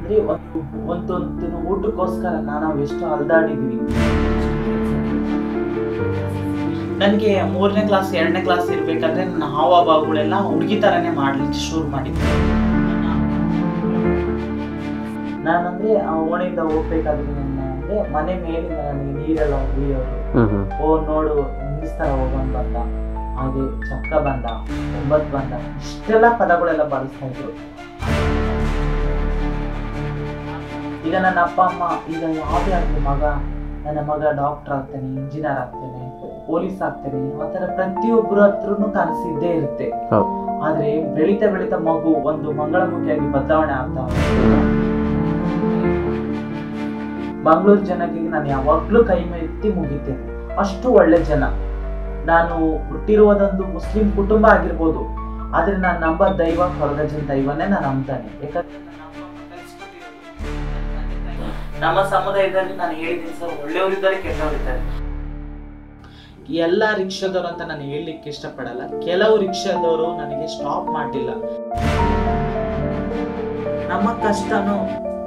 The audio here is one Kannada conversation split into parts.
ಅಂದ್ರೆ ಒಂದೊಂದು ಊಟಕ್ಕೋಸ್ಕರ ನಾವು ಎಷ್ಟು ಅಲ್ದಾಡಿದ್ವಿ. ನನಗೆ 3ನೇ ಕ್ಲಾಸ್ 2ನೇ ಕ್ಲಾಸ್ ಇರ್ಬೇಕಾದ್ರೆ ನನ್ನ ಹಾವಭಾವಗಳೆಲ್ಲ ಹುಡುಗಿ ತರನೇ ಮಾಡ್ಲಿಕ್ಕೆ ಶುರು ಮಾಡಿದ್ದೆ. ನಾನಂದ್ರೆ ಆ ಓಣಿಯಿಂದ ಹೋಗ್ಬೇಕಾದ್ರೆ ಅಂದ್ರೆ ಮನೆ ಮೇಲಿಂದ ನನಗೆ ನೀರೆಲ್ಲ ಹುಯ್ಯೋರು. ನೋಡು ನಿಲ್ಲಿಸ್ತಾರ ಹೋಗೋನ್ ಬಂದ, ಹಾಗೆ ಚಕ್ಕ ಬಂದ, 9 ಬಂದ, ಇಷ್ಟೆಲ್ಲ ಪದಗಳೆಲ್ಲ ಬಳಸ್ತಾ ಇದ್ರು. ಈಗ ನನ್ನ ಅಪ್ಪ ಅಮ್ಮ ಈಗ ಯಾವುದೇ ಆಗಲಿ ನನ್ನ ಮಗ ಡಾಕ್ಟರ್ ಆಗ್ತಾನೆ, ಇಂಜಿನಿಯರ್ ಆಗ್ತಾನೆ, ಪೊಲೀಸ್ ಆಗ್ತಾನೆ, ಆ ತರ ಪ್ರತಿಯೊಬ್ಬರ ಹತ್ರನು ಕನಸಿದ್ದೇ ಇರುತ್ತೆ. ಆದ್ರೆ ಬೆಳೀತಾ ಬೆಳೀತಾ ಮಗು ಒಂದು ಮಂಗಳಮುಖಿಯಾಗಿ ಬದಲಾವಣೆ ಆಗ್ತಾ. ಮಂಗಳೂರು ಜನಕ್ಕೆ ನಾನು ಯಾವಾಗ್ಲೂ ಕೈ ಎತ್ತಿ ಮುಗಿತೇನೆ, ಅಷ್ಟು ಒಳ್ಳೆ ಜನ. ನಾನು ಹುಟ್ಟಿರುವುದೊಂದು ಮುಸ್ಲಿಂ ಕುಟುಂಬ ಆಗಿರ್ಬೋದು, ಆದ್ರೆ ನಾನು ನಂಬ ದೈವ ಹೊರಗಜನ ದೈವನೇ ನಾನು ನಂಬ್ತಾನೆ. ಯಾಕಂದ್ರೆ ನಮ್ಮ ಸಮುದಾಯದಲ್ಲಿ ನಾನು ಹೇಳಿದ್ದೀನಿ ಸರ್, ಒಳ್ಳೆಯವರಿದ್ದಾರೆ ಕೆಟ್ಟವರಿದ್ದಾರೆ. ಎಲ್ಲ ರಿಕ್ಷಾದವರು ಅಂತ ನಾನು ಹೇಳಲಿಕ್ಕೆ ಇಷ್ಟಪಡಲ್ಲ. ಕೆಲವು ರಿಕ್ಷಾದವರು ನನಗೆ ಸ್ಟಾಪ್ ಮಾಡಿಲ್ಲ. ನಮ್ಮ ಕಷ್ಟನು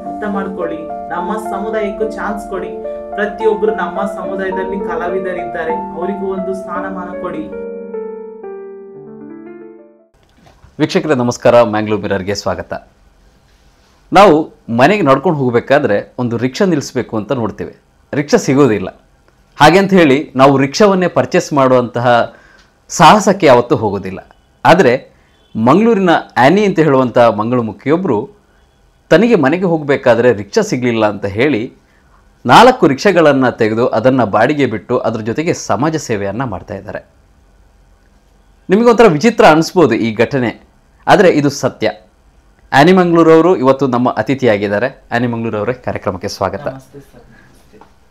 ಅರ್ಥ ಮಾಡ್ಕೊಳ್ಳಿ, ನಮ್ಮ ಸಮುದಾಯಕ್ಕೂ ಚಾನ್ಸ್ ಕೊಡಿ. ಪ್ರತಿಯೊಬ್ರು ನಮ್ಮ ಸಮುದಾಯದಲ್ಲಿ ಕಲಾವಿದರಿದ್ದಾರೆ, ಅವರಿಗೂ ಒಂದು ಸ್ಥಾನಮಾನ ಕೊಡಿ. ವೀಕ್ಷಕರೇ ನಮಸ್ಕಾರ, ಮ್ಯಾಂಗ್ಳೂರ್ ಮಿರರ್ಗೆ ಸ್ವಾಗತ. ನಾವು ಮನೆಗೆ ನಡ್ಕೊಂಡು ಹೋಗಬೇಕಾದ್ರೆ ಒಂದು ರಿಕ್ಷಾ ನಿಲ್ಲಿಸಬೇಕು ಅಂತ ನೋಡ್ತೇವೆ, ರಿಕ್ಷಾ ಸಿಗೋದಿಲ್ಲ. ಹಾಗೆಂತ ಹೇಳಿ ನಾವು ರಿಕ್ಷಾವನ್ನೇ ಪರ್ಚೇಸ್ ಮಾಡುವಂತಹ ಸಾಹಸಕ್ಕೆ ಯಾವತ್ತೂ ಹೋಗೋದಿಲ್ಲ. ಆದರೆ ಮಂಗಳೂರಿನ ಆ್ಯನಿ ಅಂತ ಹೇಳುವಂಥ ಮಂಗಳಮುಖಿಯೊಬ್ಬರು ತನಗೆ ಮನೆಗೆ ಹೋಗಬೇಕಾದ್ರೆ ರಿಕ್ಷಾ ಸಿಗಲಿಲ್ಲ ಅಂತ ಹೇಳಿ 4 ರಿಕ್ಷಾಗಳನ್ನು ತೆಗೆದು ಅದನ್ನು ಬಾಡಿಗೆ ಬಿಟ್ಟು ಅದರ ಜೊತೆಗೆ ಸಮಾಜ ಸೇವೆಯನ್ನು ಮಾಡ್ತಾಯಿದ್ದಾರೆ. ನಿಮಗೊಂಥರ ವಿಚಿತ್ರ ಅನಿಸ್ಬೋದು ಈ ಘಟನೆ, ಆದರೆ ಇದು ಸತ್ಯ. ಆ್ಯನಿ ಮಂಗಳೂರವರು ಇವತ್ತು ನಮ್ಮ ಅತಿಥಿಯಾಗಿದ್ದಾರೆ. ಆ್ಯನಿ ಮಂಗಳೂರವರೇ, ಕಾರ್ಯಕ್ರಮಕ್ಕೆ ಸ್ವಾಗತ.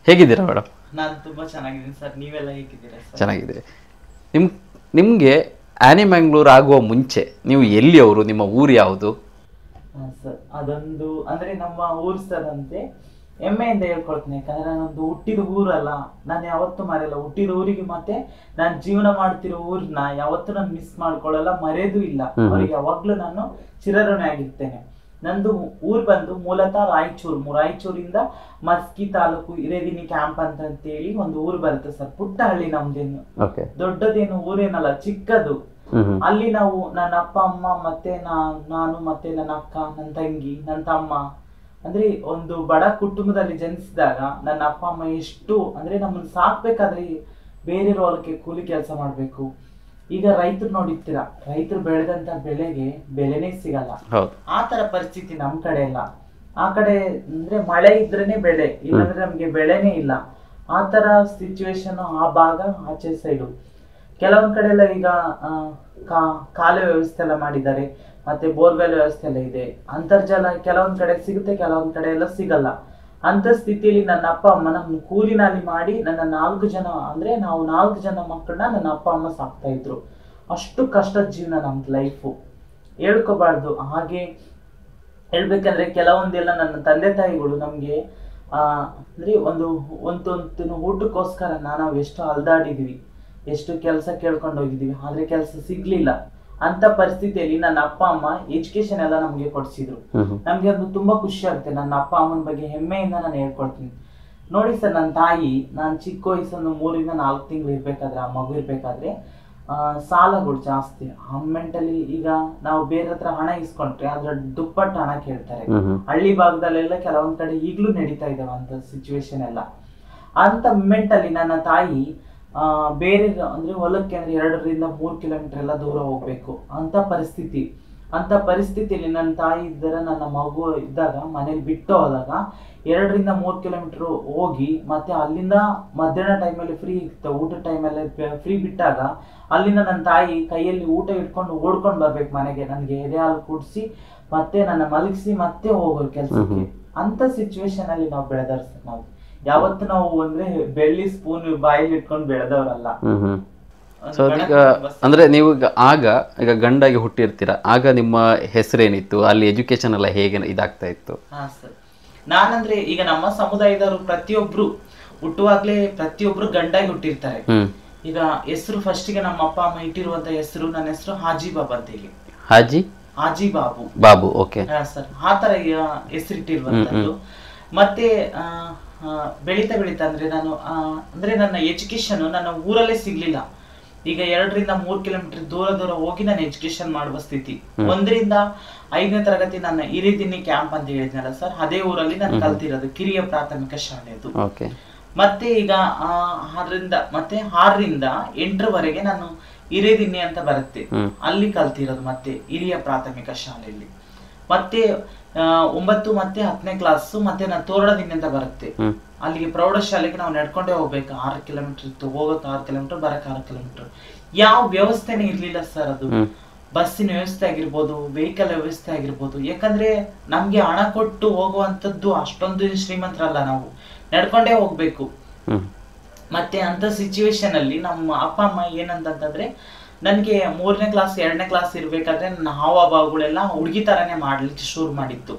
ಹೇಗಿದ್ದೀರಾ ಮೇಡಮ್? ನಾನು ತುಂಬಾ ಚೆನ್ನಾಗಿದ್ದೀನಿ ಸರ್, ನೀವೆಲ್ಲ ಹೇಗಿದ್ದೀರಾ? ಚೆನ್ನಾಗಿದೆ. ನಿಮಗೆ ಆ್ಯನಿ ಮಂಗಳೂರು ಆಗುವ ಮುಂಚೆ ನೀವು ಎಲ್ಲಿಯವರು, ನಿಮ್ಮ ಊರು ಯಾವುದು? ಸರ್, ಅದೊಂದು ಅಂದ್ರೆ ನಮ್ಮ ಊರು ಸರ್ ಅಂತೆ ಹೆಮ್ಮೆಯಿಂದ ಹೇಳ್ಕೊಳ್ತೀನಿ. ಯಾಕಂದ್ರೆ ನಾನೊಂದು ಹುಟ್ಟಿದ ಊರಲ್ಲ, ನಾನು ಯಾವತ್ತೂ ಮರೆಯಲ್ಲ. ಹುಟ್ಟಿದ ಊರಿಗೆ ಮತ್ತೆ ನಾನು ಜೀವನ ಮಾಡ್ತಿರೋ ಊರ್ನ ಯಾವತ್ತೂ ನಾನು ಮಿಸ್ ಮಾಡ್ಕೊಳ್ಳಲ್ಲ, ಮರೆಯೋದು ಇಲ್ಲ. ಅವ್ರಿಗೆ ಯಾವಾಗ್ಲೂ ನಾನು ಚಿರಋಣಿ ಆಗಿರ್ತೇನೆ. ನಂದು ಊರ್ ಬಂದು ಮೂಲತಃ ರಾಯಚೂರಿಂದ ಮಸ್ಕಿ ತಾಲೂಕು ಹಿರೇದಿನಿ ಕ್ಯಾಂಪ್ ಅಂತ ಹೇಳಿ ಒಂದು ಊರು ಬರುತ್ತೆ ಸರ್. ಪುಟ್ಟ ಹಳ್ಳಿ ನಮ್ದೇನು, ದೊಡ್ಡದೇನು ಊರೇನಲ್ಲ, ಚಿಕ್ಕದು. ಅಲ್ಲಿ ನಾವು ನನ್ನ ಅಪ್ಪ ಅಮ್ಮ ಮತ್ತೆ ನಾನು ಮತ್ತೆ ನನ್ನ ಅಕ್ಕ, ನನ್ನ ತಂಗಿ, ನನ್ನ ತಮ್ಮ, ಅಂದ್ರೆ ಒಂದು ಬಡ ಕುಟುಂಬದಲ್ಲಿ ಜನಿಸಿದಾಗ ನನ್ನ ಅಪ್ಪ ಅಮ್ಮ ಎಷ್ಟು ಅಂದ್ರೆ ನಮ್ಮನ್ನು ಸಾಕ್ಬೇಕಾದ್ರೆ ಬೇರೆ ಹೊಲಕ್ಕೆ ಕೂಲಿ ಕೆಲಸ ಮಾಡ್ಬೇಕು. ಈಗ ರೈತರು ನೋಡಿರ್ತೀರಾ, ರೈತರು ಬೆಳೆದಂತ ಬೆಳೆಗೆ ಬೆಲೆನೇ ಸಿಗಲ್ಲ. ಆ ತರ ಪರಿಸ್ಥಿತಿ ನಮ್ ಕಡೆ ಇಲ್ಲ. ಆ ಕಡೆ ಅಂದ್ರೆ ಮಳೆ ಇದ್ರೇನೆ ಬೆಳೆ, ಇಲ್ಲಾಂದ್ರೆ ನಮ್ಗೆ ಬೆಳೆನೇ ಇಲ್ಲ. ಆ ತರ ಸಿಚುವೇಶನ್ ಆ ಭಾಗ, ಆಚೆ ಸೈಡು. ಕೆಲವೊಂದ್ ಕಡೆ ಎಲ್ಲ ಈಗ ಕಾಲುವೆ ವ್ಯವಸ್ಥೆ ಎಲ್ಲ ಮಾಡಿದ್ದಾರೆ, ಮತ್ತೆ ಬೋರ್ವೆಲ್ ವ್ಯವಸ್ಥೆ ಎಲ್ಲ ಇದೆ. ಅಂತರ್ಜಲ ಕೆಲವೊಂದ್ ಕಡೆ ಸಿಗುತ್ತೆ, ಕೆಲವೊಂದ್ ಕಡೆ ಎಲ್ಲ ಸಿಗಲ್ಲ. ಅಂತ ಸ್ಥಿತಿಯಲ್ಲಿ ನನ್ನ ಅಪ್ಪ ಅಮ್ಮ ನಮ್ಮ ಕೂಲಿನಲ್ಲಿ ಮಾಡಿ ನನ್ನ 4 ಜನ ಅಂದ್ರೆ ನಾವು 4 ಜನ ಮಕ್ಕಳನ್ನ ನನ್ನ ಅಪ್ಪ ಅಮ್ಮ ಸಾಕ್ತಾ ಇದ್ರು. ಅಷ್ಟು ಕಷ್ಟದ ಜೀವನ ನಮ್ದು ಲೈಫು, ಹೇಳ್ಕೋಬಾರ್ದು. ಹಾಗೆ ಹೇಳ್ಬೇಕಂದ್ರೆ ಕೆಲವೊಂದೆಲ್ಲ ನನ್ನ ತಂದೆ ತಾಯಿಗಳು ನಮ್ಗೆ ಅಂದ್ರೆ ಒಂದೊಂದು ಊಟಕ್ಕೋಸ್ಕರ ನಾವು ಎಷ್ಟು ಅಲ್ದಾಡಿದ್ವಿ, ಎಷ್ಟು ಕೆಲಸ ಕೇಳ್ಕೊಂಡು ಹೋಗಿದ್ವಿ, ಆದ್ರೆ ಕೆಲಸ ಸಿಗ್ಲಿಲ್ಲ. ಅಂತ ಪರಿಸ್ಥಿತಿಯಲ್ಲಿ ನನ್ನ ಅಪ್ಪ ಅಮ್ಮ ಎಜುಕೇಶನ್ ಎಲ್ಲ ನಮ್ಗೆ ಕೊಡ್ಸಿದ್ರು. ನಮ್ಗೆ ಅದು ತುಂಬಾ ಖುಷಿ ಆಗುತ್ತೆ. ನನ್ನ ಅಪ್ಪ ಅಮ್ಮನ ಬಗ್ಗೆ ಹೆಮ್ಮೆಯಿಂದ ನಾನು ಹೇಳ್ಕೊಡ್ತೀನಿ. ನೋಡಿ ಸರ್, ನನ್ನ ತಾಯಿ ನಾನು ಚಿಕ್ಕ ವಯಸ್ಸನ್ನು 3 ರಿಂದ 4 ತಿಂಗಳು ಇರ್ಬೇಕಾದ್ರೆ, ಆ ಮಗು ಇರ್ಬೇಕಾದ್ರೆ ಸಾಲಗಳು ಜಾಸ್ತಿ. ಅಮೆಂಟಲಿ ಈಗ ನಾವು ಬೇರೆ ಹತ್ರ ಹಣ ಇಸ್ಕೊಂಡ್ರೆ ಅದ್ರ ದುಪ್ಪಟ್ಟು ಹಣ ಕೇಳ್ತಾರೆ. ಹಳ್ಳಿ ಭಾಗದಲ್ಲೆಲ್ಲ ಕೆಲವೊಂದ್ ಕಡೆ ಈಗ್ಲೂ ನಡೀತಾ ಇದಾವೆ ಅಂತ ಸಿಚುವೇಶನ್ ಎಲ್ಲ. ಅಂತ ಮೊಮೆಂಟಲ್ಲಿ ನನ್ನ ತಾಯಿ ಬೇರೆ ಅಂದ್ರೆ ಹೊಲಕ್ಕೆ ಅಂದ್ರೆ 2 ರಿಂದ 3 ಕಿಲೋಮೀಟರ್ ಎಲ್ಲ ದೂರ ಹೋಗ್ಬೇಕು ಅಂತ ಪರಿಸ್ಥಿತಿಯಲ್ಲಿ ನನ್ನ ತಾಯಿ ನನ್ನ ಮಗು ಇದ್ದಾಗ ಮನೇಲಿ ಬಿಟ್ಟು ಹೋದಾಗ 2 ರಿಂದ 3 ಕಿಲೋಮೀಟರ್ ಹೋಗಿ ಮತ್ತೆ ಅಲ್ಲಿಂದ ಮಧ್ಯಾಹ್ನ ಟೈಮಲ್ಲಿ ಫ್ರೀ ಇತ್ತು, ಊಟದ ಟೈಮಲ್ಲಿ ಫ್ರೀ ಬಿಟ್ಟಾಗ ಅಲ್ಲಿಂದ ನನ್ನ ತಾಯಿ ಕೈಯಲ್ಲಿ ಊಟ ಇಟ್ಕೊಂಡು ಓಡ್ಕೊಂಡು ಬರ್ಬೇಕು ಮನೆಗೆ. ನನಗೆ ಎದೆ ಹಾಲು ಕುಡಿಸಿ ಮತ್ತೆ ನನ್ನ ಮಲಗಿಸಿ ಮತ್ತೆ ಹೋಗೋರು ಕೆಲ್ಸಕ್ಕೆ. ಅಂತ ಸಿಚುವೇಶನ್ ಅಲ್ಲಿ ನಾವು ಬೆಳೆದಾರ ಸರ್. ನಾವು ಯಾವತ್ತು ನಾವು ಅಂದ್ರೆ ಬೆಳ್ಳಿ ಸ್ಪೂನ್ ಬಾಯಲ್ಲಿ ಇಟ್ಕೊಂಡು ಬೆಳೆದವರಲ್ಲ. ಅಂದ್ರೆ ನೀವು ಈಗ ಗಂಡಾಗಿ ಹುಟ್ಟಿರ್ತೀರಾ, ಆಗ ನಿಮ್ಮ ಹೆಸರೇನಿತ್ತು, ಅಲ್ಲಿ ಎಜುಕೇಶನ್ ಎಲ್ಲ ಹೇಗೆ ಇದಾಗ್ತಾ ಇತ್ತು? ನಾನಂದ್ರೆ ಈಗ ನಮ್ಮ ಸಮುದಾಯದವರು ಪ್ರತಿಯೊಬ್ರು ಹುಟ್ಟುವಾಗ್ಲೇ ಪ್ರತಿಯೊಬ್ರು ಗಂಡಾಗಿ ಹುಟ್ಟಿರ್ತಾರೆ. ಈಗ ಹೆಸರು ಫಸ್ಟ್ ಗೆ ನಮ್ಮ ಅಪ್ಪ ಅಮ್ಮ ಇಟ್ಟಿರುವಂತ ಹೆಸರು, ನನ್ನ ಹೆಸರು ಹಾಜಿ ಬಾಬಾ ಅಂತ ಹೇಳಿ. ಆಜಿ ಬಾಬು ಬಾಬು. ಓಕೆ ಸರ್, ಆ ತರ ಹೆಸರಿಟ್ಟಿರುವಂತದ್ದು. ಮತ್ತೆ ಬೆಳೀತಾ ಬೆಳೀತಾ ಅಂದ್ರೆ ನಾನು ಅಂದ್ರೆ ನನ್ನ ಎಜುಕೇಶನ್ ನನ್ನ ಊರಲ್ಲೇ ಸಿಗ್ಲಿಲ್ಲ. ಈಗ 2-3 ಕಿಲೋಮೀಟರ್ ದೂರ ಹೋಗಿ ನಾನು ಎಜುಕೇಶನ್ ಮಾಡುವ ಸ್ಥಿತಿ. 1ರಿಂದ 5ನೇ ತರಗತಿ ನನ್ನ ಹಿರಿದಿನ್ನಿ ಕ್ಯಾಂಪ್ ಅಂತ ಹೇಳಿದ್ನಲ್ಲ ಸರ್, ಅದೇ ಊರಲ್ಲಿ ನಾನು ಕಲ್ತಿರೋದು, ಕಿರಿಯ ಪ್ರಾಥಮಿಕ ಶಾಲೆ ಅದು. ಮತ್ತೆ ಈಗ 6ರಿಂದ 8ರವರೆಗೆ ನಾನು ಹಿರೇದಿನ್ನಿ ಅಂತ ಬರುತ್ತೆ, ಅಲ್ಲಿ ಕಲ್ತಿರೋದು ಮತ್ತೆ ಹಿರಿಯ ಪ್ರಾಥಮಿಕ ಶಾಲೆಯಲ್ಲಿ. ಮತ್ತೆ 9 ಮತ್ತೆ 10ನೇ ಕ್ಲಾಸ್ ಮತ್ತೆ ನಾನು ತೋರಣದಿನ್ನಿ ಅಂತ ಬರುತ್ತೆ, ಅಲ್ಲಿಗೆ ಪ್ರೌಢಶಾಲೆಗೆ ನಾವು ನಡ್ಕೊಂಡೇ ಹೋಗ್ಬೇಕು. 6 ಕಿಲೋಮೀಟರ್ ಇತ್ತು, ಹೋಗೋಕೆ 6 ಕಿಲೋಮೀಟರ್, ಬರಕ್ಕೆ 6 ಕಿಲೋಮೀಟರ್. ಯಾವ ವ್ಯವಸ್ಥೆನೇ ಇರ್ಲಿಲ್ಲ ಸರ್. ಅದು ಬಸ್ಸಿನ ವ್ಯವಸ್ಥೆ ಆಗಿರ್ಬೋದು, ವೆಹಿಕಲ್ ವ್ಯವಸ್ಥೆ ಆಗಿರ್ಬೋದು. ಯಾಕಂದ್ರೆ ನಮ್ಗೆ ಹಣ ಕೊಟ್ಟು ಹೋಗುವಂತದ್ದು ಅಷ್ಟೊಂದು ಶ್ರೀಮಂತರಲ್ಲ, ನಾವು ನಡ್ಕೊಂಡೇ ಹೋಗ್ಬೇಕು. ಮತ್ತೆ ಅಂತ ಸಿಚುವೇಶನ್ ಅಲ್ಲಿ ನಮ್ಮ ಅಪ್ಪ ಅಮ್ಮ ಏನಂತಂದ್ರೆ, ನನ್ಗೆ 3ನೇ ಕ್ಲಾಸ್ 2ನೇ ಕ್ಲಾಸ್ ಇರ್ಬೇಕಾದ್ರೆ ನನ್ನ ಹಾವಭಾವಗಳೆಲ್ಲ ಹುಡುಗಿ ತರಾನೇ ಮಾಡ್ಲಿಕ್ಕೆ ಶುರು ಮಾಡಿತ್ತು.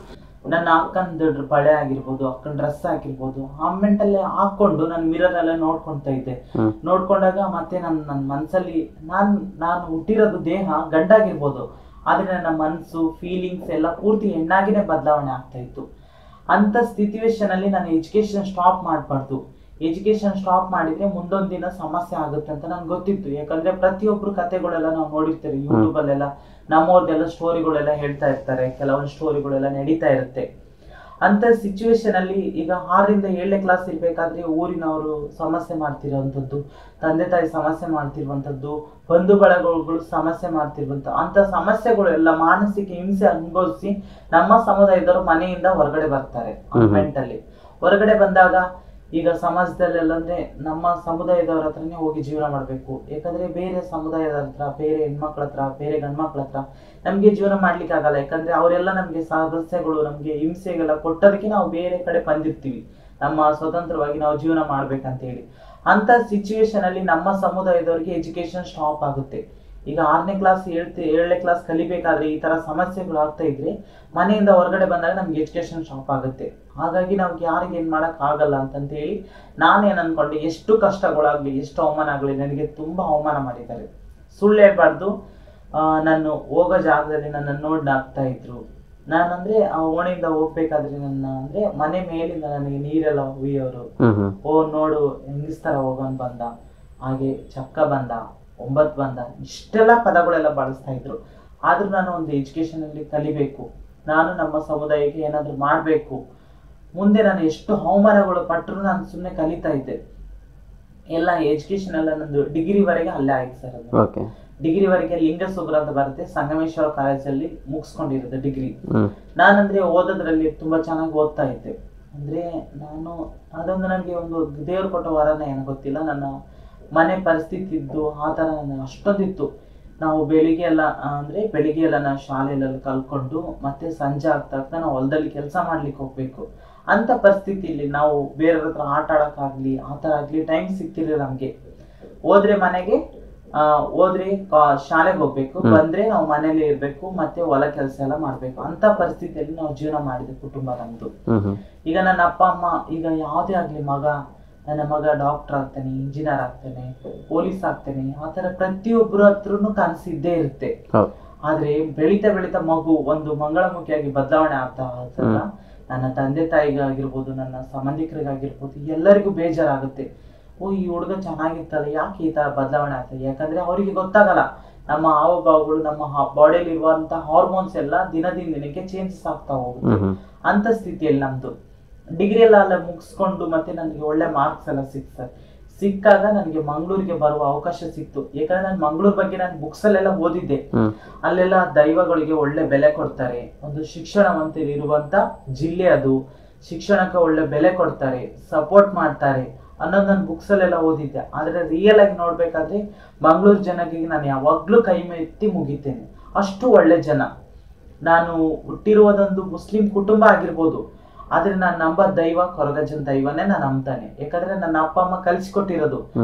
ನನ್ನ ಅಕ್ಕನ ಬಳೆ ಆಗಿರ್ಬೋದು, ಅಕ್ಕನ ಡ್ರೆಸ್ ಆಗಿರ್ಬೋದು, ಆ ಮೆಂಟಲ್ಲೇ ಹಾಕೊಂಡು ನಾನು ಮಿರರ್ ಎಲ್ಲ ನೋಡ್ಕೊಂತ ಇದ್ದೆ. ನೋಡ್ಕೊಂಡಾಗ ಮತ್ತೆ ನನ್ನ ಮನ್ಸಲ್ಲಿ ನಾನು ಹುಟ್ಟಿರೋದು ದೇಹ ಗಂಡಾಗಿರ್ಬೋದು, ಆದ್ರೆ ನನ್ನ ಮನ್ಸು ಫೀಲಿಂಗ್ಸ್ ಎಲ್ಲ ಪೂರ್ತಿ ಹೆಣ್ಣಾಗಿನೇ ಬದಲಾವಣೆ ಆಗ್ತಾ ಇತ್ತು. ಅಂತ ಸಿಚುವೇಶನ್ ಅಲ್ಲಿ ನಾನು ಎಜುಕೇಶನ್ ಸ್ಟಾಪ್ ಮಾಡಬಾರ್ದು. ಎಜುಕೇಶನ್ ಸ್ಟಾಪ್ ಮಾಡಿದ್ರೆ ಮುಂದೊಂದು ದಿನ ಸಮಸ್ಯೆ ಆಗುತ್ತೆ ಅಂತ ನನ್ಗೆ ಗೊತ್ತಿತ್ತು. ಯಾಕಂದ್ರೆ ಪ್ರತಿಯೊಬ್ರು ಕಥೆಗಳೆಲ್ಲ ನಾವು ನೋಡಿರ್ತೀವಿ ಯೂಟ್ಯೂಬ್ ಅಲ್ಲೆಲ್ಲ, ನಮ್ಮವ್ರದ್ದೆಲ್ಲ ಸ್ಟೋರಿಗಳೆಲ್ಲ ಹೇಳ್ತಾ ಇರ್ತಾರೆ, ಕೆಲವೊಂದು ಸ್ಟೋರಿಗಳೆಲ್ಲ ನಡೀತಾ ಇರುತ್ತೆ. ಅಂತ ಸಿಚುವೇಶನ್ ಅಲ್ಲಿ ಈಗ 6ರಿಂದ 7ನೇ ಕ್ಲಾಸ್ ಇರ್ಬೇಕಾದ್ರೆ ಊರಿನವರು ಸಮಸ್ಯೆ ಮಾಡ್ತಿರುವಂತದ್ದು, ತಂದೆ ತಾಯಿ ಸಮಸ್ಯೆ ಮಾಡ್ತಿರುವಂತದ್ದು, ಬಂಧು ಬಳಗಗಳು ಸಮಸ್ಯೆ ಮಾಡ್ತಿರುವಂತ ಅಂತ ಸಮಸ್ಯೆಗಳೆಲ್ಲ ಮಾನಸಿಕ ಹಿಂಸೆ ಅನುಭವಿಸಿ ನಮ್ಮ ಸಮುದಾಯದವರು ಮನೆಯಿಂದ ಹೊರಗಡೆ ಬರ್ತಾರೆ. ಮೆಂಟಲ್ಲಿ ಹೊರಗಡೆ ಬಂದಾಗ ಈಗ ಸಮಾಜದಲ್ಲೆಲ್ಲ ಅಂದ್ರೆ ನಮ್ಮ ಸಮುದಾಯದವ್ರ ಹತ್ರನೇ ಹೋಗಿ ಜೀವನ ಮಾಡ್ಬೇಕು. ಯಾಕಂದ್ರೆ ಬೇರೆ ಸಮುದಾಯದ ಹತ್ರ, ಬೇರೆ ಹೆಣ್ಮಕ್ಳ ಹತ್ರ, ಬೇರೆ ಗಂಡ್ಮಕ್ಳ ಹತ್ರ ನಮ್ಗೆ ಜೀವನ ಮಾಡ್ಲಿಕ್ಕೆ ಆಗಲ್ಲ. ಯಾಕಂದ್ರೆ ಅವರೆಲ್ಲ ನಮ್ಗೆ ಸಮಸ್ಯೆಗಳು, ನಮ್ಗೆ ಹಿಂಸೆಗೆಲ್ಲ ಕೊಟ್ಟದಕ್ಕೆ ನಾವು ಬೇರೆ ಕಡೆ ಬಂದಿರ್ತೀವಿ, ನಮ್ಮ ಸ್ವತಂತ್ರವಾಗಿ ನಾವು ಜೀವನ ಮಾಡ್ಬೇಕಂತ ಹೇಳಿ. ಅಂತ ಸಿಚುವೇಶನ್ ಅಲ್ಲಿ ನಮ್ಮ ಸಮುದಾಯದವ್ರಿಗೆ ಎಜುಕೇಶನ್ ಸ್ಟಾಪ್ ಆಗುತ್ತೆ. ಈಗ 6ನೇ ಕ್ಲಾಸ್ 7ನೇ ಕ್ಲಾಸ್ ಕಲಿಬೇಕಾದ್ರೆ ಈ ತರ ಸಮಸ್ಯೆಗಳು ಆಗ್ತಾ ಇದ್ರೆ ಮನೆಯಿಂದ ಹೊರಗಡೆ ಬಂದಾಗ ನಮ್ಗೆ ಎಜುಕೇಶನ್ ಸ್ಟಾಪ್ ಆಗುತ್ತೆ. ಹಾಗಾಗಿ ನಮ್ಗೆ ಯಾರಿಗೆ ಏನ್ ಮಾಡಕ್ ಆಗಲ್ಲ ಅಂತಂತ ಹೇಳಿ ನಾನೇನ್ ಅನ್ಕೊಂಡೆ, ಎಷ್ಟು ಕಷ್ಟಗಳಾಗ್ಲಿ, ಎಷ್ಟು ಅವಮಾನ ಆಗ್ಲಿ, ನನಗೆ ತುಂಬಾ ಅವಮಾನ ಮಾಡಿದ್ದಾರೆ. ಸುಳ್ಳು ಹೇಳ್ಬಾರ್ದು, ನಾನು ಹೋಗೋ ಜಾಗದಲ್ಲಿ ನನ್ನ ನೋಡಿ ನಗ್ತಾ ಇದ್ರು. ನಾನಂದ್ರೆ ಆ ಓಣಿಯಿಂದ ಹೋಗ್ಬೇಕಾದ್ರೆ ನನ್ನ ಅಂದ್ರೆ ಮನೆ ಮೇಲಿಂದ ನನಗೆ ನೀರೆಲ್ಲ ಹುಯ್ಯೋರು, ನೋಡು ಹೆಂಗಿಸ್ತಾರ ಹೋಗೋನ್ ಬಂದ, ಹಾಗೆ ಚಕ್ಕ ಬಂದ, 9 ಬಂದ, ಇಷ್ಟೆಲ್ಲ ಪದಗಳೆಲ್ಲ ಬಳಸ್ತಾ ಇದ್ರು. ಆದ್ರೂ ನಾನು ಒಂದು ಎಜುಕೇಶನ್ ಅಲ್ಲಿ ಕಲಿಬೇಕು, ನಾನು ನಮ್ಮ ಸಮುದಾಯಕ್ಕೆ ಏನಾದ್ರು ಮಾಡ್ಬೇಕು. ಮುಂದೆ ನಾನು ಎಷ್ಟು ಅವಮಾನಗಳು ಪಟ್ಟರು ನಾನು ಸುಮ್ಮನೆ ಕಲಿತಾ ಇದ್ದೆ. ಎಲ್ಲ ಎಜುಕೇಶನ್ ಎಲ್ಲ ನಂದು ಡಿಗ್ರಿವರೆಗೆ ಅಲ್ಲೇ ಆಯ್ತು ಸರ್. ಅದು ಡಿಗ್ರಿವರೆಗೆ ಲಿಂಗಸುಬ್ರ ಅಂತ ಬರುತ್ತೆ, ಸಂಗಮೇಶ್ವರ ಕಾಲೇಜಲ್ಲಿ ಮುಗಿಸ್ಕೊಂಡಿರೋದು ಡಿಗ್ರಿ. ನಾನಂದ್ರೆ ಓದೋದ್ರಲ್ಲಿ ತುಂಬಾ ಚೆನ್ನಾಗಿ ಓದ್ತಾ ಇದ್ದೆ. ಅಂದ್ರೆ ನಾನು ಅದೊಂದು ನನಗೆ ಒಂದು ದೇವ್ರು ಕೊಟ್ಟ ವರನ ಏನೋ ಗೊತ್ತಿಲ್ಲ, ನನ್ನ ಮನೆ ಪರಿಸ್ಥಿತಿ ಇದ್ದು ಆ ತರ ನನಗೆ ಅಷ್ಟೊಂದಿತ್ತು. ನಾವು ಬೆಳಿಗ್ಗೆ ಎಲ್ಲ ನಾವು ಶಾಲೆಯಲ್ಲಿ ಕಲ್ಕೊಂಡು ಮತ್ತೆ ಸಂಜೆ ಆಗ್ತಾ ನಾವು ಹೊಲದಲ್ಲಿ ಕೆಲಸ ಮಾಡ್ಲಿಕ್ಕೆ ಹೋಗ್ಬೇಕು. ಅಂತ ಪರಿಸ್ಥಿತಿಯಲ್ಲಿ ನಾವು ಬೇರೆಯವ್ರ ಹತ್ರ ಆಟ ಆಡಕ್ಕಾಗ್ಲಿ ಆ ತರ ಆಗ್ಲಿ ಟೈಮ್ ಸಿಗ್ತಿರ್ಲಿಲ್ಲ ನಮ್ಗೆ. ಹೋದ್ರೆ ಶಾಲೆಗೆ ಹೋಗ್ಬೇಕು, ಬಂದ್ರೆ ನಾವು ಮನೇಲಿ ಇರ್ಬೇಕು, ಮತ್ತೆ ಹೊಲ ಕೆಲಸ ಎಲ್ಲ ಮಾಡ್ಬೇಕು. ಅಂತ ಪರಿಸ್ಥಿತಿಯಲ್ಲಿ ನಾವು ಜೀವನ ಮಾಡಿದ ಕುಟುಂಬ ನಮ್ದು. ಈಗ ನನ್ನ ಅಪ್ಪ ಅಮ್ಮ ಈಗ ಯಾವ್ದೇ ಆಗ್ಲಿ ನನ್ನ ಮಗ ಡಾಕ್ಟರ್ ಆಗ್ತಾನೆ, ಇಂಜಿನಿಯರ್ ಆಗ್ತಾನೆ, ಪೊಲೀಸ್ ಆಗ್ತಾನೆ, ಆತರ ಪ್ರತಿಯೊಬ್ಬರ ಹತ್ರನು ಕನಸಿದ್ದೇ ಇರುತ್ತೆ. ಆದ್ರೆ ಬೆಳೀತಾ ಬೆಳೀತಾ ಮಗು ಒಂದು ಮಂಗಳಮುಖಿಯಾಗಿ ಬದಲಾವಣೆ ಆಗ್ತಾ ನನ್ನ ತಂದೆ ತಾಯಿಗಾಗಿರ್ಬೋದು, ನನ್ನ ಸಂಬಂಧಿಕರಿಗಾಗಿರ್ಬೋದು, ಎಲ್ಲರಿಗೂ ಬೇಜಾರಾಗುತ್ತೆ. ಈ ಹುಡುಗ ಚೆನ್ನಾಗಿರ್ತಲ್ಲ, ಯಾಕೆ ಈ ತರ ಬದಲಾವಣೆ ಆಗ್ತದೆ? ಯಾಕಂದ್ರೆ ಅವರಿಗೆ ಗೊತ್ತಾಗಲ್ಲ ನಮ್ಮ ಹಾವಭಾವಗಳು, ನಮ್ಮ ಬಾಡಿಯಲ್ಲಿ ಇರುವಂತ ಹಾರ್ಮೋನ್ಸ್ ಎಲ್ಲ ದಿನಕ್ಕೆ ಚೇಂಜಸ್ ಆಗ್ತಾ ಹೋಗುತ್ತೆ. ಅಂತ ಸ್ಥಿತಿಯಲ್ಲಿ ನಮ್ದು ಡಿಗ್ರಿ ಎಲ್ಲ ಮುಗಿಸ್ಕೊಂಡು ಮತ್ತೆ ನನಗೆ ಒಳ್ಳೆ ಮಾರ್ಕ್ಸ್ ಎಲ್ಲ ಸಿಕ್ಕಾಗ ನನಗೆ ಮಂಗಳೂರಿಗೆ ಬರುವ ಅವಕಾಶ ಸಿಕ್ತು. ಯಾಕಂದ್ರೆ ನಾನು ಮಂಗಳೂರು ಬಗ್ಗೆ ನಾನು ಬುಕ್ಸ್ ಅಲ್ಲೆಲ್ಲ ಓದಿದ್ದೆ. ಅಲ್ಲೆಲ್ಲ ದೈವಗಳಿಗೆ ಒಳ್ಳೆ ಬೆಲೆ ಕೊಡ್ತಾರೆ, ಒಂದು ಶಿಕ್ಷಣವಂತರು ಇರುವಂತ ಜಿಲ್ಲೆ ಅದು, ಶಿಕ್ಷಣಕ್ಕೆ ಒಳ್ಳೆ ಬೆಲೆ ಕೊಡ್ತಾರೆ, ಸಪೋರ್ಟ್ ಮಾಡ್ತಾರೆ ಅನ್ನೋದು ನಾನು ಬುಕ್ಸ್ ಅಲ್ಲೆಲ್ಲ ಓದಿದ್ದೆ. ಆದ್ರೆ ರಿಯಲ್ ಆಗಿ ನೋಡ್ಬೇಕಾದ್ರೆ ಮಂಗಳೂರು ಜನಕ್ಕೆ ನಾನು ಯಾವಾಗ್ಲೂ ಕೈ ಎತ್ತಿ ಮುಗಿತೇನೆ, ಅಷ್ಟು ಒಳ್ಳೆ ಜನ. ನಾನು ಹುಟ್ಟಿರುವುದೊಂದು ಮುಸ್ಲಿಂ ಕುಟುಂಬ ಆಗಿರ್ಬೋದು, ಆದ್ರೆ ನಾನ್ ನಂಬ ದೈವ ಕೊರಗಜ್ಜನ ದೈವನೇ ನಾನು ನಂಬ್ತಾನೆ. ಯಾಕಂದ್ರೆ ನನ್ನ ಅಪ್ಪ ಅಮ್ಮ ಕಲಿಸ್ಕೊಟ್ಟಿರೋದು,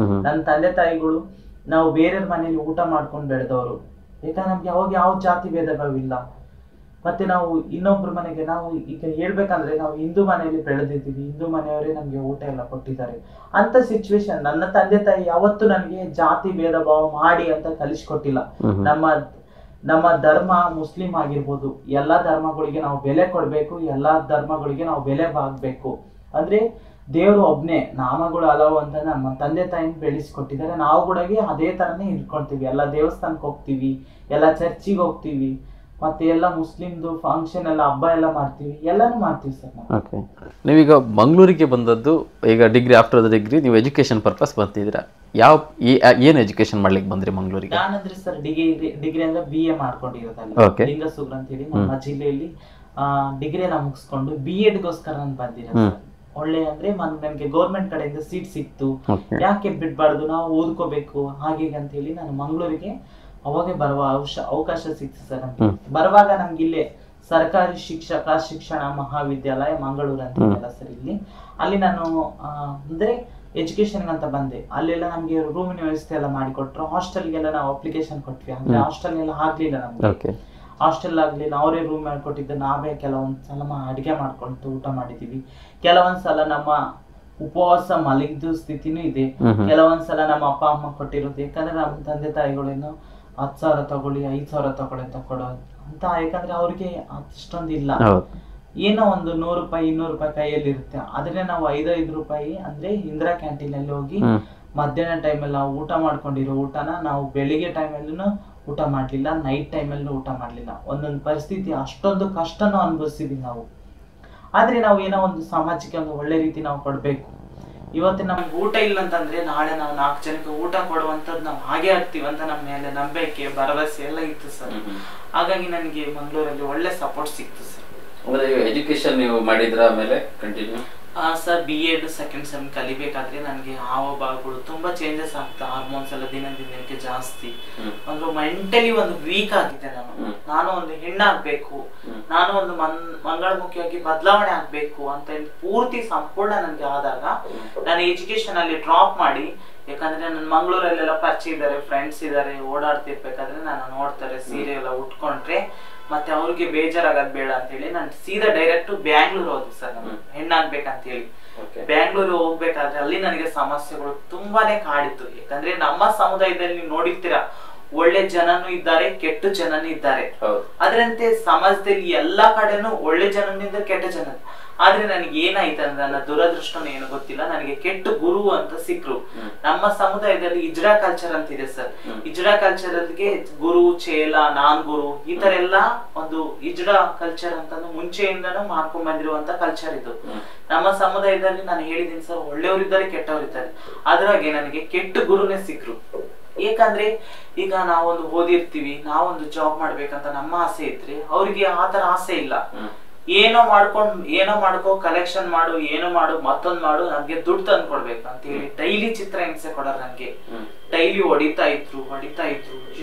ನನ್ನ ತಂದೆ ತಾಯಿಗಳು ನಾವು ಬೇರೆಯವ್ರ ಮನೇಲಿ ಊಟ ಮಾಡ್ಕೊಂಡು ಬೆಳೆದವರು. ಯಾಕಂದ್ರೆ ನಮ್ಗೆ ಯಾವಾಗ ಯಾವ ಜಾತಿ ಭೇದಗಳಿಲ್ಲ. ಮತ್ತೆ ನಾವು ಇನ್ನೊಬ್ರ ಮನೆಗೆ ನಾವು ಈಗ ಹೇಳ್ಬೇಕಂದ್ರೆ ನಾವು ಹಿಂದೂ ಮನೆಯಲ್ಲಿ ಬೆಳೆದಿದ್ದೀವಿ, ಹಿಂದೂ ಮನೆಯವರೇ ನಮ್ಗೆ ಊಟ ಎಲ್ಲ ಕೊಟ್ಟಿದ್ದಾರೆ. ಅಂತ ಸಿಚುವೇಶನ್ ನನ್ನ ತಂದೆ ತಾಯಿ ಯಾವತ್ತೂ ನನಗೆ ಜಾತಿ ಭೇದ ಭಾವ ಮಾಡಿ ಅಂತ ಕಲಿಸ್ಕೊಟ್ಟಿಲ್ಲ. ನಮ್ಮ ಧರ್ಮ ಮುಸ್ಲಿಂ ಆಗಿರ್ಬೋದು, ಎಲ್ಲಾ ಧರ್ಮಗಳಿಗೆ ನಾವು ಬೆಲೆ ಕೊಡ್ಬೇಕು, ಎಲ್ಲಾ ಧರ್ಮಗಳಿಗೆ ನಾವು ಬೆಲೆ ಬಾಗ್ಬೇಕು. ಅಂದ್ರೆ ದೇವ್ರು ಒಬ್ನೇ, ನಾಮಗಳು ಹಲವು ಅಂತ ನಮ್ಮ ತಂದೆ ತಾಯಿ ಬೆಳೆಸ್ಕೊಟ್ಟಿದ್ದಾರೆ. ನಾವು ಕೂಡ ಅದೇ ತರನೇ ಇಟ್ಕೊಳ್ತೀವಿ. ಎಲ್ಲ ದೇವಸ್ಥಾನಕ್ಕೆ ಹೋಗ್ತೀವಿ, ಎಲ್ಲ ಚರ್ಚಿಗೆ ಹೋಗ್ತೀವಿ, ಮತ್ತೆ ಎಲ್ಲ ಮುಸ್ಲಿಮ್ದು ಫಂಕ್ಷನ್ ಎಲ್ಲ ಹಬ್ಬ ಎಲ್ಲ ಮಾಡ್ತೀವಿ, ಎಲ್ಲಾನು ಮಾಡ್ತೀವಿ ಸರ್ ನಾವು. ಓಕೆ, ನೀವೀಗ ಮಂಗಳೂರಿಗೆ ಬಂದದ್ದು ಈಗ ಡಿಗ್ರಿ, ಆಫ್ಟರ್ ದ ಡಿಗ್ರಿ ನೀವು ಎಜುಕೇಶನ್ ಪರ್ಪಸ್ ಬಂದಿದ್ದೀರಾ. ಏನು ಎಜುಕೇಶನ್ ಮಾಡ್ಲಿಕ್ಕೆ ಬಂದ್ರಿ ಮಂಗಳೂರಿಗೆ? ನಾನಂದ್ರೆ ಸರ್ ಡಿಗ್ರಿ ಅಂದ್ರೆ BA ಮಾಡ್ಕೊಂಡಿರೋದಲ್ಲ ಲಿಂಗಸೂಗ್ರ ಅಂತ ಹೇಳಿ ನಮ್ಮ ಜಿಲ್ಲೆಯಲ್ಲಿ ಡಿಗ್ರಿ ಎಲ್ಲ ಮುಗಿಸ್ಕೊಂಡು BEdಗೋಸ್ಕರ ನಾನು ಬಂದಿರೋ ಸರ್. ಒಳ್ಳೆ ಅಂದ್ರೆ ನನ್ಗೆ ಗೌರ್ಮೆಂಟ್ ಕಡೆಯಿಂದ ಸೀಟ್ ಸಿಕ್ತು, ಯಾಕೆ ಬಿಡ್ಬಾರ್ದು, ನಾವು ಓದ್ಕೋಬೇಕು ಹಾಗೆ ಅಂತ ಹೇಳಿ ನಾನು ಮಂಗಳೂರಿಗೆ ಅವಾಗೆ ಬರುವ ಅವಕಾಶ ಸಿಕ್ತು ಸರ್. ನಮ್ಗೆ ಬರುವಾಗ ನಮ್ಗೆ ಇಲ್ಲೇ ಸರ್ಕಾರಿ ಶಿಕ್ಷಣ ಮಹಾವಿದ್ಯಾಲಯ ಮಂಗಳೂರು ಅಂತ ಇದೆಯಲ್ಲ ಸರ್, ಅಲ್ಲಿ ನಾನು ಅಂದ್ರೆ ಎಜುಕೇಶನ್ ಅಂತ ಬಂದೆ. ಅಲ್ಲೆಲ್ಲ ನಮ್ಗೆ ರೂಮಿನ ವ್ಯವಸ್ಥೆ ಎಲ್ಲ ಮಾಡಿಕೊಟ್ರು. ಹಾಸ್ಟೆಲ್ಗೆಲ್ಲ ನಾವು ಅಪ್ಲಿಕೇಶನ್ ಕೊಟ್ವಿ, ಅಂದ್ರೆ ಹಾಸ್ಟೆಲ್ ಎಲ್ಲ ಆಗ್ಲಿಲ್ಲ ನಮ್ಗೆ. ಹಾಸ್ಟೆಲ್ ಆಗ್ಲಿಲ್ಲ, ಅವರೇ ರೂಮ್ ಮಾಡ್ಕೊಟ್ಟಿದ್ದು, ನಾವೇ ಕೆಲವೊಂದ್ಸಲ ಅಡಿಗೆ ಮಾಡ್ಕೊಂಡು ಊಟ ಮಾಡಿದೀವಿ. ಕೆಲವೊಂದ್ಸಲ ನಮ್ಮ ಉಪವಾಸ ಮಲಗಿದ ಸ್ಥಿತಿನೂ ಇದೆ. ಕೆಲವೊಂದ್ಸಲ ನಮ್ಮ ಅಪ್ಪ ಅಮ್ಮ ಕೊಟ್ಟಿರೋದು, ಯಾಕಂದ್ರೆ ನಮ್ಮ ತಂದೆ ತಾಯಿಗಳೇನು 10,000 ತಗೊಳ್ಳಿ 5,000 ತಗೊಳ್ಳಿ ಅಂತ ಕೊಡೋದು ಅಂತ, ಯಾಕಂದ್ರೆ ಅವ್ರಿಗೆ ಅಷ್ಟೊಂದು ಇಲ್ಲ. ಏನೋ ಒಂದು 100 ರೂಪಾಯಿ 200 ರೂಪಾಯಿ ಕೈಯಲ್ಲಿ ಇರುತ್ತೆ. ಆದ್ರೆ ನಾವು 5 ರೂಪಾಯಿ ಅಂದ್ರೆ ಇಂದಿರಾ ಕ್ಯಾಂಟೀನ್ ಅಲ್ಲಿ ಹೋಗಿ ಮಧ್ಯಾಹ್ನ ಟೈಮಲ್ಲಿ ನಾವು ಊಟ ಮಾಡ್ಕೊಂಡಿರೋ ಊಟನ ನಾವು ಬೆಳಿಗ್ಗೆ ಟೈಮಲ್ಲೂ ಊಟ ಮಾಡ್ಲಿಲ್ಲ, ನೈಟ್ ಟೈಮಲ್ಲೂ ಊಟ ಮಾಡ್ಲಿಲ್ಲ. ಒಂದೊಂದು ಪರಿಸ್ಥಿತಿ ಅಷ್ಟೊಂದು ಕಷ್ಟನೂ ಅನುಭವಿಸಿದ್ವಿ ನಾವು. ಆದ್ರೆ ನಾವು ಏನೋ ಒಂದು ಸಮಾಜಕ್ಕೆ ಒಂದು ಒಳ್ಳೆ ರೀತಿ ನಾವು ಕೊಡ್ಬೇಕು. ಇವತ್ತು ನಮ್ಗೆ ಊಟ ಇಲ್ಲ ಅಂತಂದ್ರೆ ನಾಳೆ ನಾವು 4 ಜನಕ್ಕೆ ಊಟ ಕೊಡುವಂತದ್ದು ನಾವು ಹಾಗೆ ಆಗ್ತೀವಿ ಅಂತ ನಮ್ಮ ಮೇಲೆ ನಂಬಿಕೆ ಭರವಸೆ ಎಲ್ಲ ಇತ್ತು ಸರ್. ಹಾಗಾಗಿ ನನಗೆ ಮಂಗಳೂರಲ್ಲಿ ಒಳ್ಳೆ ಸಪೋರ್ಟ್ ಸಿಕ್ತು ಸರ್. ಎಜುಕೇಶನ್ ನೀವು ಮಾಡಿದ್ರ ಆಮೇಲೆ continue sir BEd second sem ಕಲಿಬೇಕಾದ್ರೆ ನನಗೆ ಹಾವಭಾವಗಳು ತುಂಬಾ ಚೇಂಜಸ್ ಆಗ್ತಾ, ಹಾರ್ಮೋನ್ಸ್ ಎಲ್ಲ ದಿನಕ್ಕೆ ಜಾಸ್ತಿ. ಒಂದು ಮೆಂಟಲಿ ಒಂದು ವೀಕ್ ಆಗಿದೆ. ನಾನು ಒಂದು ಹೆಣ್ಣಾಗ್ಬೇಕು, ನಾನು ಒಂದು ಮಂಗಳಮುಖಿಯಾಗಿ ಬದಲಾವಣೆ ಆಗ್ಬೇಕು ಅಂತ ಪೂರ್ತಿ ಸಂಪೂರ್ಣ ನನ್ಗೆ ಆದಾಗ ನಾನು ಎಜುಕೇಶನ್ ಅಲ್ಲಿ ಡ್ರಾಪ್ ಮಾಡಿ, ಯಾಕಂದ್ರೆ ನನ್ನ ಮಂಗಳೂರಲ್ಲೆಲ್ಲ ಪರಿಚಯ ಇದ್ದಾರೆ, ಫ್ರೆಂಡ್ಸ್ ಇದ್ದಾರೆ, ಓಡಾಡ್ತಿರ್ಬೇಕಾದ್ರೆ ನಾನು ನೋಡ್ತಾರೆ ಸೀರೆ ಎಲ್ಲ ಉಟ್ಕೊಂಡ್ರೆ ಮತ್ತೆ ಅವ್ರಿಗೆ ಬೇಜಾರಾಗದ್ ಬೇಡ ಅಂತ ಹೇಳಿ ನಾನು ಸೀದಾ ಡೈರೆಕ್ಟ್ ಬ್ಯಾಂಗ್ಳೂರ್ ಹೋದ್ವಿ ಸರ್. ನಾನು ಹೆಣ್ಣಾಗ್ಬೇಕಂತ ಹೇಳಿ ಬ್ಯಾಂಗ್ಳೂರ್ ಹೋಗ್ಬೇಕಾದ್ರೆ ಅಲ್ಲಿ ನನಗೆ ಸಮಸ್ಯೆಗಳು ತುಂಬಾನೇ ಕಾಡಿತ್ತು. ಯಾಕಂದ್ರೆ ನಮ್ಮ ಸಮುದಾಯದಲ್ಲಿ ನೀವು ನೋಡಿರ್ತೀರಾ, ಒಳ್ಳೆ ಜನನೂ ಇದ್ದಾರೆ, ಕೆಟ್ಟ ಜನನೂ ಇದ್ದಾರೆ. ಅದರಂತೆ ಸಮಾಜದಲ್ಲಿ ಎಲ್ಲಾ ಕಡೆನೂ ಒಳ್ಳೆ ಜನನಿಂದ ಕೆಟ್ಟ ಜನ. ಆದ್ರೆ ನನಗೆ ಏನಾಯ್ತು ಅಂದ್ರೆ ನನ್ನ ದುರದೃಷ್ಟನೂ ಏನು ಗೊತ್ತಿಲ್ಲ, ನನಗೆ ಕೆಟ್ಟ ಗುರು ಅಂತ ಸಿಕ್ರು. ನಮ್ಮ ಸಮುದಾಯದಲ್ಲಿ ಇಜ್ರಾ ಕಲ್ಚರ್ ಅಂತ ಇದೆ ಸರ್. ಇಜ್ರಾ ಕಲ್ಚರ್ ಅಲ್ಲಿಗೆ ಗುರು, ಚೇಲ, ನಾನ್ ಗುರು ಈ ತರ ಎಲ್ಲ ಒಂದು ಇಜ್ರಾ ಕಲ್ಚರ್ ಅಂತಂದು ಮುಂಚೆಯಿಂದನೂ ಮಾಡ್ಕೊಂಡ್ ಬಂದಿರುವಂತ ಕಲ್ಚರ್ ಇದು. ನಮ್ಮ ಸಮುದಾಯದಲ್ಲಿ ನಾನು ಹೇಳಿದೀನಿ ಸರ್, ಒಳ್ಳೆಯವರಿದ್ದಾರೆ ಕೆಟ್ಟವರಿದ್ದಾರೆ. ಅದ್ರಾಗೆ ನನಗೆ ಕೆಟ್ಟ ಗುರುನೇ ಸಿಕ್ರು. ಏಕಂದ್ರೆ ಈಗ ನಾವೊಂದು ಓದಿರ್ತೀವಿ, ನಾವೊಂದು ಜಾಬ್ ಮಾಡ್ಬೇಕಂತ ನಮ್ಮ ಆಸೆ ಇದ್ರೆ ಅವ್ರಿಗೆ ಆತರ ಆಸೆ ಇಲ್ಲ. ಏನೋ ಮಾಡ್ಕೊ ಕಲೆಕ್ಷನ್ ಮಾಡು, ಏನೋ ಮಾಡು, ಮತ್ತೊಂದ್ ಮಾಡು, ನನ್ಗೆ ದುಡ್ಡು ತಂದು ಕೊಡ್ಬೇಕು ಅಂತ ಹೇಳಿ ಡೈಲಿ ಚಿತ್ರ ಹಿಂಸೆ ಕೊಡೋರು. ನನ್ಗೆ ಡೈಲಿ ಹೊಡಿತಾ ಇದ್ರು.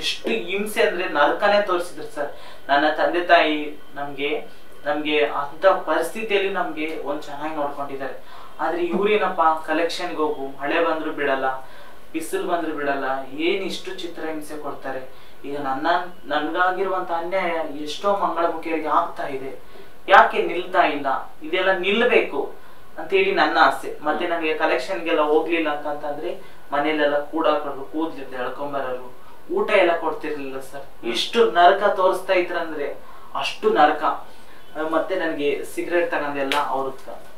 ಎಷ್ಟು ಹಿಂಸೆ ಅಂದ್ರೆ ನರಕನೇ ತೋರಿಸಿದ್ರು ಸರ್. ನನ್ನ ತಂದೆ ತಾಯಿ ನಮ್ಗೆ ಅಂತ ಪರಿಸ್ಥಿತಿಯಲ್ಲಿ ನಮ್ಗೆ ಒಂದ್ ಚೆನ್ನಾಗಿ ನೋಡ್ಕೊಂಡಿದ್ದಾರೆ. ಆದ್ರೆ ಇವ್ರೇನಪ್ಪ, ಕಲೆಕ್ಷನ್ಗೆ ಹೋಗು, ಮಳೆ ಬಂದ್ರು ಬಿಡಲ್ಲ, ಬಿಸಿಲು ಬಂದ್ರು ಬಿಡಲ್ಲ, ಏನ್ ಇಷ್ಟು ಚಿತ್ರ ಹಿಂಸೆ ಕೊಡ್ತಾರೆ. ಈಗ ನನ್ಗಾಗಿರುವಂತ ಅನ್ಯಾಯ ಎಷ್ಟೋ ಮಂಗಳಮುಖಿಯರಿಗೆ ಆಗ್ತಾ ಇದೆ, ಯಾಕೆ ನಿಲ್ತಾ ಇಲ್ಲ, ಇದೆಲ್ಲ ನಿಲ್ಬೇಕು ಅಂತ ಹೇಳಿ ನನ್ನ ಆಸೆ. ಮತ್ತೆ ನನಗೆ ಕಲೆಕ್ಷನ್ಗೆಲ್ಲ ಹೋಗ್ಲಿಲ್ಲ ಅಂತಂದ್ರೆ ಮನೇಲೆಲ್ಲ ಕೂದ್ಲಿದ್ದು ಎಳ್ಕೊಂಬರೋರು, ಊಟ ಎಲ್ಲ ಕೊಡ್ತಿರ್ಲಿಲ್ಲ ಸರ್. ಎಷ್ಟು ನರಕ ತೋರಿಸ್ತಾ ಇದ್ರಂದ್ರೆ ಅಷ್ಟು ನರಕ. ಮತ್ತೆ ನನಗೆ ಸಿಗರೇಟ್ ತಗೊಂಡೆಲ್ಲ ಅವ್ರ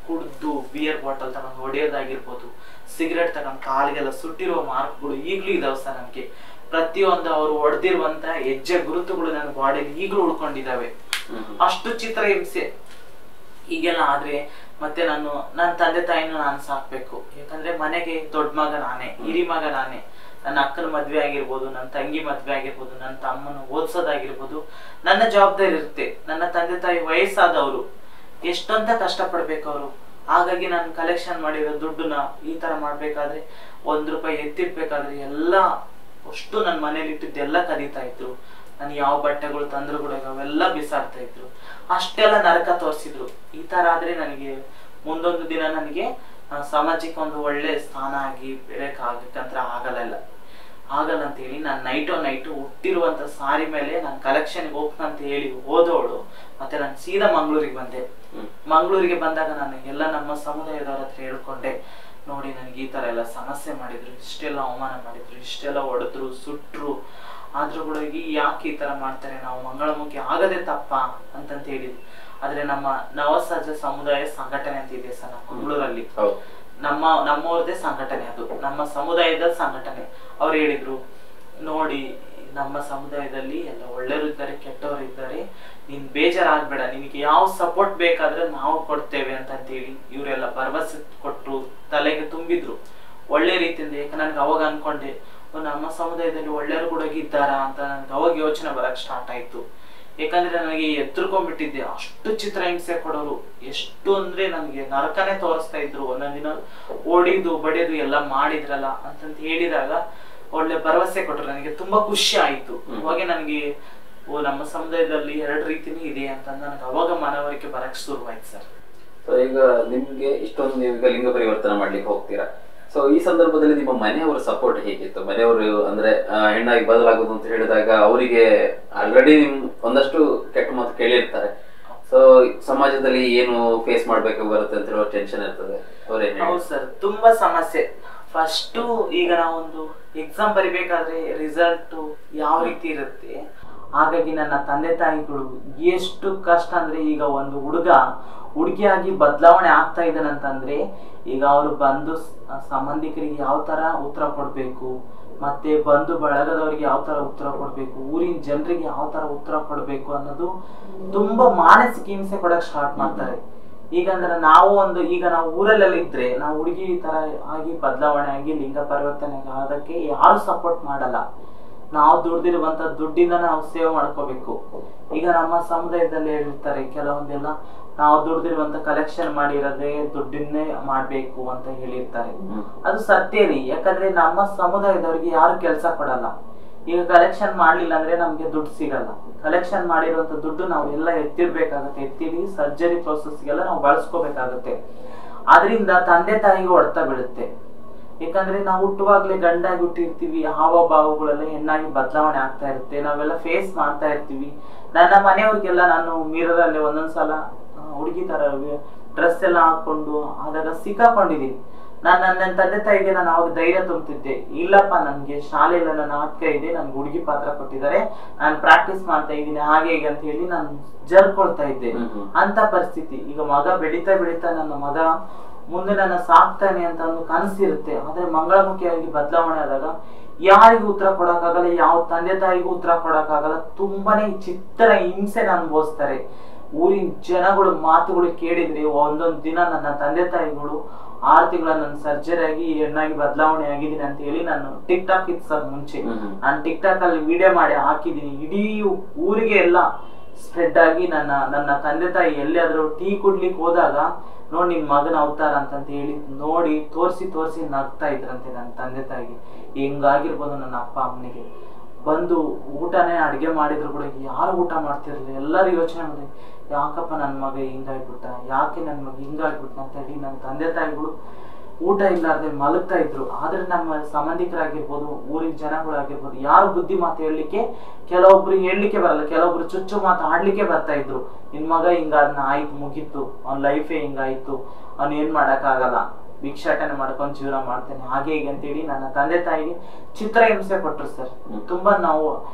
ಕುಡ್ದು ಬಿಯರ್ ಬಾಟಲ್ ತಗೊಂಡು ಹೊಡೆಯೋದಾಗಿರ್ಬೋದು, ಸಿಗರೇಟ್ ತಗೊಂಡು ಕಾಲಿಗೆಲ್ಲ ಸುಟ್ಟಿರೋ ಮಾರ್ಕ್ಗಳು ಈಗ್ಲೂ ಇದಾವ ಸರ್. ನನ್ಗೆ ಪ್ರತಿಯೊಂದು ಅವ್ರು ಹೊಡೆದಿರುವಂತ ಹೆಜ್ಜೆ ಗುರುತುಗಳು ನನ್ನ ಬಾಡಿಯಲ್ಲಿ ಈಗಲೂ ಉಳ್ಕೊಂಡಿದ್ದಾವೆ. ಅಷ್ಟು ಚಿತ್ರ ಹಿಂಸೆ ಹೀಗೆಲ್ಲ ಆದ್ರೆ ಮತ್ತೆ ನನ್ನ ತಂದೆ ತಾಯಿನೂ ನಾನು ಸಾಕ್ಬೇಕು. ಯಾಕಂದ್ರೆ ಮನೆಗೆ ದೊಡ್ಡ ಮಗ ನಾನೇ, ಹಿರಿ ಮಗ ನಾನೇ. ನನ್ನ ಅಕ್ಕನ ಮದ್ವೆ ಆಗಿರ್ಬೋದು, ನನ್ನ ತಂಗಿ ಮದ್ವೆ ಆಗಿರ್ಬೋದು, ನನ್ನ ತಮ್ಮನ ಓದ್ಸೋದಾಗಿರ್ಬೋದು, ನನ್ನ ಜವಾಬ್ದಾರಿ ಇರುತ್ತೆ. ನನ್ನ ತಂದೆ ತಾಯಿ ವಯಸ್ಸಾದವರು, ಎಷ್ಟಂತ ಕಷ್ಟ ಪಡ್ಬೇಕು ಅವರು. ಹಾಗಾಗಿ ನಾನು ಕಲೆಕ್ಷನ್ ಮಾಡಿರೋ ದುಡ್ಡನ್ನ ಈ ತರ ಮಾಡ್ಬೇಕಾದ್ರೆ, 1 ರೂಪಾಯಿ ಎತ್ತಿಡ್ಬೇಕಾದ್ರೆ ಎಲ್ಲ ಅಷ್ಟು ನನ್ನ ಮನೇಲಿ ಇಟ್ಟಿದ್ದೆಲ್ಲ ಕದೀತಾ ಇದ್ರು. ನಾನು ಯಾವ ಬಟ್ಟೆಗಳು ತಂದ್ರು ಕೂಡ ಅವೆಲ್ಲ ಬಿಸಾಡ್ತಾ ಇದ್ರು. ಅಷ್ಟೆಲ್ಲ ನರಕ ತೋರಿಸಿದ್ರು. ಈ ತರ ಆದ್ರೆ ನನಗೆ ಮುಂದೊಂದು ದಿನ ನನಗೆ ಸಮಾಜಕ್ಕೆ ಒಂದು ಒಳ್ಳೆ ಸ್ಥಾನ ಆಗಿ ಬೆಳೆಯಕಾಗಕ್ಕಂತ್ರ ಆಗಲ್ಲ ಅಂತ ಹೇಳಿ ನಾನು ನೈಟು ಹುಟ್ಟಿರುವಂತ ಸಾರಿ ಮೇಲೆ ನಾನು ಕಲೆಕ್ಷನ್ಗೆ ಹೋಗ್ತಂತ ಹೇಳಿ ಹೋದವಳು. ಮತ್ತೆ ನಾನು ಸೀದಾ ಮಂಗಳೂರಿಗೆ ಬಂದೆ. ಮಂಗಳೂರಿಗೆ ಬಂದಾಗ ನಾನು ಎಲ್ಲ ನಮ್ಮ ಸಮುದಾಯದವ್ರ ಹತ್ರ ಹೇಳ್ಕೊಂಡೆ, ನೋಡಿ ನನಗೆ ಈ ತರ ಎಲ್ಲ ಸಮಸ್ಯೆ ಮಾಡಿದ್ರು, ಇಷ್ಟೆಲ್ಲ ಅವಮಾನ ಮಾಡಿದ್ರು, ಇಷ್ಟೆಲ್ಲ ಹೊಡೆದ್ರು, ಸುಟ್ರು. ಆದ್ರೂ ಕೂಡ ಯಾಕೆ ಈ ತರ ಮಾಡ್ತಾರೆ, ನಾವು ಮಂಗಳಮುಖಿ ಆಗದೆ ತಪ್ಪ ಅಂತಂತ ಹೇಳಿದ್ರು. ಆದ್ರೆ ನಮ್ಮ ನವಸಹಜ ಸಮುದಾಯ ಸಂಘಟನೆ ಅಂತ ಇದೆ ಸರ್ ನಮ್ಮ ಮಂಗಳೂರಲ್ಲಿ, ನಮ್ಮವ್ರದೇ ಸಂಘಟನೆ, ಅದು ನಮ್ಮ ಸಮುದಾಯದ ಸಂಘಟನೆ. ಅವ್ರು ಹೇಳಿದ್ರು, ನೋಡಿ ನಮ್ಮ ಸಮುದಾಯದಲ್ಲಿ ಎಲ್ಲ ಒಳ್ಳೆಯವರು ಇದ್ದಾರೆ, ಕೆಟ್ಟವರು ಇದ್ದಾರೆ, ನೀನ್ ಬೇಜಾರಾಗ್ಬೇಡ, ನಿನಗೆ ಯಾವ ಸಪೋರ್ಟ್ ಬೇಕಾದ್ರೆ ನಾವು ಕೊಡ್ತೇವೆ ಅಂತಂತೇಳಿ ಇವರೆಲ್ಲ ಭರವಸೆ ಕೊಟ್ರು, ತಲೆಗೆ ತುಂಬಿದ್ರು ಒಳ್ಳೆ ರೀತಿಯಿಂದ. ಯಾಕೆ ನನ್ಗೆ ಅವಾಗ ಅನ್ಕೊಂಡೆ ನಮ್ಮ ಸಮುದಾಯದಲ್ಲಿ ಒಳ್ಳೆಯವರು ಕೂಡ ಇದ್ದಾರಾ ಅಂತ ನನ್ಗೆ ಅವಾಗ ಯೋಚನೆ ಬರಕ್ ಸ್ಟಾರ್ಟ್ ಆಯ್ತು. ಯಾಕಂದ್ರೆ ನನಗೆ ಎತ್ತರ್ಕೊಂಡ್ಬಿಟ್ಟಿದ್ದೆ, ಅಷ್ಟು ಚಿತ್ರಹಿಂಸೆ ಕೊಡೋರು, ಎಷ್ಟು ಅಂದ್ರೆ ನನಗೆ ನರಕನೇ ತೋರಿಸ್ತಾ ಇದ್ರು. ಒಂದೊಂದಿನ ಓಡಿದು ಬಡಿಯೋದು ಎಲ್ಲ ಮಾಡಿದ್ರಲ್ಲ ಅಂತಂತ ಹೇಳಿದಾಗ ಒಳ್ಳೆ ಭರವಸೆ ಕೊಟ್ರು, ನನಗೆ ತುಂಬಾ ಖುಷಿ ಆಯ್ತು. ಅವಾಗ ನನಗೆ ನಮ್ಮ ಸಮುದಾಯದಲ್ಲಿ 2 ರೀತಿನೂ ಇದೆ ಅಂತ ನನಗೆ ಅವಾಗ ಮನವರಿಕೆ ಬರಕ್ ಶುರುವಾಯ್ತು ಸರ್. ಸೊ ಈಗ ನಿಮ್ಗೆ ಇಷ್ಟೊಂದು ನೀವೀಗ ಲಿಂಗ ಪರಿವರ್ತನೆ ಮಾಡ್ಲಿಕ್ಕೆ ಹೋಗ್ತೀರಾ, ಸೊ ಈ ಸಂದರ್ಭದಲ್ಲಿ ನಿಮ್ಮ ಮನೆಯವರ ಸಪೋರ್ಟ್ ಹೇಗಿತ್ತು? ಮನೆಯವರು ಅಂದ್ರೆ ಹೆಣ್ಣಾಗಿ ಬದಲಾಗುದು ಅಂತ ಹೇಳಿದಾಗ ಅವರಿಗೆ ಆಲ್ರೆಡಿ ನಿಮ್ ಒಂದಷ್ಟು ಕೆಟ್ಟ ಮಾತು ಕೇಳಿರ್ತಾರೆ, ಸೊ ಸಮಾಜದಲ್ಲಿ ಏನು ಫೇಸ್ ಮಾಡ್ಬೇಕು ಬರುತ್ತೆ ಅಂತ ಹೇಳೋ ಟೆನ್ಷನ್ ಇರ್ತದೆ. ಹೌದು ಸರ್, ತುಂಬಾ ಸಮಸ್ಯೆ. ಫಸ್ಟ್ ಈಗ ನಾವೊಂದು ಎಕ್ಸಾಮ್ ಬರಿಬೇಕಾದ್ರೆ ರಿಸಲ್ಟ್ ಯಾವ ರೀತಿ ಇರುತ್ತೆ, ಹಾಗಾಗಿ ನನ್ನ ತಂದೆ ತಾಯಿಗಳು ಎಷ್ಟು ಕಷ್ಟ ಅಂದ್ರೆ, ಈಗ ಒಂದು ಹುಡುಗಿಯಾಗಿ ಬದಲಾವಣೆ ಆಗ್ತಾ ಇದ್ದಾನಂತಂದ್ರೆ ಈಗ ಅವರು ಬಂಧು ಸಂಬಂಧಿಕರಿಗೆ ಯಾವ ತರ ಉತ್ತರ ಕೊಡ್ಬೇಕು, ಮತ್ತೆ ಬಂಧು ಬಳಗದವರಿಗೆ ಯಾವ ತರ ಉತ್ತರ ಕೊಡ್ಬೇಕು, ಊರಿನ ಜನರಿಗೆ ಯಾವ ತರ ಉತ್ತರ ಕೊಡ್ಬೇಕು ಅನ್ನೋದು ತುಂಬಾ ಮಾನಸಿಕ ಹಿಂಸೆ ಕೊಡಕ್ ಸ್ಟಾರ್ಟ್ ಮಾಡ್ತಾರೆ. ಈಗ ಅಂದ್ರೆ ನಾವು ಊರಲ್ಲೆಲ್ಲ ಇದ್ರೆ ನಾವು ಹುಡುಗಿ ತರ ಆಗಿ ಬದಲಾವಣೆ ಆಗಿ ಲಿಂಗ ಪರಿವರ್ತನೆ ಆಗೋದಕ್ಕೆ ಯಾರು ಸಪೋರ್ಟ್ ಮಾಡಲ್ಲ. ನಾವು ದುಡ್ದಿರುವಂತ ದುಡ್ಡಿಂದ ನಾವು ಸೇವ್ ಮಾಡ್ಕೋಬೇಕು. ಈಗ ನಮ್ಮ ಸಮುದಾಯದಲ್ಲಿ ಹೇಳಿರ್ತಾರೆ ಕೆಲವೊಂದೆಲ್ಲ, ನಾವು ದುಡ್ದಿರುವಂತ ಕಲೆಕ್ಷನ್ ಮಾಡಿರೋದೇ ದುಡ್ಡನ್ನೇ ಮಾಡ್ಬೇಕು ಅಂತ ಹೇಳಿರ್ತಾರೆ. ಅದು ಸತ್ಯ ರೀ, ಯಾಕಂದ್ರೆ ನಮ್ಮ ಸಮುದಾಯದವ್ರಿಗೆ ಯಾರು ಕೆಲಸ ಕೊಡಲ್ಲ. ಈಗ ಕಲೆಕ್ಷನ್ ಮಾಡ್ಲಿಲ್ಲ ಅಂದ್ರೆ ನಮ್ಗೆ ದುಡ್ಡು ಸಿಗಲ್ಲ. ಕಲೆಕ್ಷನ್ ಮಾಡಿರುವಂತ ದುಡ್ಡು ನಾವು ಎಲ್ಲ ಎತ್ತಿಡ್ಬೇಕಾಗತ್ತೆ, ಎತ್ತಿಡಿ ಸರ್ಜರಿ ಪ್ರೊಸೆಸ್ಗೆಲ್ಲ ನಾವು ಬಳಸ್ಕೋಬೇಕಾಗತ್ತೆ. ಅದರಿಂದ ತಂದೆ ತಾಯಿಗೆ ಹೊಡೆತ ಬೀಳುತ್ತೆ. ಯಾಕಂದ್ರೆ ನಾವು ಹುಟ್ಟುವಾಗ್ಲೇ ಗಂಡಾಗಿ ಹುಟ್ಟಿರ್ತೀವಿ, ಹಾವಭಾವಗಳೆಲ್ಲ ಹೆಣ್ಣಾಗಿ ಬದಲಾವಣೆ ಆಗ್ತಾ ಇರುತ್ತೆ, ನಾವೆಲ್ಲ ಫೇಸ್ ಮಾಡ್ತಾ ಇರ್ತೀವಿ. ನನ್ನ ಮನೆಯವ್ರಿಗೆಲ್ಲ ನಾನು ಮಿರರ್ ಅಲ್ಲಿ ಒಂದೊಂದ್ಸಲ ಹುಡುಗಿ ತರ ಡ್ರೆಸ್ ಎಲ್ಲ ಹಾಕೊಂಡು ಆದಾಗ ಸಿಕ್ಕಾಕೊಂಡಿದೀನಿ. ನನ್ನ ತಂದೆ ತಾಯಿಗೆ ನಾನು ಅವಾಗ ಧೈರ್ಯ ತುಂಬ್ತಿದ್ದೆ, ಇಲ್ಲಪ್ಪ ನನ್ಗೆ ಶಾಲೆಯಲ್ಲ ನನ್ನ ನಾಟಕ ಇದೆ, ನನ್ಗೆ ಹುಡುಗಿ ಪಾತ್ರ ಕೊಟ್ಟಿದ್ದಾರೆ, ನಾನು ಪ್ರಾಕ್ಟೀಸ್ ಮಾಡ್ತಾ ಇದ್ದೀನಿ ಹಾಗೆ ಹೀಗೆ ಅಂತ ಹೇಳಿ ನಾನು ಜರ್ಕೊಳ್ತಾ ಇದ್ದೆ. ಅಂತ ಪರಿಸ್ಥಿತಿ. ಈಗ ಮಗ ಬೆಳೀತಾ ಬೆಳೀತಾ ನನ್ನ ಮಗ ಮುಂದೆ ನನ್ನ ಸಾಕ್ತಾನೆ ಅಂತ ಒಂದು ಕನಸಿರುತ್ತೆ. ಆದ್ರೆ ಮಂಗಳಮುಖಿಯಾಗಿ ಬದಲಾವಣೆ ಆದಾಗ ಯಾರಿಗೂ ಉತ್ತರ ಕೊಡಕ್ಕಾಗಲ್ಲ, ಯಾವ ತಂದೆ ತಾಯಿಗೂ ಉತ್ತರ ಕೊಡಕ್ಕಾಗಲ್ಲ. ತುಂಬಾನೇ ಚಿತ್ರ ಹಿಂಸೆನ ಅನುಭವಿಸ್ತಾರೆ. ಊರಿನ ಜನಗಳು ಮಾತುಗಳು ಕೇಳಿದ್ರೆ ಒಂದೊಂದ್ ದಿನ ನನ್ನ ತಂದೆ ತಾಯಿಗಳು 6 ತಿಂಗಳ ನನ್ನ ಸರ್ಜರಿ ಆಗಿ ಹೆಣ್ಣಾಗಿ ಬದಲಾವಣೆ ಆಗಿದ್ದೀನಿ ಅಂತ ಹೇಳಿ ನಾನು ಟಿಕ್ ಟಾಕ್ ಇತ್ತು ಸರ್ ಮುಂಚೆ, ನಾನು ಟಿಕ್ ಟಾಕ್ ಅಲ್ಲಿ ವಿಡಿಯೋ ಮಾಡಿ ಹಾಕಿದೀನಿ. ಇಡೀ ಊರಿಗೆ ಎಲ್ಲ ಸ್ಪ್ರೆಡ್ ಆಗಿ ನನ್ನ ತಂದೆ ತಾಯಿ ಎಲ್ಲಿಯಾದ್ರೂ ಟೀ ಕುಡ್ಲಿಕ್ಕೆ ಹೋದಾಗ ನೋಡಿ ನಿನ್ ಮಗನ ಅವತಾರ ಅಂತಂತ ಹೇಳಿ ನೋಡಿ ತೋರಿಸಿ ನಗ್ತಾ ಇದ್ರಂತೆ ನನ್ನ ತಂದೆ ತಾಯಿಗೆ. ಹೆಂಗಾಗಿರ್ಬೋದು ನನ್ನ ಅಪ್ಪ ಅಮ್ಮನಿಗೆ. ಬಂದು ಊಟನೇ ಅಡ್ಗೆ ಮಾಡಿದ್ರು ಕೂಡ ಯಾರು ಊಟ ಮಾಡ್ತಿರ್ಲಿಲ್ಲ. ಎಲ್ಲರೂ ಯೋಚನೆ ಮಾಡಿ ಯಾಕಪ್ಪ ನನ್ನ ಮಗ ಹಿಂಗಾಗ್ಬಿಟ್ಟ, ಯಾಕೆ ನನ್ನ ಮಗ ಹಿಂಗಾಗ್ಬಿಟ್ಟ ಅಂತ ಹೇಳಿ ನನ್ನ ತಂದೆ ತಾಯಿಗಳು ಊಟ ಇಲ್ಲಾರ್ದೆ ಮಲಗ್ತಾ ಇದ್ರು. ಆದ್ರೆ ನಮ್ಮ ಸಂಬಂಧಿಕರಾಗಿರ್ಬೋದು, ಊರಿನ ಜನಗಳಾಗಿರ್ಬೋದು, ಯಾರು ಬುದ್ಧಿ ಮಾತು ಹೇಳಲಿಕ್ಕೆ, ಕೆಲವೊಬ್ರು ಹೇಳಲಿಕ್ಕೆ ಬರಲ್ಲ, ಕೆಲವೊಬ್ರು ಚುಚ್ಚು ಮಾತು ಆಡ್ಲಿಕ್ಕೆ ಬರ್ತಾ ಇದ್ರು. ನಿನ್ ಮಗ ಹಿಂಗಾದ್ನ ಆಯ್ತು ಮುಗೀತು, ಅವ್ನ ಲೈಫೇ ಹಿಂಗಾಯ್ತು, ಅವ್ನು ಏನ್ ಮಾಡಕ್ ಆಗಲ್ಲ, ಭಿಕ್ಷಾಟನೆ ಮಾಡ್ಕೊಂಡು ಜೀವನ ಮಾಡ್ತೇನೆ ಹಾಗೆ ಹೀಗೆ ಅಂತೇಳಿ ನನ್ನ ತಂದೆ ತಾಯಿಗೆ ಚಿತ್ರ ಹಿಂಸೆ ಕೊಟ್ರು ಸರ್. ತುಂಬಾ ನಾವು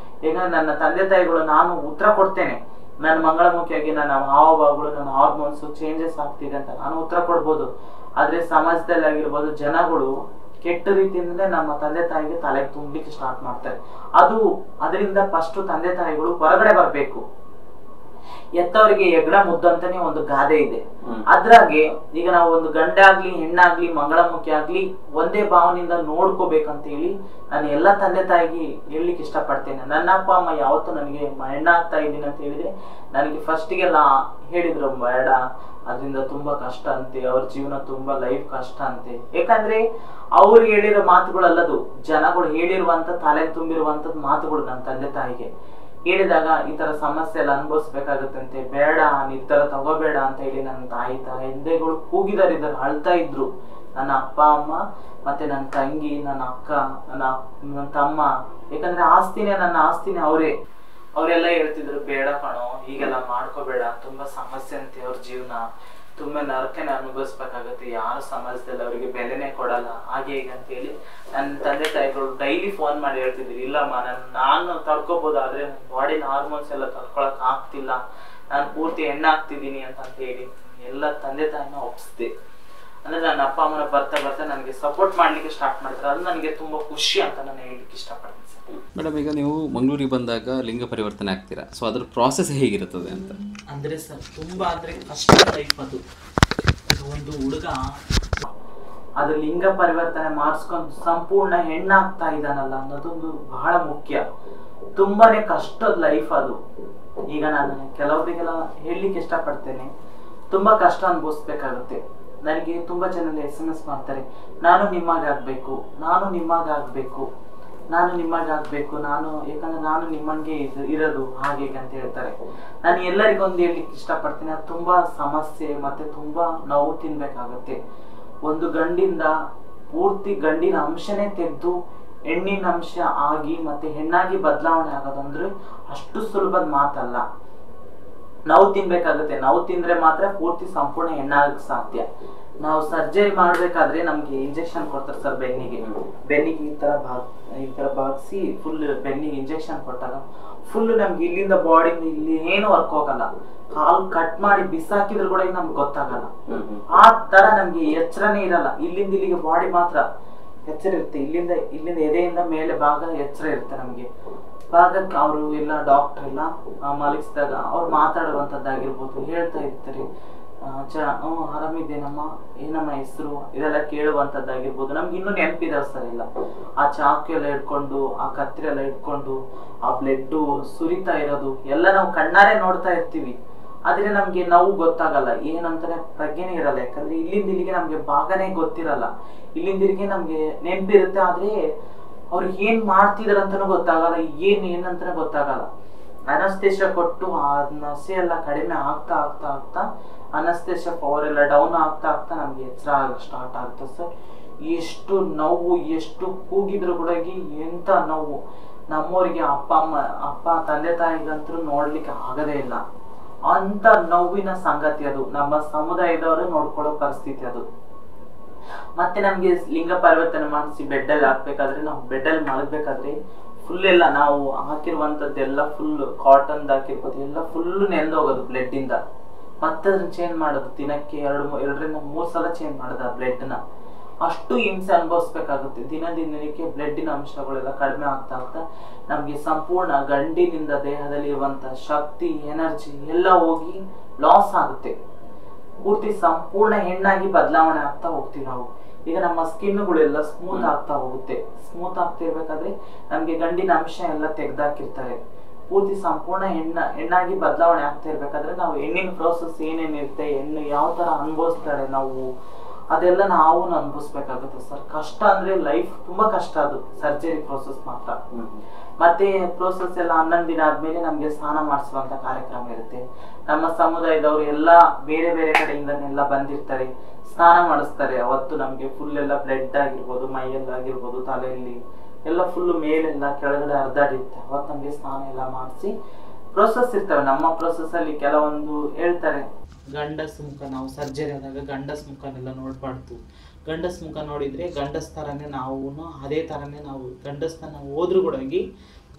ಈಗ ನನ್ನ ತಂದೆ ತಾಯಿಗಳು ನಾನು ಉತ್ತರ ಕೊಡ್ತೇನೆ, ನನ್ನ ಮಂಗಳಮುಖಿಯಾಗಿ ನನ್ನ ಹಾವಭಾವಗಳು, ನನ್ನ ಹಾರ್ಮೋನ್ಸ್ ಚೇಂಜಸ್ ಆಗ್ತಿದೆ ಅಂತ ನಾನು ಉತ್ತರ ಕೊಡ್ಬೋದು. ಆದ್ರೆ ಸಮಾಜದಲ್ಲಿ ಆಗಿರ್ಬೋದು ಜನಗಳು ಕೆಟ್ಟ ರೀತಿಯಿಂದ ನಮ್ಮ ತಂದೆ ತಾಯಿಗೆ ತಲೆಗೆ ತುಂಬಲಿಕ್ಕೆ ಸ್ಟಾರ್ಟ್ ಮಾಡ್ತಾರೆ. ಅದರಿಂದ ಫಸ್ಟ್ ತಂದೆ ತಾಯಿಗಳು ಹೊರಗಡೆ ಬರ್ಬೇಕು. ಎತ್ತವರಿಗೆ ಹೆಗ್ಡ ಮುದ್ದಂತಾನೆ ಒಂದು ಗಾದೆ ಇದೆ. ಅದ್ರಾಗೆ ಈಗ ನಾವು ಒಂದು ಗಂಡ ಆಗ್ಲಿ ಹೆಣ್ಣಾಗ್ಲಿ ಮಂಗಳಮುಖಿ ಆಗ್ಲಿ ಒಂದೇ ಭಾವನೆಯಿಂದ ನೋಡ್ಕೋಬೇಕಂತ ಹೇಳಿ ನಾನು ಎಲ್ಲಾ ತಂದೆ ತಾಯಿಗೆ ಹೇಳಲಿಕ್ಕೆ ಇಷ್ಟಪಡ್ತೇನೆ. ನನ್ನ ಅಪ್ಪ ಅಮ್ಮ ಯಾವತ್ತೂ ನನಗೆ ಹೆಣ್ಣಾಗ್ತಾ ಇದ್ದೀನಿ ಅಂತ ಹೇಳಿದ್ರೆ ನನಗೆ ಫಸ್ಟಿಗೆಲ್ಲ ಹೇಳಿದ್ರು ಬೇಡ, ಅದರಿಂದ ತುಂಬಾ ಕಷ್ಟ ಅಂತೆ, ಅವ್ರ ಜೀವನ ತುಂಬಾ ಲೈಫ್ ಕಷ್ಟ ಅಂತೆ. ಯಾಕಂದ್ರೆ ಅವ್ರು ಹೇಳಿರೋ ಮಾತುಗಳಲ್ಲದು, ಜನಗಳು ಹೇಳಿರುವಂತ ತಲೆ ತುಂಬಿರುವಂತದ್ ಮಾತುಗಳು ನನ್ನ ತಂದೆ ತಾಯಿಗೆ ಹೇಳಿದಾಗ ಈ ತರ ಸಮಸ್ಯೆ ಎಲ್ಲ ಅನುಭವಿಸ್ಬೇಕಾಗತ್ತಂತೆ, ಬೇಡ ನಿರ್ಧಾರ ತಗೋಬೇಡ ಅಂತ ಹೇಳಿ ನನ್ನ ತಾಯಿ ತಂದೆಗಳು ಕೂಗಿದಾರಿದ್ದಾರೆ, ಅಳ್ತಾ ಇದ್ರು. ನನ್ನ ಅಪ್ಪ ಅಮ್ಮ ಮತ್ತೆ ನನ್ನ ತಂಗಿ, ನನ್ನ ಅಕ್ಕ, ನನ್ನ ತಮ್ಮ, ಯಾಕಂದ್ರೆ ನನ್ನ ಆಸ್ತಿನೇ ಅವರೆಲ್ಲ ಹೇಳ್ತಿದ್ರು ಬೇಡ ಕಣೋ ಹೀಗೆಲ್ಲ ಮಾಡ್ಕೋಬೇಡ, ತುಂಬಾ ಸಮಸ್ಯೆ ಅಂತೆ ಅವ್ರ ಜೀವನ, ತುಂಬಾ ನರಕನೇ ಅನುಭವಿಸ್ಬೇಕಾಗುತ್ತೆ. ಯಾರು ಸಮಾಜದಲ್ಲಿ ಅವರಿಗೆ ಬೆಲೆನೇ ಕೊಡಲ್ಲ ಹಾಗೆ ಹೀಗೆ ಅಂತ ಹೇಳಿ ನನ್ನ ತಂದೆ ತಾಯಿಗಳು ಡೈಲಿ ಫೋನ್ ಮಾಡಿ ಹೇಳ್ತಿದ್ರು, ಇಲ್ಲಮ್ಮ ನಾನು ತಡ್ಕೋಬಹುದು, ಆದ್ರೆ ಬಾಡಿನ ಹಾರ್ಮೋನ್ಸ್ ಎಲ್ಲ ತಡ್ಕೊಳಕ್ ಆಗ್ತಿಲ್ಲ, ನಾನು ಪೂರ್ತಿ ಹೆಣ್ಣಾಗ್ತಿದ್ದೀನಿ ಅಂತ ಹೇಳಿ ಎಲ್ಲ ತಂದೆ ತಾಯಿನ ಒಪ್ಪಿಸ್ದೆ. ಅಂದ್ರೆ ನನ್ನ ಅಪ್ಪ ಅಮ್ಮನ ಬರ್ತಾ ಬರ್ತಾ ನನಗೆ ಸಪೋರ್ಟ್ ಮಾಡ್ಲಿಕ್ಕೆ ಸ್ಟಾರ್ಟ್ ಮಾಡ್ತಾರೆ. ಅದು ನನಗೆ ತುಂಬಾ ಖುಷಿ ಅಂತ ನಾನು ಹೇಳಲಿಕ್ಕೆ ಇಷ್ಟಪಡ್ತೀನಿ ಸರ್. ಮೇಡಮ್, ಈಗ ನೀವು ಮಂಗಳೂರಿಗೆ ಬಂದಾಗ ಲಿಂಗ ಪರಿವರ್ತನೆ ಆಗ್ತೀರಾ, ಸೊ ಅದ್ರ ಪ್ರಾಸೆಸ್ ಹೇಗಿರುತ್ತದೆ ಅಂತ? ಅಂದ್ರೆ ಸರ್ ತುಂಬಾ ಅಂದ್ರೆ ಕಷ್ಟ ಲೈಫ್ ಅದು. ಒಂದು ಹುಡುಗ ಅದು ಲಿಂಗ ಪರಿವರ್ತನೆ ಮಾಡಿಸ್ಕೊಂಡು ಸಂಪೂರ್ಣ ಹೆಣ್ಣಾಗ್ತಾ ಇದ್ದಾನಲ್ಲ ಅನ್ನೋದೊಂದು ಬಹಳ ಮುಖ್ಯ. ತುಂಬಾನೇ ಕಷ್ಟದ ಲೈಫ್ ಅದು. ಈಗ ನಾನು ಕೆಲವರಿಗೆಲ್ಲ ಹೇಳಲಿಕ್ಕೆ ಇಷ್ಟಪಡ್ತೇನೆ, ತುಂಬಾ ಕಷ್ಟ ಅನುಭವಿಸ್ಬೇಕಾಗುತ್ತೆ. ನನಗೆ ತುಂಬಾ ಜನ SMS ಮಾಡ್ತಾರೆ, ನಾನು ನಿಮ್ಮಾಗಬೇಕು, ನಾನು ನಿಮ್ಮಾಗಬೇಕು, ನಾನು ನಿಮ್ಮಾಗಬೇಕು, ಯಾಕಂದ್ರೆ ನಾನು ನಿಮ್ಮಂಗೆ ಇರೋದು ಹಾಗೆ ಅಂತ ಹೇಳ್ತಾರೆ. ನಾನು ಎಲ್ಲರಿಗೊಂದು ಹೇಳಲಿಕ್ಕೆ ಇಷ್ಟಪಡ್ತೀನಿ, ಅದು ತುಂಬಾ ಸಮಸ್ಯೆ ಮತ್ತೆ ತುಂಬಾ ನೋವು ತಿನ್ಬೇಕಾಗುತ್ತೆ. ಒಂದು ಗಂಡಿಂದ ಪೂರ್ತಿ ಗಂಡಿನ ಅಂಶನೇ ತೆಗೆದು ಹೆಣ್ಣಿನ ಅಂಶ ಆಗಿ ಮತ್ತೆ ಹೆಣ್ಣಾಗಿ ಬದಲಾವಣೆ ಆಗೋದಂದ್ರೆ ಅಷ್ಟು ಸುಲಭದ ಮಾತಲ್ಲ. ನಾವು ತಿನ್ಬೇಕಾಗುತ್ತೆ, ನಾವು ತಿಂದ್ರೆ ಮಾತ್ರ ಪೂರ್ತಿ ಸಂಪೂರ್ಣ ಹೆಣ್ಣಾಗಕ್ಕೆ ಸಾಧ್ಯ. ನಾವು ಸರ್ಜರಿ ಮಾಡ್ಬೇಕಾದ್ರೆ ನಮ್ಗೆ ಇಂಜೆಕ್ಷನ್ ಕೊಡ್ತಾರೆ ಸರ್ ಬೆನ್ನಿಗೆ ಈ ತರ ಭಾಗಿಸಿ ಫುಲ್ ಬೆನ್ನಿಗೆ ಇಂಜೆಕ್ಷನ್ ಕೊಟ್ಟಾಗ ಫುಲ್ ನಮ್ಗೆ ಇಲ್ಲಿಂದ ಬಾಡಿ ಇಲ್ಲಿ ಏನು ವರ್ಕ್ ಹೋಗಲ್ಲ. ಕಾಲ್ ಕಟ್ ಮಾಡಿ ಬಿಸಾಕಿದ್ರು ಕೂಡ ನಮ್ಗೆ ಗೊತ್ತಾಗಲ್ಲ. ಆ ತರ ನಮ್ಗೆ ಎಚ್ಚರನೇ ಇರಲ್ಲ. ಇಲ್ಲಿಂದ ಇಲ್ಲಿಗೆ ಬಾಡಿ ಮಾತ್ರ ಎಚ್ಚರ ಇರುತ್ತೆ, ಇಲ್ಲಿಂದ ಎದೆಯಿಂದ ಮೇಲೆ ಭಾಗ ಎಚ್ಚರ ಇರುತ್ತೆ. ನಮ್ಗೆ ಭಾಗಕ್ಕೆ ಅವರು ಎಲ್ಲ ಡಾಕ್ಟರ್ ಎಲ್ಲ ಮಲಗಿಸಿದಾಗ ಅವ್ರು ಮಾತಾಡುವಂತದ್ದಾಗಿರ್ಬೋದು, ಹೇಳ್ತಾ ಇರ್ತಾರೆ, ಆರಾಮಿದ್ದೇನಮ್ಮ, ಏನಮ್ಮ ಹೆಸರು, ಇದೆಲ್ಲ ಕೇಳುವಂತದ್ದಾಗಿರ್ಬೋದು. ನಮ್ಗೆ ಇನ್ನೂ ನೆನಪಿದಾವೆ ಸರ್ ಎಲ್ಲ. ಆ ಚಾಕು ಎಲ್ಲ ಇಟ್ಕೊಂಡು, ಆ ಕತ್ರಿ ಎಲ್ಲ ಇಟ್ಕೊಂಡು, ಆ ಬ್ಲಡ್ ಸುರಿತಾ ಇರೋದು ಎಲ್ಲ ನಾವು ಕಣ್ಣಾರೆ ನೋಡ್ತಾ ಇರ್ತೀವಿ. ಆದ್ರೆ ನಮ್ಗೆ ನೋವು ಗೊತ್ತಾಗಲ್ಲ, ಏನಂತಾನೆ ಪ್ರಜ್ಞೆನೇ ಇರಲ್ಲ. ಯಾಕಂದ್ರೆ ಇಲ್ಲಿಂದ ಇಲ್ಲಿಗೆ ನಮ್ಗೆ ಭಾಗನೇ ಗೊತ್ತಿರಲ್ಲ. ಇಲ್ಲಿಂದ ಇಲ್ಲಿಗೆ ನಮ್ಗೆ ನೆನಪಿರುತ್ತೆ, ಆದ್ರೆ ಅವ್ರು ಏನ್ ಮಾಡ್ತಿದಾರ ಅಂತಾನು ಗೊತ್ತಾಗಲ್ಲ, ಏನಂತಾನೆ ಗೊತ್ತಾಗಲ್ಲ. ಅನಸ್ತೇಶ ಕೊಟ್ಟು ಆ ನಸೆ ಎಲ್ಲ ಕಡಿಮೆ ಆಗ್ತಾ ಆಗ್ತಾ ಆಗ್ತಾ ಅನಸ್ತೇಶ ಪವರ್ ಎಲ್ಲ ಡೌನ್ ಆಗ್ತಾ ಆಗ್ತಾ ನಮ್ಗೆ ಎಚ್ಚರ ಸ್ಟಾರ್ಟ್ ಆಗುತ್ತೆ ಸರ್. ಎಷ್ಟು ನೋವು, ಎಷ್ಟು ಕೂಗಿದ್ರು ಕೂಡ ಎಂತ ನೋವು ನಮ್ಮವರಿಗೆ ಅಪ್ಪ ತಂದೆ ತಾಯಿಗಂತೂ ನೋಡ್ಲಿಕ್ಕೆ ಆಗದೇ ಇಲ್ಲ. ಅಂತ ನೋವಿನ ಸಂಗತಿ ಅದು. ನಮ್ಮ ಸಮುದಾಯದವರು ನೋಡ್ಕೊಳ್ಳೋ ಪರಿಸ್ಥಿತಿ ಅದು. ಮತ್ತೆ ನಮ್ಗೆ ಲಿಂಗ ಪರಿವರ್ತನೆ ಮಾಡಿಸಿ ಬೆಡ್ಡಲ್ಲಿ ಹಾಕ್ಬೇಕಾದ್ರೆ, ನಾವು ಬೆಡ್ಡಲ್ಲಿ ಮಲಗ್ಬೇಕಾದ್ರೆ ಫುಲ್ ಎಲ್ಲ ನಾವು ಹಾಕಿರುವಂತದ್ದೆಲ್ಲ ಫುಲ್ ಕಾಟನ್ ಹಾಕಿರ್ಬೋದು, ಎಲ್ಲ ಫುಲ್ ನೆಂದೋಗೋದು ಬ್ಲಡ್ ಇಂದ. ಮತ್ತೆ ಅದನ್ನ ಚೇಂಜ್ ಮಾಡೋದು, ದಿನಕ್ಕೆ 2-3 ಸಲ ಚೇಂಜ್ ಮಾಡೋದು ಆ ಬ್ಲಡ್ ನ. ಅಷ್ಟು ಹಿಂಸೆ ಅನುಭವಿಸ್ಬೇಕಾಗುತ್ತೆ. ದಿನಕ್ಕೆ ಬ್ಲಡ್ಡಿನ ಅಂಶಗಳೆಲ್ಲ ಕಡಿಮೆ ಆಗ್ತಾ ಆಗ್ತಾ ನಮ್ಗೆ ಸಂಪೂರ್ಣ ಗಂಡಿನಿಂದ ದೇಹದಲ್ಲಿ ಇರುವಂತ ಶಕ್ತಿ, ಎನರ್ಜಿ ಎಲ್ಲ ಹೋಗಿ ಲಾಸ್ ಆಗುತ್ತೆ. ಪೂರ್ತಿ ಸಂಪೂರ್ಣ ಹೆಣ್ಣಾಗಿ ಬದಲಾವಣೆ ಆಗ್ತಾ ಹೋಗ್ತೀವಿ ನಾವು. ಈಗ ನಮ್ಮ ಸ್ಕಿನ್ಗಳೆಲ್ಲ ಸ್ಮೂತ್ ಆಗ್ತಾ ಹೋಗುತ್ತೆ. ಸ್ಮೂತ್ ಆಗ್ತಾ ಇರ್ಬೇಕಾದ್ರೆ ನಮ್ಗೆ ಗಂಡಿನ ಅಂಶ ಎಲ್ಲ ತೆಗ್ದಾಕಿರ್ತಾರೆ. ಪೂರ್ತಿ ಸಂಪೂರ್ಣ ಹೆಣ್ಣಾಗಿ ಬದಲಾವಣೆ ಆಗ್ತಾ ಇರ್ಬೇಕಾದ್ರೆ ನಾವು ಹೆಣ್ಣಿನ ಪ್ರೋಸೆಸ್ ಏನೇನಿರುತ್ತೆ, ಹೆಣ್ಣು ಯಾವ ತರ ಅನುಭವಿಸ್ತಾಳೆ ನಾವು, ಅದೆಲ್ಲ ನಾವು ಅನುಭವಿಸ್ಬೇಕಾಗುತ್ತೆ ಸರ್. ಕಷ್ಟ ಅಂದ್ರೆ ಲೈಫ್ ತುಂಬಾ ಕಷ್ಟ ಅದು. ಸರ್ಜರಿ ಪ್ರೋಸೆಸ್ ಮಾತ್ರ. ಮತ್ತೆ ಪ್ರೋಸೆಸ್ ಎಲ್ಲ 11 ದಿನ ಆದ್ಮೇಲೆ ನಮ್ಗೆ ಸ್ನಾನ ಮಾಡಿಸುವಂತ ಕಾರ್ಯಕ್ರಮ ಇರುತ್ತೆ. ನಮ್ಮ ಸಮುದಾಯದವರು ಎಲ್ಲಾ ಬೇರೆ ಬೇರೆ ಕಡೆಯಿಂದನೆಲ್ಲ ಬಂದಿರ್ತಾರೆ, ಸ್ನಾನ ಮಾಡಿಸ್ತಾರೆ. ಅವತ್ತು ನಮ್ಗೆ ಫುಲ್ ಎಲ್ಲ ಬ್ಲಡ್ ಆಗಿರ್ಬೋದು, ಮೈಯಲ್ಲಾಗಿರ್ಬೋದು, ತಲೆಯಲ್ಲಿ ಎಲ್ಲ ಫುಲ್ ಮೇಲೆಲ್ಲ ಕೆಳಗಡೆ ಹರಿದಾಡಿರುತ್ತೆ. ಅವತ್ತು ನಮ್ಗೆ ಸ್ನಾನ ಎಲ್ಲ ಮಾಡಿಸಿ ಪ್ರೋಸೆಸ್ ಇರ್ತವೆ. ನಮ್ಮ ಪ್ರೋಸೆಸ್ ಅಲ್ಲಿ ಕೆಲವೊಂದು ಹೇಳ್ತಾರೆ, ಗಂಡಸ್ ಮುಖ ನಾವು ಸರ್ಜರಿ ಆದಾಗ ಗಂಡಸ್ ಮುಖನೆಲ್ಲ ನೋಡ್ಬಾರ್ದು. ಗಂಡಸ್ ಮುಖ ನೋಡಿದ್ರೆ ಗಂಡಸ್ ತರನೇ ನಾವು ಅದೇ ತರನೇ ನಾವು ಗಂಡಸ್ತನ ಹೋದ್ರೂ ಕೂಡ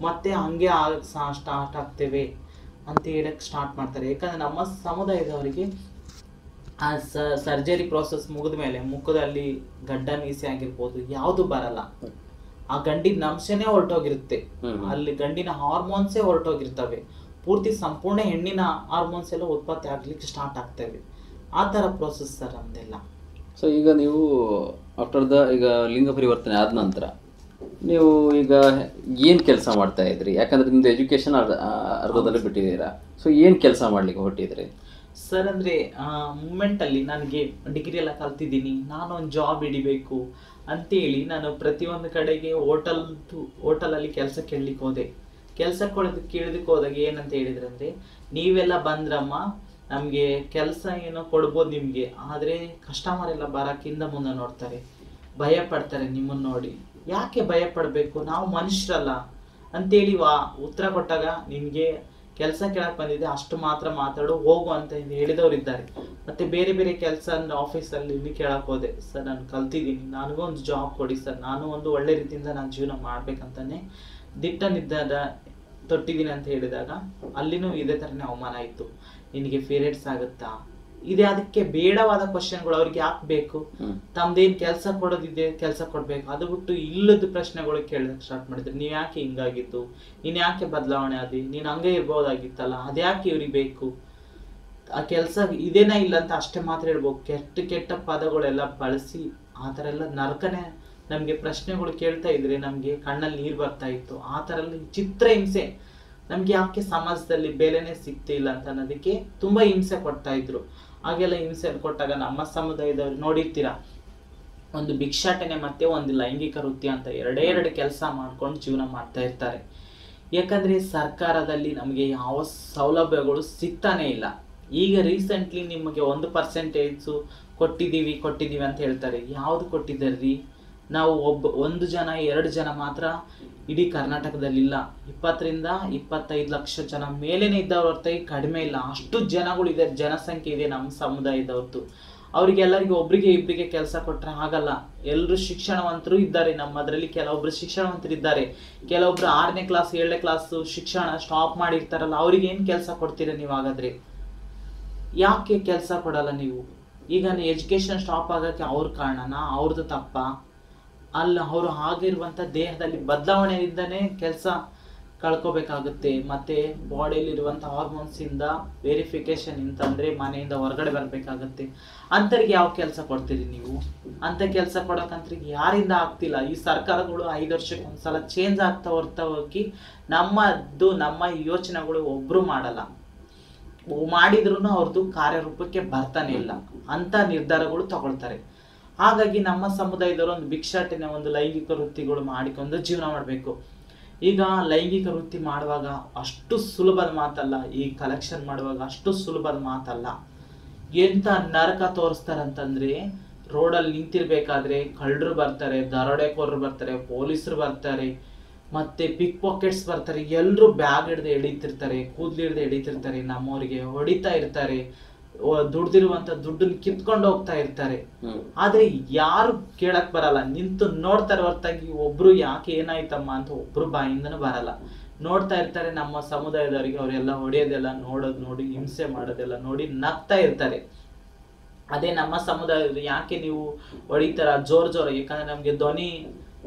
ಮತ್ತೆ ಹಂಗೆ ಸ್ಟಾರ್ಟ್ ಆಗ್ತೇವೆ ಅಂತ ಹೇಳಕ್ ಸ್ಟಾರ್ಟ್ ಮಾಡ್ತಾರೆ. ಯಾಕಂದ್ರೆ ನಮ್ಮ ಸಮುದಾಯದವರಿಗೆ ಆ ಸರ್ಜರಿ ಪ್ರೋಸೆಸ್ ಮುಗಿದ ಮೇಲೆ ಮುಖದಲ್ಲಿ ಗಡ್ಡ ಮೀಸೆ ಆಗಿರ್ಬೋದು ಯಾವುದು ಬರಲ್ಲ. ಆ ಗಂಡಿನ ಅಂಶನೇ ಹೊರಟೋಗಿರುತ್ತೆ, ಅಲ್ಲಿ ಗಂಡಿನ ಹಾರ್ಮೋನ್ಸೇ ಹೊರಟೋಗಿರ್ತವೆ. ಪೂರ್ತಿ ಸಂಪೂರ್ಣ ಹೆಣ್ಣಿನ ಹಾರ್ಮೋನ್ಸ್ ಎಲ್ಲ ಉತ್ಪತ್ತಿ ಆಗ್ಲಿಕ್ಕೆ ಸ್ಟಾರ್ಟ್ ಆಗ್ತವೆ. ಆ ಥರ ಪ್ರೋಸೆಸ್ ಸರ್ ನಮ್ದೆಲ್ಲ. ಸೊ ಈಗ ನೀವು ಈಗ ಲಿಂಗ ಪರಿವರ್ತನೆ ಆದ ನಂತರ ನೀವು ಈಗ ಏನು ಕೆಲಸ ಮಾಡ್ತಾ ಇದ್ರಿ? ಯಾಕಂದ್ರೆ ನಿಮ್ದು ಎಜುಕೇಶನ್ ಅರ್ಧದಲ್ಲಿ ಬಿಟ್ಟಿದ್ದೀರಾ. ಸೊ ಏನು ಕೆಲಸ ಮಾಡ್ಲಿಕ್ಕೆ ಹೊರಟಿದ್ರಿ ಸರ್? ಅಂದರೆ ಮೂಮೆಂಟಲ್ಲಿ ನನಗೆ ಡಿಗ್ರಿ ಎಲ್ಲ ಕಲ್ತಿದ್ದೀನಿ, ನಾನು ಒಂದು ಜಾಬ್ ಹಿಡಿಬೇಕು ಅಂತೇಳಿ ನಾನು ಪ್ರತಿಯೊಂದು ಕಡೆಗೆ ಹೋಟೆಲಲ್ಲಿ ಕೆಲಸ ಕೇಳಲಿಕ್ಕೆ ಹೋದೆ. ಕೆಲಸ ಕೇಳೋದಕ್ಕೆ ಹೋದಾಗ ಏನಂತ ಹೇಳಿದ್ರೆ ಅಂದರೆ, ನೀವೆಲ್ಲ ಬಂದ್ರಮ್ಮ ನಮಗೆ ಕೆಲಸ ಏನೋ ಕೊಡ್ಬೋದು ನಿಮಗೆ, ಆದರೆ ಕಸ್ಟಮರ್ ಎಲ್ಲ ಬರೋಕ್ಕಿಂತ ಮುಂದೆ ನೋಡ್ತಾರೆ, ಭಯ ಪಡ್ತಾರೆ ನಿಮ್ಮನ್ನು ನೋಡಿ. ಯಾಕೆ ಭಯ ಪಡಬೇಕು, ನಾವು ಮನುಷ್ಯರಲ್ಲ ಅಂತೇಳಿ ಉತ್ತರ ಕೊಟ್ಟಾಗ ನಿಮಗೆ ಕೆಲಸ ಕೇಳಕ್ ಬಂದಿದ್ದೆ, ಅಷ್ಟು ಮಾತ್ರ ಮಾತಾಡು ಹೋಗು ಅಂತ ಹೇಳಿದವರು ಇದ್ದಾರೆ. ಮತ್ತೆ ಬೇರೆ ಬೇರೆ ಕೆಲಸ ಅಂದ್ರೆ ಆಫೀಸಲ್ಲಿ ಇಲ್ಲಿ ಕೇಳಕ್ ಹೋದೆ, ಸರ್ ನಾನು ಕಲ್ತಿದ್ದೀನಿ, ನನಗೂ ಒಂದು ಜಾಬ್ ಕೊಡಿ ಸರ್, ನಾನು ಒಂದು ಒಳ್ಳೆ ರೀತಿಯಿಂದ ನಾನು ಜೀವನ ಮಾಡ್ಬೇಕಂತಾನೆ ದಿಟ್ಟ ನಿರ್ಧಾರ ತೊಟ್ಟಿದ್ದೀನಿ ಅಂತ ಹೇಳಿದಾಗ ಅಲ್ಲಿನೂ ಇದೇ ಥರನೇ ಅವಮಾನ ಆಯಿತು. ನಿನಗೆ ಪೀರಿಯಡ್ಸ್ ಆಗುತ್ತಾ, ಇದೇ ಅದಕ್ಕೆ ಬೇಡವಾದ ಕ್ವಶನ್ಗಳು ಅವ್ರಿಗೆ ಯಾಕೆ ಬೇಕು? ತಮ್ದೇನ್ ಕೆಲಸ ಕೊಡೋದಿದೆ ಕೆಲಸ ಕೊಡ್ಬೇಕು, ಅದು ಬಿಟ್ಟು ಇಲ್ಲದ ಪ್ರಶ್ನೆಗಳು ಕೇಳಕ್ ಸ್ಟಾರ್ಟ್ ಮಾಡಿದ್ರೆ, ನೀವ್ ಯಾಕೆ ಹಿಂಗಾಗಿತ್ತು, ನೀನ್ ಯಾಕೆ ಬದಲಾವಣೆ ಆದಿ, ನೀನ್ ಹಂಗೆ ಇರ್ಬೋದಾಗಿತ್ತಲ್ಲ, ಅದ್ಯಾಕೆ ಇವ್ರಿಗೆ ಬೇಕು, ಆ ಕೆಲಸ ಇದೇನಾ ಇಲ್ಲ ಅಂತ ಅಷ್ಟೇ ಮಾತ್ರ ಹೇಳ್ಬೋದು. ಕೆಟ್ಟ ಕೆಟ್ಟ ಪದಗಳೆಲ್ಲ ಬಳಸಿ ಆ ಥರ ಎಲ್ಲ ನರಕನೇ. ನಮ್ಗೆ ಪ್ರಶ್ನೆಗಳು ಕೇಳ್ತಾ ಇದ್ರೆ ನಮ್ಗೆ ಕಣ್ಣಲ್ಲಿ ನೀರು ಬರ್ತಾ ಇತ್ತು. ಆ ಥರ ಎಲ್ಲ ಚಿತ್ರ ಹಿಂಸೆ. ನಮ್ಗೆ ಯಾಕೆ ಸಮಾಜದಲ್ಲಿ ಬೆಲೆನೇ ಸಿಗ್ತಿಲ್ಲ ಅಂತ ಅನ್ನೋದಕ್ಕೆ ತುಂಬಾ ಹಿಂಸೆ ಕೊಡ್ತಾ ಇದ್ರು. ಹಾಗೆಲ್ಲ ಹಿಂಸೆ ಕೊಟ್ಟಾಗ ನಮ್ಮ ಸಮುದಾಯದವ್ರು ನೋಡಿರ್ತೀರಾ, ಒಂದು ಭಿಕ್ಷಾಟನೆ ಮತ್ತೆ ಒಂದು ಲೈಂಗಿಕ ವೃತ್ತಿ ಅಂತ ಎರಡೆರಡು ಕೆಲಸ ಮಾಡ್ಕೊಂಡು ಜೀವನ ಮಾಡ್ತಾ ಇರ್ತಾರೆ. ಯಾಕಂದ್ರೆ ಸರ್ಕಾರದಲ್ಲಿ ನಮಗೆ ಯಾವ ಸೌಲಭ್ಯಗಳು ಸಿಗ್ತಾನೆ ಇಲ್ಲ. ಈಗ ರೀಸೆಂಟ್ಲಿ ನಿಮಗೆ 1% ಕೊಟ್ಟಿದ್ದೀವಿ ಅಂತ ಹೇಳ್ತಾರೆ. ಯಾವ್ದು ಕೊಟ್ಟಿದ್ದಾರ್ರಿ? ನಾವು 1 ಜನ 2 ಜನ ಮಾತ್ರ ಇಡೀ ಕರ್ನಾಟಕದಲ್ಲಿಲ್ಲ, 20 ರಿಂದ 25 ಲಕ್ಷ ಜನ ಮೇಲೇನೆ ಇದ್ದವ್ರ ಹೊರತಾಗಿ ಕಡಿಮೆ ಇಲ್ಲ. ಅಷ್ಟು ಜನಗಳು ಇದೆ, ಜನಸಂಖ್ಯೆ ಇದೆ ನಮ್ಮ ಸಮುದಾಯದವ್ರದ್ದು. ಅವ್ರಿಗೆಲ್ಲರಿಗೂ ಒಬ್ರಿಗೆ ಇಬ್ಬರಿಗೆ ಕೆಲಸ ಕೊಟ್ರೆ ಆಗಲ್ಲ. ಎಲ್ಲರೂ ಶಿಕ್ಷಣವಂತರು ಇದ್ದಾರೆ ನಮ್ಮದ್ರಲ್ಲಿ. ಕೆಲವೊಬ್ರು ಶಿಕ್ಷಣವಂತರು ಇದ್ದಾರೆ, ಕೆಲವೊಬ್ರು 6ನೇ ಕ್ಲಾಸ್ 7ನೇ ಕ್ಲಾಸ್ ಶಿಕ್ಷಣ ಸ್ಟಾಪ್ ಮಾಡಿರ್ತಾರಲ್ಲ, ಅವ್ರಿಗೆ ಏನ್ ಕೆಲಸ ಕೊಡ್ತೀರಾ ನೀವು? ಹಾಗಾದ್ರೆ ಯಾಕೆ ಕೆಲಸ ಕೊಡಲ್ಲ ನೀವು? ಈಗ ಎಜುಕೇಶನ್ ಸ್ಟಾಪ್ ಆಗಕ್ಕೆ ಅವ್ರ ಕಾರಣನ, ಅವ್ರದ್ದು ತಪ್ಪ ಅಲ್ಲ. ಅವರು ಆಗಿರುವಂತ ದೇಹದಲ್ಲಿ ಬದಲಾವಣೆಯಿಂದನೇ ಕೆಲಸ ಕಳ್ಕೋಬೇಕಾಗುತ್ತೆ. ಮತ್ತೆ ಬಾಡಿಯಲ್ಲಿರುವಂಥ ಹಾರ್ಮೋನ್ಸ್ ಇಂದ ವೆರಿಫಿಕೇಶನ್ ಅಂತಂದ್ರೆ ಮನೆಯಿಂದ ಹೊರಗಡೆ ಬರ್ಬೇಕಾಗತ್ತೆ. ಅಂತರಿಗೆ ಯಾವ ಕೆಲಸ ಕೊಡ್ತೀರಿ ನೀವು? ಅಂತ ಕೆಲಸ ಕೊಡೋಕಂತ್ರಿಗೆ ಯಾರಿಂದ ಆಗ್ತಿಲ್ಲ. ಈ ಸರ್ಕಾರಗಳು 5 ವರ್ಷಕ್ಕೆ ಒಂದ್ಸಲ ಚೇಂಜ್ ಆಗ್ತಾ ಹೋಗಿ ನಮ್ಮ ಯೋಚನೆಗಳು ಒಬ್ರು ಮಾಡಲ್ಲ. ಮಾಡಿದ್ರು ಅವ್ರದ್ದು ಕಾರ್ಯರೂಪಕ್ಕೆ ಬರ್ತಾನೆ ಇಲ್ಲ. ಅಂತ ನಿರ್ಧಾರಗಳು ತಗೊಳ್ತಾರೆ. ಹಾಗಾಗಿ ನಮ್ಮ ಸಮುದಾಯದವರು ಒಂದು ಭಿಕ್ಷಾಟನೆ, ಒಂದು ಲೈಂಗಿಕ ವೃತ್ತಿಗಳು ಮಾಡಿಕೊಂಡು ಜೀವನ ಮಾಡಬೇಕು. ಈಗ ಲೈಂಗಿಕ ವೃತ್ತಿ ಮಾಡುವಾಗ ಅಷ್ಟು ಸುಲಭದ ಮಾತಲ್ಲ, ಈ ಕಲೆಕ್ಷನ್ ಮಾಡುವಾಗ ಅಷ್ಟು ಸುಲಭದ ಮಾತಲ್ಲ. ಎಂತ ನರಕ ತೋರಿಸ್ತಾರಂತಂದ್ರೆ, ರೋಡಲ್ಲಿ ನಿಂತಿರ್ಬೇಕಾದ್ರೆ ಕಳ್ಳರು ಬರ್ತಾರೆ, ದರೋಡೆಕೋರರು ಬರ್ತಾರೆ, ಪೊಲೀಸರು ಬರ್ತಾರೆ, ಮತ್ತೆ ಪಿಕ್ ಪಾಕೆಟ್ಸ್ ಬರ್ತಾರೆ. ಎಲ್ಲರೂ ಬ್ಯಾಗ್ ಹಿಡ್ದು ಎಳಿತಿರ್ತಾರೆ, ಕೂದ್ಲು ಹಿಡ್ದು ಎಳಿತಿರ್ತಾರೆ, ನಮ್ಮವ್ರಿಗೆ ಹೊಡಿತಾ ಇರ್ತಾರೆ, ದುಡ್ದಿರುವಂತ ದುಡ್ಡನ್ನ ಕಿತ್ಕೊಂಡು ಹೋಗ್ತಾ ಇರ್ತಾರೆ. ಆದ್ರೆ ಯಾರು ಕೇಳಕ್ ಬರಲ್ಲ, ನಿಂತು ನೋಡ್ತಾರೆ ಹೊರತಾಗಿ ಒಬ್ರು ಯಾಕೆ ಏನಾಯ್ತಮ್ಮ ಅಂತ ಒಬ್ರು ಬಾಯಿಂದನೂ ಬರಲ್ಲ. ನೋಡ್ತಾ ಇರ್ತಾರೆ. ನಮ್ಮ ಸಮುದಾಯದವರಿಗೆ ಅವರೆಲ್ಲ ಹೊಡೆಯೋದೆಲ್ಲ ನೋಡಿ ಹಿಂಸೆ ಮಾಡೋದೆಲ್ಲ ನೋಡಿ ನಗ್ತಾ ಇರ್ತಾರೆ. ಅದೇ ನಮ್ಮ ಸಮುದಾಯದವರು ಯಾಕೆ ನೀವು ಹೊಡಿತಾರ ಜೋರ, ಯಾಕಂದ್ರೆ ನಮ್ಗೆ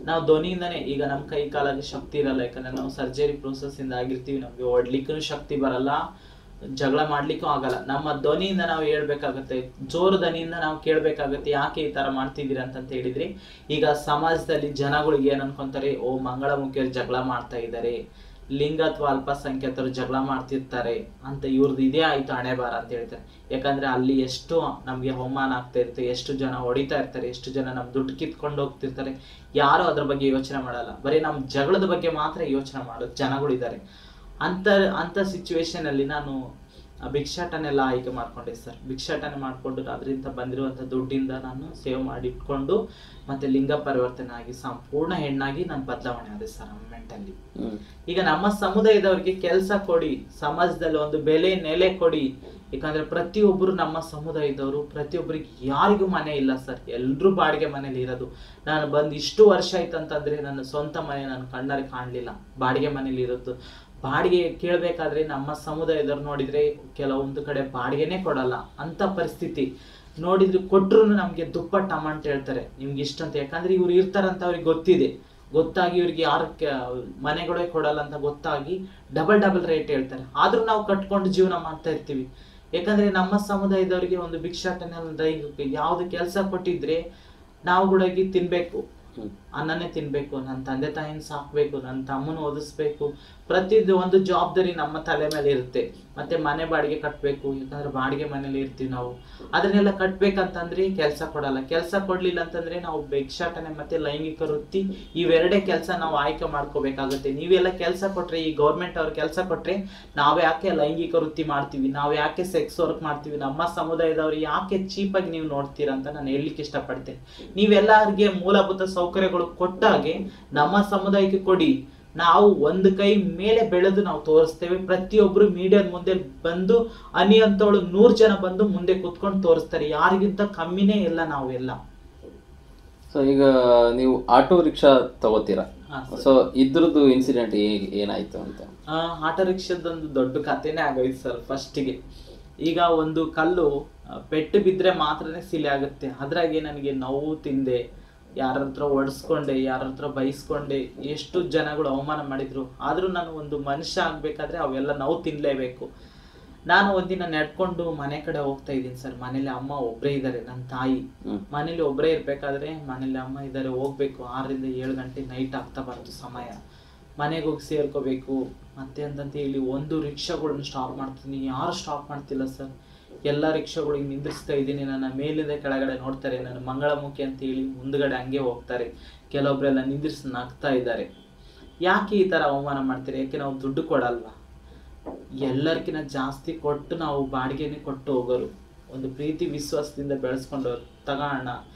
ನಾವು ಧ್ವನಿಯಿಂದಾನೇ, ಈಗ ನಮ್ಮ ಕೈ ಕಾಲಾಗಿ ಶಕ್ತಿ ಇರಲ್ಲ, ಯಾಕಂದ್ರೆ ನಾವು ಸರ್ಜರಿ ಪ್ರೋಸೆಸ್ ಇಂದ ಆಗಿರ್ತೀವಿ, ನಮ್ಗೆ ಹೊಡ್ಲಿಕ್ಕೂ ಶಕ್ತಿ ಬರಲ್ಲ, ಜಗಳ ಮಾಡ್ಲಿಕ್ಕೂ ಆಗಲ್ಲ. ನಮ್ಮ ಧ್ವನಿಯಿಂದ ನಾವು ಹೇಳ್ಬೇಕಾಗತ್ತೆ, ಜೋರು ಧ್ವನಿಯಿಂದ ನಾವು ಕೇಳ್ಬೇಕಾಗತ್ತೆ, ಯಾಕೆ ಈ ತರ ಮಾಡ್ತಿದ್ದೀರಾ ಅಂತ ಹೇಳಿದ್ರಿ. ಈಗ ಸಮಾಜದಲ್ಲಿ ಜನಗಳಿಗೆ ಏನ್ ಅನ್ಕೊಂತಾರೆ, ಓ ಮಂಗಳಮುಖಿಯರು ಜಗಳ ಮಾಡ್ತಾ ಇದ್ದಾರೆ, ಲಿಂಗ ಅಥವಾ ಅಲ್ಪಸಂಖ್ಯಾತರು ಜಗಳ ಮಾಡ್ತಿರ್ತಾರೆ ಅಂತ, ಇವ್ರದ್ದು ಇದೇ ಆಯ್ತು ಹಣೆ ಬಾರ ಅಂತ ಹೇಳ್ತಾರೆ. ಯಾಕಂದ್ರೆ ಅಲ್ಲಿ ಎಷ್ಟು ನಮ್ಗೆ ಅವಮಾನ ಆಗ್ತಾ ಇರುತ್ತೆ, ಎಷ್ಟು ಜನ ಹೊಡಿತಾ ಇರ್ತಾರೆ, ಎಷ್ಟು ಜನ ನಮ್ ದುಡ್ಡು ಕಿತ್ಕೊಂಡು ಹೋಗ್ತಿರ್ತಾರೆ. ಯಾರು ಅದ್ರ ಬಗ್ಗೆ ಯೋಚನೆ ಮಾಡಲ್ಲ, ಬರೀ ನಮ್ ಜಗಳದ ಬಗ್ಗೆ ಮಾತ್ರ ಯೋಚನೆ ಮಾಡೋ ಜನಗಳಿದ್ದಾರೆ. ಅಂತ ಸಿಚುವೇಶನ್ ಅಲ್ಲಿ ನಾನು ಭಿಕ್ಷಾಟನೆಲ್ಲ ಆಯ್ಕೆ ಮಾಡ್ಕೊಂಡೆ ಸರ್. ಭಿಕ್ಷಾಟನೆ ಮಾಡ್ಕೊಂಡು ಅದರಿಂದ ಬಂದಿರುವಂತ ದುಡ್ಡಿಂದ ನಾನು ಸೇವ್ ಮಾಡಿ ಇಟ್ಕೊಂಡು ಮತ್ತೆ ಲಿಂಗ ಪರಿವರ್ತನೆ ಆಗಿ ಸಂಪೂರ್ಣ ಹೆಣ್ಣಾಗಿ ನಾನು ಬದಲಾವಣೆ ಆದೆ ಸರ್ ಮೆಂಟಲಿ. ಈಗ ನಮ್ಮ ಸಮುದಾಯದವರಿಗೆ ಕೆಲಸ ಕೊಡಿ, ಸಮಾಜದಲ್ಲಿ ಒಂದು ನೆಲೆ ಕೊಡಿ. ಯಾಕಂದ್ರೆ ಪ್ರತಿಯೊಬ್ಬರು ನಮ್ಮ ಸಮುದಾಯದವರು, ಪ್ರತಿಯೊಬ್ಬರಿಗೆ ಯಾರಿಗೂ ಮನೆ ಇಲ್ಲ ಸರ್, ಎಲ್ರೂ ಬಾಡಿಗೆ ಮನೇಲಿ ಇರೋದು. ನಾನು ಬಂದು ಇಷ್ಟು ವರ್ಷ ಆಯ್ತಂತಂದ್ರೆ ನನ್ನ ಸ್ವಂತ ಮನೆ ನಾನು ಕಣ್ಣಲ್ಲಿ ಕಾಣ್ಲಿಲ್ಲ, ಬಾಡಿಗೆ ಮನೇಲಿ ಇರೋದು. ಬಾಡಿಗೆ ಕೇಳ್ಬೇಕಾದ್ರೆ ನಮ್ಮ ಸಮುದಾಯದವ್ರು ನೋಡಿದ್ರೆ ಕೆಲವೊಂದು ಕಡೆ ಬಾಡಿಗೆನೇ ಕೊಡಲ್ಲ, ಅಂತ ಪರಿಸ್ಥಿತಿ. ನೋಡಿದ್ರೆ ಕೊಟ್ರು ನಮ್ಗೆ ದುಪ್ಪಟ್ಟು ಅಮೌಂಟ್ ಹೇಳ್ತಾರೆ, ನಿಮ್ಗೆ ಇಷ್ಟಂತ. ಯಾಕಂದ್ರೆ ಇವ್ರು ಇರ್ತಾರಂತ ಅವ್ರಿಗೆ ಗೊತ್ತಾಗಿ ಇವ್ರಿಗೆ ಯಾರು ಮನೆಗಳೇ ಕೊಡಲ್ಲ ಅಂತ ಗೊತ್ತಾಗಿ ಡಬಲ್ ರೇಟ್ ಹೇಳ್ತಾರೆ. ಆದ್ರೂ ನಾವು ಕಟ್ಕೊಂಡು ಜೀವನ ಮಾಡ್ತಾ ಇರ್ತೀವಿ. ಯಾಕಂದ್ರೆ ನಮ್ಮ ಸಮುದಾಯದವರಿಗೆ ಒಂದು ಭಿಕ್ಷಾಟನೆ ಯಾವ್ದು ಕೆಲಸ ಕೊಟ್ಟಿದ್ರೆ ನಾವು ಕೂಡ ತಿನ್ಬೇಕು, ಅನ್ನನೇ ತಿನ್ಬೇಕು, ನನ್ನ ತಂದೆ ತಾಯಿನ ಸಾಕ್ಬೇಕು, ನನ್ನ ತಮ್ಮನ ಓದಿಸ್ಬೇಕು, ಒಂದು ಜವಾಬ್ದಾರಿ ನಮ್ಮ ತಲೆ ಮೇಲೆ ಇರುತ್ತೆ. ಮತ್ತೆ ಮನೆ ಬಾಡಿಗೆ ಕಟ್ಬೇಕು, ಯಾಕಂದ್ರೆ ಬಾಡಿಗೆ ಮನೇಲಿ ಇರ್ತೀವಿ ನಾವು. ಅದನ್ನೆಲ್ಲ ಕಟ್ಬೇಕಂತಂದ್ರೆ ಕೆಲಸ ಕೊಡಲ್ಲ. ಕೆಲಸ ಕೊಡ್ಲಿಲ್ಲ ಅಂತಂದ್ರೆ ನಾವು ಭಿಕ್ಷಾಟನೆ ಮತ್ತೆ ಲೈಂಗಿಕ ವೃತ್ತಿ ಇವೆರಡೇ ಕೆಲಸ ನಾವು ಆಯ್ಕೆ ಮಾಡ್ಕೋಬೇಕಾಗುತ್ತೆ. ನೀವೆಲ್ಲ ಕೆಲಸ ಕೊಟ್ರೆ, ಈ ಗೌರ್ಮೆಂಟ್ ಅವ್ರ ಕೆಲಸ ಕೊಟ್ರೆ ನಾವ್ ಯಾಕೆ ಲೈಂಗಿಕ ವೃತ್ತಿ ಮಾಡ್ತೀವಿ, ನಾವ್ ಯಾಕೆ ಸೆಕ್ಸ್ ವರ್ಕ್ ಮಾಡ್ತೀವಿ, ನಮ್ಮ ಸಮುದಾಯದವ್ರು ಯಾಕೆ ಚೀಪಾಗಿ ನೀವು ನೋಡ್ತೀರಾ ಅಂತ ನಾನು ಹೇಳಲಿಕ್ಕೆ ಇಷ್ಟಪಡ್ತೇನೆ. ನೀವೆಲ್ಲರಿಗೆ ಮೂಲಭೂತ ಸೌಕರ್ಯಗಳು ಕೊಟ್ಟಾಗೆ ನಮ್ಮ ಸಮುದಾಯಕ್ಕೆ ಕೊಡಿ. ನಾವು ಒಂದು ಕೈ ಮೇಲೆ ಬೆಳೆದು ನಾವು ತೋರಿಸ್ತೇವೆ. ಪ್ರತಿಯೊಬ್ರು ಮೀಡಿಯಾದ ಮುಂದೆ ಬಂದು ಅನಿ ಅಂತವಳು 100 ಜನ ಬಂದು ಮುಂದೆ ಕುತ್ಕೊಂಡು ತೋರಿಸ್ತಾರೆ. ಯಾರಿಗಿಂತ ಕಮ್ಮಿನೇ ಇಲ್ಲ ನಾವೆಲ್ಲ. ಸೊ ಈಗ ನೀವು ಆಟೋ ರಿಕ್ಷಾ ತಗೋತೀರಾ, ಸೊ ಇದ್ರದ್ದು ಇನ್ಸಿಡೆಂಟ್ ಏನಾಯ್ತು ಅಂತ? ಆಟೋ ರಿಕ್ಷಾದೊಂದು ದೊಡ್ಡ ಕಥೆನೇ ಆಗೋಯ್ತು ಸರ್. ಫಸ್ಟಿಗೆ ಈಗ ಒಂದು ಕಲ್ಲು ಪೆಟ್ಟು ಬಿದ್ದರೆ ಮಾತ್ರನೇ ಸಿಲೆ ಆಗುತ್ತೆ. ಅದ್ರಾಗೆ ನನಗೆ ನೋವು ತಿಂದೆ, ಯಾರ ಹತ್ರ ಒಡಿಸ್ಕೊಂಡೆ, ಯಾರ ಹತ್ರ ಬೈಸ್ಕೊಂಡೆ, ಎಷ್ಟು ಜನಗಳು ಅವಮಾನ ಮಾಡಿದ್ರು. ಆದರೂ ನಾನು ಒಂದು ಮನುಷ್ಯ ಆಗ್ಬೇಕಾದ್ರೆ ಅವೆಲ್ಲ ನೋವು ತಿನ್ಲೇಬೇಕು. ನಾನು ಒಂದಿನ ನಡ್ಕೊಂಡು ಮನೆ ಕಡೆ ಹೋಗ್ತಾ ಇದ್ದೀನಿ ಸರ್. ಮನೇಲಿ ಅಮ್ಮ ಒಬ್ಬರೇ ಇದ್ದಾರೆ, ನನ್ನ ತಾಯಿ ಮನೇಲಿ ಒಬ್ಬರೇ ಇರ್ಬೇಕಾದ್ರೆ ಮನೇಲಿ ಅಮ್ಮ ಇದ್ದಾರೆ, ಹೋಗ್ಬೇಕು 6 ರಿಂದ 7 ಗಂಟೆ ನೈಟ್ ಆಗ್ತಾ ಬಂತು ಸಮಯ. ಮನೆಗೆ ಹೋಗಿ ಸೇರ್ಕೋಬೇಕು ಮತ್ತೆ ಅಂತಂತ ಹೇಳಿ ಒಂದು ರಿಕ್ಷಾಗಳನ್ನ ಸ್ಟಾಪ್ ಮಾಡ್ತೀನಿ. ಯಾರು ಸ್ಟಾಪ್ ಮಾಡ್ತಿಲ್ಲ ಸರ್. ಎಲ್ಲ ರಿಕ್ಷಾಗಳಿಗೆ ನಿಂದಿಸ್ತಾ ಇದ್ದೀನಿ. ನನ್ನ ಮೇಲಿಂದ ಕೆಳಗಡೆ ನೋಡ್ತಾರೆ, ನನ್ನ ಮಂಗಳಮುಖಿ ಅಂತ ಹೇಳಿ ಮುಂದ್ಗಡೆ ಹಂಗೆ ಹೋಗ್ತಾರೆ. ಕೆಲವೊಬ್ರೆಲ್ಲ ನಿಂದಿರಿಸಿ ನಗ್ತಾ ಇದ್ದಾರೆ. ಯಾಕೆ ಈ ಥರ ಅವಮಾನ ಮಾಡ್ತೀರಿ? ಯಾಕೆ ನಾವು ದುಡ್ಡು ಕೊಡಲ್ವಾ? ಎಲ್ಲರಿಗಿಂತ ಜಾಸ್ತಿ ಕೊಟ್ಟು ನಾವು ಬಾಡಿಗೆನೇ ಕೊಟ್ಟು ಹೋಗೋರು, ಒಂದು ಪ್ರೀತಿ ವಿಶ್ವಾಸದಿಂದ ಬೆಳೆಸ್ಕೊಂಡವ್ರು. ತಗೋಣ,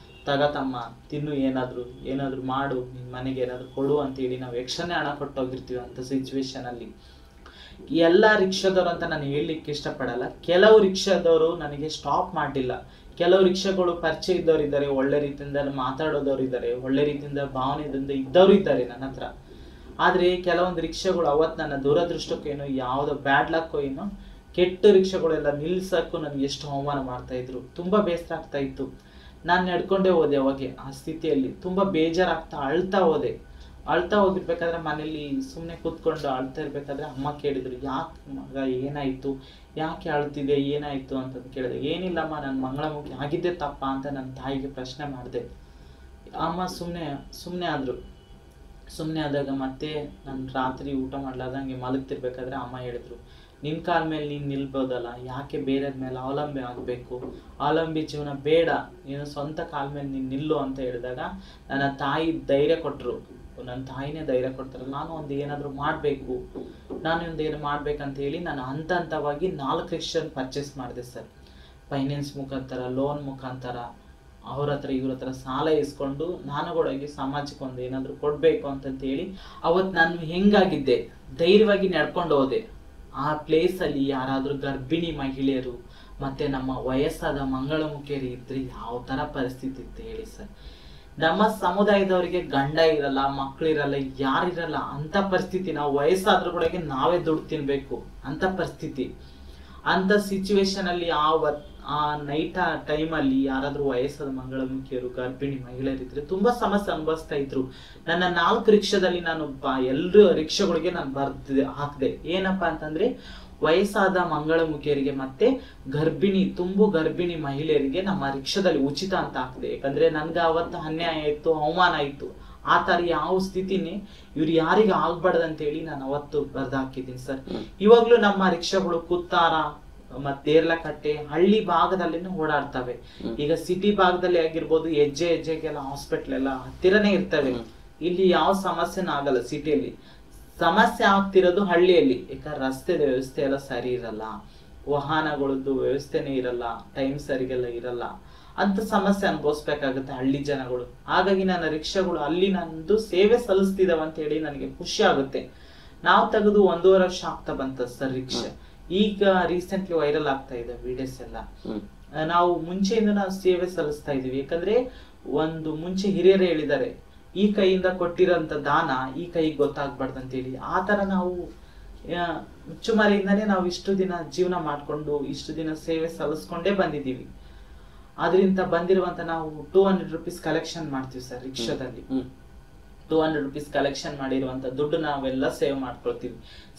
ತಗತಮ್ಮ, ತಿನ್ನು, ಏನಾದರೂ ಮಾಡು, ನಿನ್ನ ಮನೆಗೆ ಏನಾದರೂ ಕೊಡು ಅಂತೇಳಿ ನಾವು ಎಕ್ಸ್ಟ್ರಾನೇ ಹಣ ಕೊಟ್ಟೋಗಿರ್ತೀವಿ ಅಂಥ ಸಿಚುವೇಶನಲ್ಲಿ. ಎಲ್ಲ ರಿಕ್ಷಾದವರು ಅಂತ ನಾನು ಹೇಳಲಿಕ್ಕೆ ಇಷ್ಟಪಡಲ್ಲ. ಕೆಲವು ರಿಕ್ಷಾದವರು ನನಗೆ ಸ್ಟಾಪ್ ಮಾಡಿಲ್ಲ. ಕೆಲವು ರಿಕ್ಷಾಗಳು ಪರಿಚಯ ಇದ್ದವ್ರು ಇದ್ದಾರೆ, ಒಳ್ಳೆ ರೀತಿಯಿಂದ ಮಾತಾಡೋದವ್ರು ಇದ್ದಾರೆ, ಒಳ್ಳೆ ರೀತಿಯಿಂದ ಭಾವನೆಯಿಂದ ಇದ್ದವರು ಇದ್ದಾರೆ ನನ್ನ ಹತ್ರ. ಆದರೆ ಕೆಲವೊಂದು ರಿಕ್ಷಾಗಳು ಅವತ್ತು ನನ್ನ ದುರದೃಷ್ಟಕ್ಕೇನೋ ಯಾವುದೋ ಬ್ಯಾಡ್ ಲಕ್ಕೋ ಏನೋ ಕೆಟ್ಟ ರಿಕ್ಷಾಗಳೆಲ್ಲ ನಿಲ್ಸಕ್ಕೂ ನನಗೆ ಎಷ್ಟು ಅವಮಾನ ಮಾಡ್ತಾ ಇದ್ರು. ತುಂಬ ಬೇಸರ ಆಗ್ತಾ ಇತ್ತು. ನಾನು ನಡ್ಕೊಂಡೇ ಹೋದೆ ಅವಾಗೆ. ಆ ಸ್ಥಿತಿಯಲ್ಲಿ ತುಂಬ ಬೇಜಾರಾಗ್ತಾ ಅಳ್ತಾ ಹೋಗಿರ್ಬೇಕಾದ್ರೆ ಮನೇಲಿ ಸುಮ್ಮನೆ ಕೂತ್ಕೊಂಡು ಅಳ್ತಾ ಇರ್ಬೇಕಾದ್ರೆ ಅಮ್ಮ ಕೇಳಿದ್ರು, ಯಾಕೆ ಮಗ ಏನಾಯ್ತು, ಯಾಕೆ ಅಳ್ತಿದೆ, ಏನಾಯ್ತು ಅಂತಂದು ಕೇಳಿದೆ. ಏನಿಲ್ಲಮ್ಮ, ನನ್ನ ಮಂಗಳಮುಖಿ ಆಗಿದ್ದೆ ತಪ್ಪ ಅಂತ ನನ್ನ ತಾಯಿಗೆ ಪ್ರಶ್ನೆ ಮಾಡಿದೆ. ಅಮ್ಮ ಸುಮ್ಮನೆ ಆದರು. ಸುಮ್ಮನೆ ಆದಾಗ ಮತ್ತೆ ನಾನು ರಾತ್ರಿ ಊಟ ಮಾಡ್ಲಾರ್ದಂಗೆ ಮಲಗ್ತಿರ್ಬೇಕಾದ್ರೆ ಅಮ್ಮ ಹೇಳಿದ್ರು, ನಿನ್ನ ಕಾಲ ಮೇಲೆ ನೀನು ನಿಲ್ಬೋದಲ್ಲ, ಯಾಕೆ ಬೇರೆಯವ್ರ ಮೇಲೆ ಅವಲಂಬಿ ಆಗಬೇಕು? ಅವಲಂಬಿ ಜೀವನ ಬೇಡ, ನೀನು ಸ್ವಂತ ಕಾಲ ಮೇಲೆ ನೀನು ನಿಲ್ಲು ಅಂತ ಹೇಳಿದಾಗ ನನ್ನ ತಾಯಿ ಧೈರ್ಯ ಕೊಟ್ಟರು. ನನ್ನ ತಾಯಿನೇ ಧೈರ್ಯ ಕೊಡ್ತಾರಲ್ಲ, ನಾನು ಒಂದು ಏನಾದರೂ ಮಾಡಬೇಕು, ಏನು ಮಾಡ್ಬೇಕಂತ ಹೇಳಿ ನಾನು ಹಂತವಾಗಿ 4 ರಿಕ್ಷಾ ಪರ್ಚೇಸ್ ಮಾಡಿದೆ ಸರ್. ಫೈನಾನ್ಸ್ ಮುಖಾಂತರ, ಲೋನ್ ಮುಖಾಂತರ, ಅವ್ರ ಹತ್ರ ಇವ್ರ ಹತ್ರ ಸಾಲ ಇಸ್ಕೊಂಡು ನಾನು ಕೂಡ ಸಮಾಜಕ್ಕೆ ಒಂದು ಏನಾದರೂ ಕೊಡಬೇಕು ಅಂತಂತೇಳಿ ಅವತ್ತು ನಾನು ಹೆಂಗಾಗಿದ್ದೆ, ಧೈರ್ಯವಾಗಿ ನಡ್ಕೊಂಡು ಹೋದೆ. ಆ ಪ್ಲೇಸಲ್ಲಿ ಯಾರಾದರೂ ಗರ್ಭಿಣಿ ಮಹಿಳೆಯರು ಮತ್ತು ನಮ್ಮ ವಯಸ್ಸಾದ ಮಂಗಳಮುಖಿಯರು ಇದ್ರೆ ಯಾವ ಥರ ಪರಿಸ್ಥಿತಿ ಇತ್ತು ಹೇಳಿ ಸರ್. ನಮ್ಮ ಸಮುದಾಯದವರಿಗೆ ಗಂಡ ಇರಲ್ಲ, ಮಕ್ಕಳಿರಲ್ಲ, ಯಾರಿರಲ್ಲ. ಅಂಥ ಪರಿಸ್ಥಿತಿ. ನಾವು ವಯಸ್ಸಾದ್ರೂ ಕೂಡ ನಾವೇ ದುಡ್ಡು ತಿನ್ಬೇಕು ಅಂಥ ಪರಿಸ್ಥಿತಿ. ಅಂಥ ಸಿಚುವೇಶನಲ್ಲಿ ಆ ನೈಟ್ ಆ ಟೈಮಲ್ಲಿ ಯಾರಾದರೂ ವಯಸ್ಸಾದ ಮಂಗಳಮುಖಿಯರು, ಗರ್ಭಿಣಿ ಮಹಿಳೆಯರಿದ್ರೆ ತುಂಬಾ ಸಮಸ್ಯೆ ಅನುಭವಿಸ್ತಾ ಇದ್ರು. ನನ್ನ 4 ರಿಕ್ಷಾದಲ್ಲಿ ನಾನು ಎಲ್ಲರೂ ರಿಕ್ಷಾಗಳಿಗೆ ನಾನು ಹಾಕಿದೆ. ಏನಪ್ಪಾ ಅಂತಂದ್ರೆ ವಯಸ್ಸಾದ ಮಂಗಳಮುಖಿಯರಿಗೆ ಮತ್ತೆ ಗರ್ಭಿಣಿ ಮಹಿಳೆಯರಿಗೆ ನಮ್ಮ ರಿಕ್ಷಾದಲ್ಲಿ ಉಚಿತ ಅಂತ ಹಾಕಿದೆ. ಯಾಕಂದ್ರೆ ನನ್ಗೆ ಅವತ್ತು ಅನ್ಯಾಯ ಆಯ್ತು, ಅವಮಾನ ಆಯ್ತು. ಆ ತರ ಯಾವ ಸ್ಥಿತಿನೇ ಇವ್ರು ಯಾರಿಗ ಆಗ್ಬಾರ್ದಂತೇಳಿ ನಾನು ಅವತ್ತು ಬರ್ದಾಕಿದ್ದೀನಿ ಸರ್. ಇವಾಗ್ಲೂ ನಮ್ಮ ರಿಕ್ಷಾಗಳು ಕುತ್ತಾರ ಮತ್ತೆ ದೇರ್ಲಕಟ್ಟೆ ಹಳ್ಳಿ ಭಾಗದಲ್ಲಿನೂ ಓಡಾಡ್ತವೆ. ಈಗ ಸಿಟಿ ಭಾಗದಲ್ಲಿ ಆಗಿರ್ಬೋದು, ಹೆಜ್ಜೆಗೆಲ್ಲ ಹಾಸ್ಪಿಟಲ್ ಎಲ್ಲ ಹತ್ತಿರನೇ ಇರ್ತವೆ. ಇಲ್ಲಿ ಯಾವ ಸಮಸ್ಯೆನೂ ಆಗಲ್ಲ. ಸಿಟಿಯಲ್ಲಿ ಸಮಸ್ಯೆ ಆಗ್ತಿರೋದು ಹಳ್ಳಿಯಲ್ಲಿ. ಯಾಕಂದ್ರೆ ರಸ್ತೆದ ವ್ಯವಸ್ಥೆ ಎಲ್ಲ ಸರಿ ಇರಲ್ಲ, ವಾಹನಗಳದ್ದು ವ್ಯವಸ್ಥೆನೇ ಇರಲ್ಲ, ಟೈಮ್ ಸರಿಗೆಲ್ಲ ಇರಲ್ಲ. ಅಂತ ಸಮಸ್ಯೆ ಅನುಭವಿಸ್ಬೇಕಾಗುತ್ತೆ ಹಳ್ಳಿ ಜನಗಳು. ಹಾಗಾಗಿ ನನ್ನ ರಿಕ್ಷಾಗಳು ಅಲ್ಲಿ ನಂದು ಸೇವೆ ಸಲ್ಲಿಸ್ತಿದಾವ ಅಂತ ಹೇಳಿ ನನಗೆ ಖುಷಿ ಆಗುತ್ತೆ. ನಾವು ತೆಗೆದು 1.5 ವರ್ಷ ಆಗ್ತಾ ಬಂತ ಸರ್ ರಿಕ್ಷಾ. ಈಗ ರೀಸೆಂಟ್ಲಿ ವೈರಲ್ ಆಗ್ತಾ ಇದೆ ವಿಡಿಯೋಸ್ ಎಲ್ಲ. ನಾವು ಮುಂಚೆಯಿಂದ ನಾವು ಸೇವೆ ಸಲ್ಲಿಸ್ತಾ ಇದೀವಿ. ಯಾಕಂದ್ರೆ ಮುಂಚೆ ಹಿರಿಯರೇ ಹೇಳಿದ್ದಾರೆ, ಈ ಕೈಯಿಂದ ಕೊಟ್ಟಿರೋಂಥ ದಾನ ಈ ಕೈಗೆ ಗೊತ್ತಾಗ್ಬಾರ್ದಂತೇಳಿ. ಆ ತರ ನಾವು ಮುಚ್ಚುಮರೆಯಿಂದಾನೇ ನಾವು ಇಷ್ಟು ದಿನ ಜೀವನ ಮಾಡ್ಕೊಂಡು ಇಷ್ಟು ದಿನ ಸೇವೆ ಸಲ್ಲಿಸ್ಕೊಂಡೇ ಬಂದಿದ್ದೀವಿ. ಅದರಿಂದ ಬಂದಿರುವಂತ ನಾವು 200 ರೂಪೀಸ್ ಕಲೆಕ್ಷನ್ ಮಾಡ್ತೀವಿ ಸರ್ ರಿಕ್ಷಾದಲ್ಲಿ. 200 ರೂಪೀಸ್ ಕಲೆಕ್ಷನ್ ಮಾಡಿರುವಂತ ದುಡ್ಡು ನಾವೆಲ್ಲ ಸೇವ್ ಮಾಡ್ಕೊಳ್ತೀವಿ.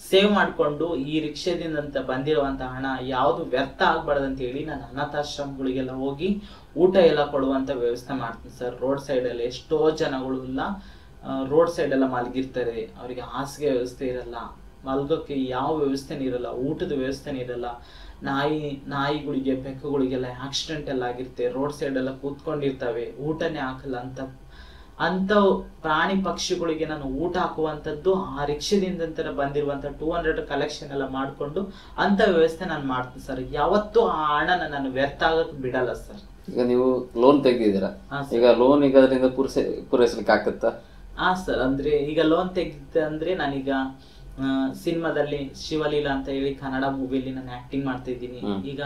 ಸೇವ್ ಮಾಡ್ಕೊಂಡು ಈ ರಿಕ್ಷಾದಿಂದ ಬಂದಿರುವಂತ ಹಣ ಯಾವ್ದು ವ್ಯರ್ಥ ಆಗ್ಬಾರ್ದಂತ ಹೇಳಿ ನಾನು ಅನಾಥಾಶ್ರಮಗಳಿಗೆಲ್ಲ ಹೋಗಿ ಊಟ ಎಲ್ಲ ಕೊಡುವಂತ ವ್ಯವಸ್ಥೆ ಮಾಡ್ತೀನಿ ಸರ್. ರೋಡ್ ಸೈಡ್ ಅಲ್ಲಿ ಎಷ್ಟೋ ಜನಗಳು ಇಲ್ಲ, ರೋಡ್ ಸೈಡ್ ಎಲ್ಲ ಮಲಗಿರ್ತಾರೆ. ಅವರಿಗೆ ಹಾಸಿಗೆ ವ್ಯವಸ್ಥೆ ಇರಲ್ಲ, ಮಲ್ಗೋಕ್ಕೆ ಯಾವ ವ್ಯವಸ್ಥೆನೂ ಇರಲ್ಲ, ಊಟದ ವ್ಯವಸ್ಥೆನೂ ಇರಲ್ಲ. ನಾಯಿಗಳಿಗೆ ಬೆಕ್ಕುಗಳಿಗೆಲ್ಲ ಆಕ್ಸಿಡೆಂಟ್ ಎಲ್ಲ ಆಗಿರುತ್ತೆ, ರೋಡ್ ಸೈಡ್ ಎಲ್ಲ ಕೂತ್ಕೊಂಡಿರ್ತವೆ, ಊಟನೇ ಹಾಕಲ್ಲ. ಅಂತ ಪ್ರಾಣಿ ಪಕ್ಷಿಗಳಿಗೆ ನಾನು ಊಟ ಹಾಕುವಂಥದ್ದು ಆ ರಿಕ್ಷಾದಿಂದ ಬಂದಿರುವಂತ 200 ಕಲೆಕ್ಷನ್ ಎಲ್ಲ ಮಾಡ್ಕೊಂಡು ಅಂತ ವ್ಯವಸ್ಥೆ ನಾನು ಮಾಡ್ತೀನಿ ಸರ್. ಯಾವತ್ತೂ ಆ ಹಣನ ನಾನು ವ್ಯರ್ಥ ಆಗಕ್ಕೆ ಬಿಡಲ್ಲ ಸರ್. ಈಗ ನೀವು ಲೋನ್ ತೆಗೆದಿದ್ದೀರಾ, ಈಗ ಲೋನ್ ಈಗ ಅದರಿಂದ ಪೂರೈಸಲಿಕ್ಕೆ ಆಗ್ತತ್ತಾ? ಸರ್ ಅಂದ್ರೆ ಈಗ ಲೋನ್ ತೆಗಿದ್ದೆ ಅಂದ್ರೆ ನಾನೀಗ ಸಿನಿಮಾದಲ್ಲಿ ಶಿವಲೀಲಾ ಅಂತ ಹೇಳಿ ಕನ್ನಡ ಮೂವಿಯಲ್ಲಿ ನಾನು ಆಕ್ಟಿಂಗ್ ಮಾಡ್ತಾ ಇದ್ದೀನಿ. ಈಗ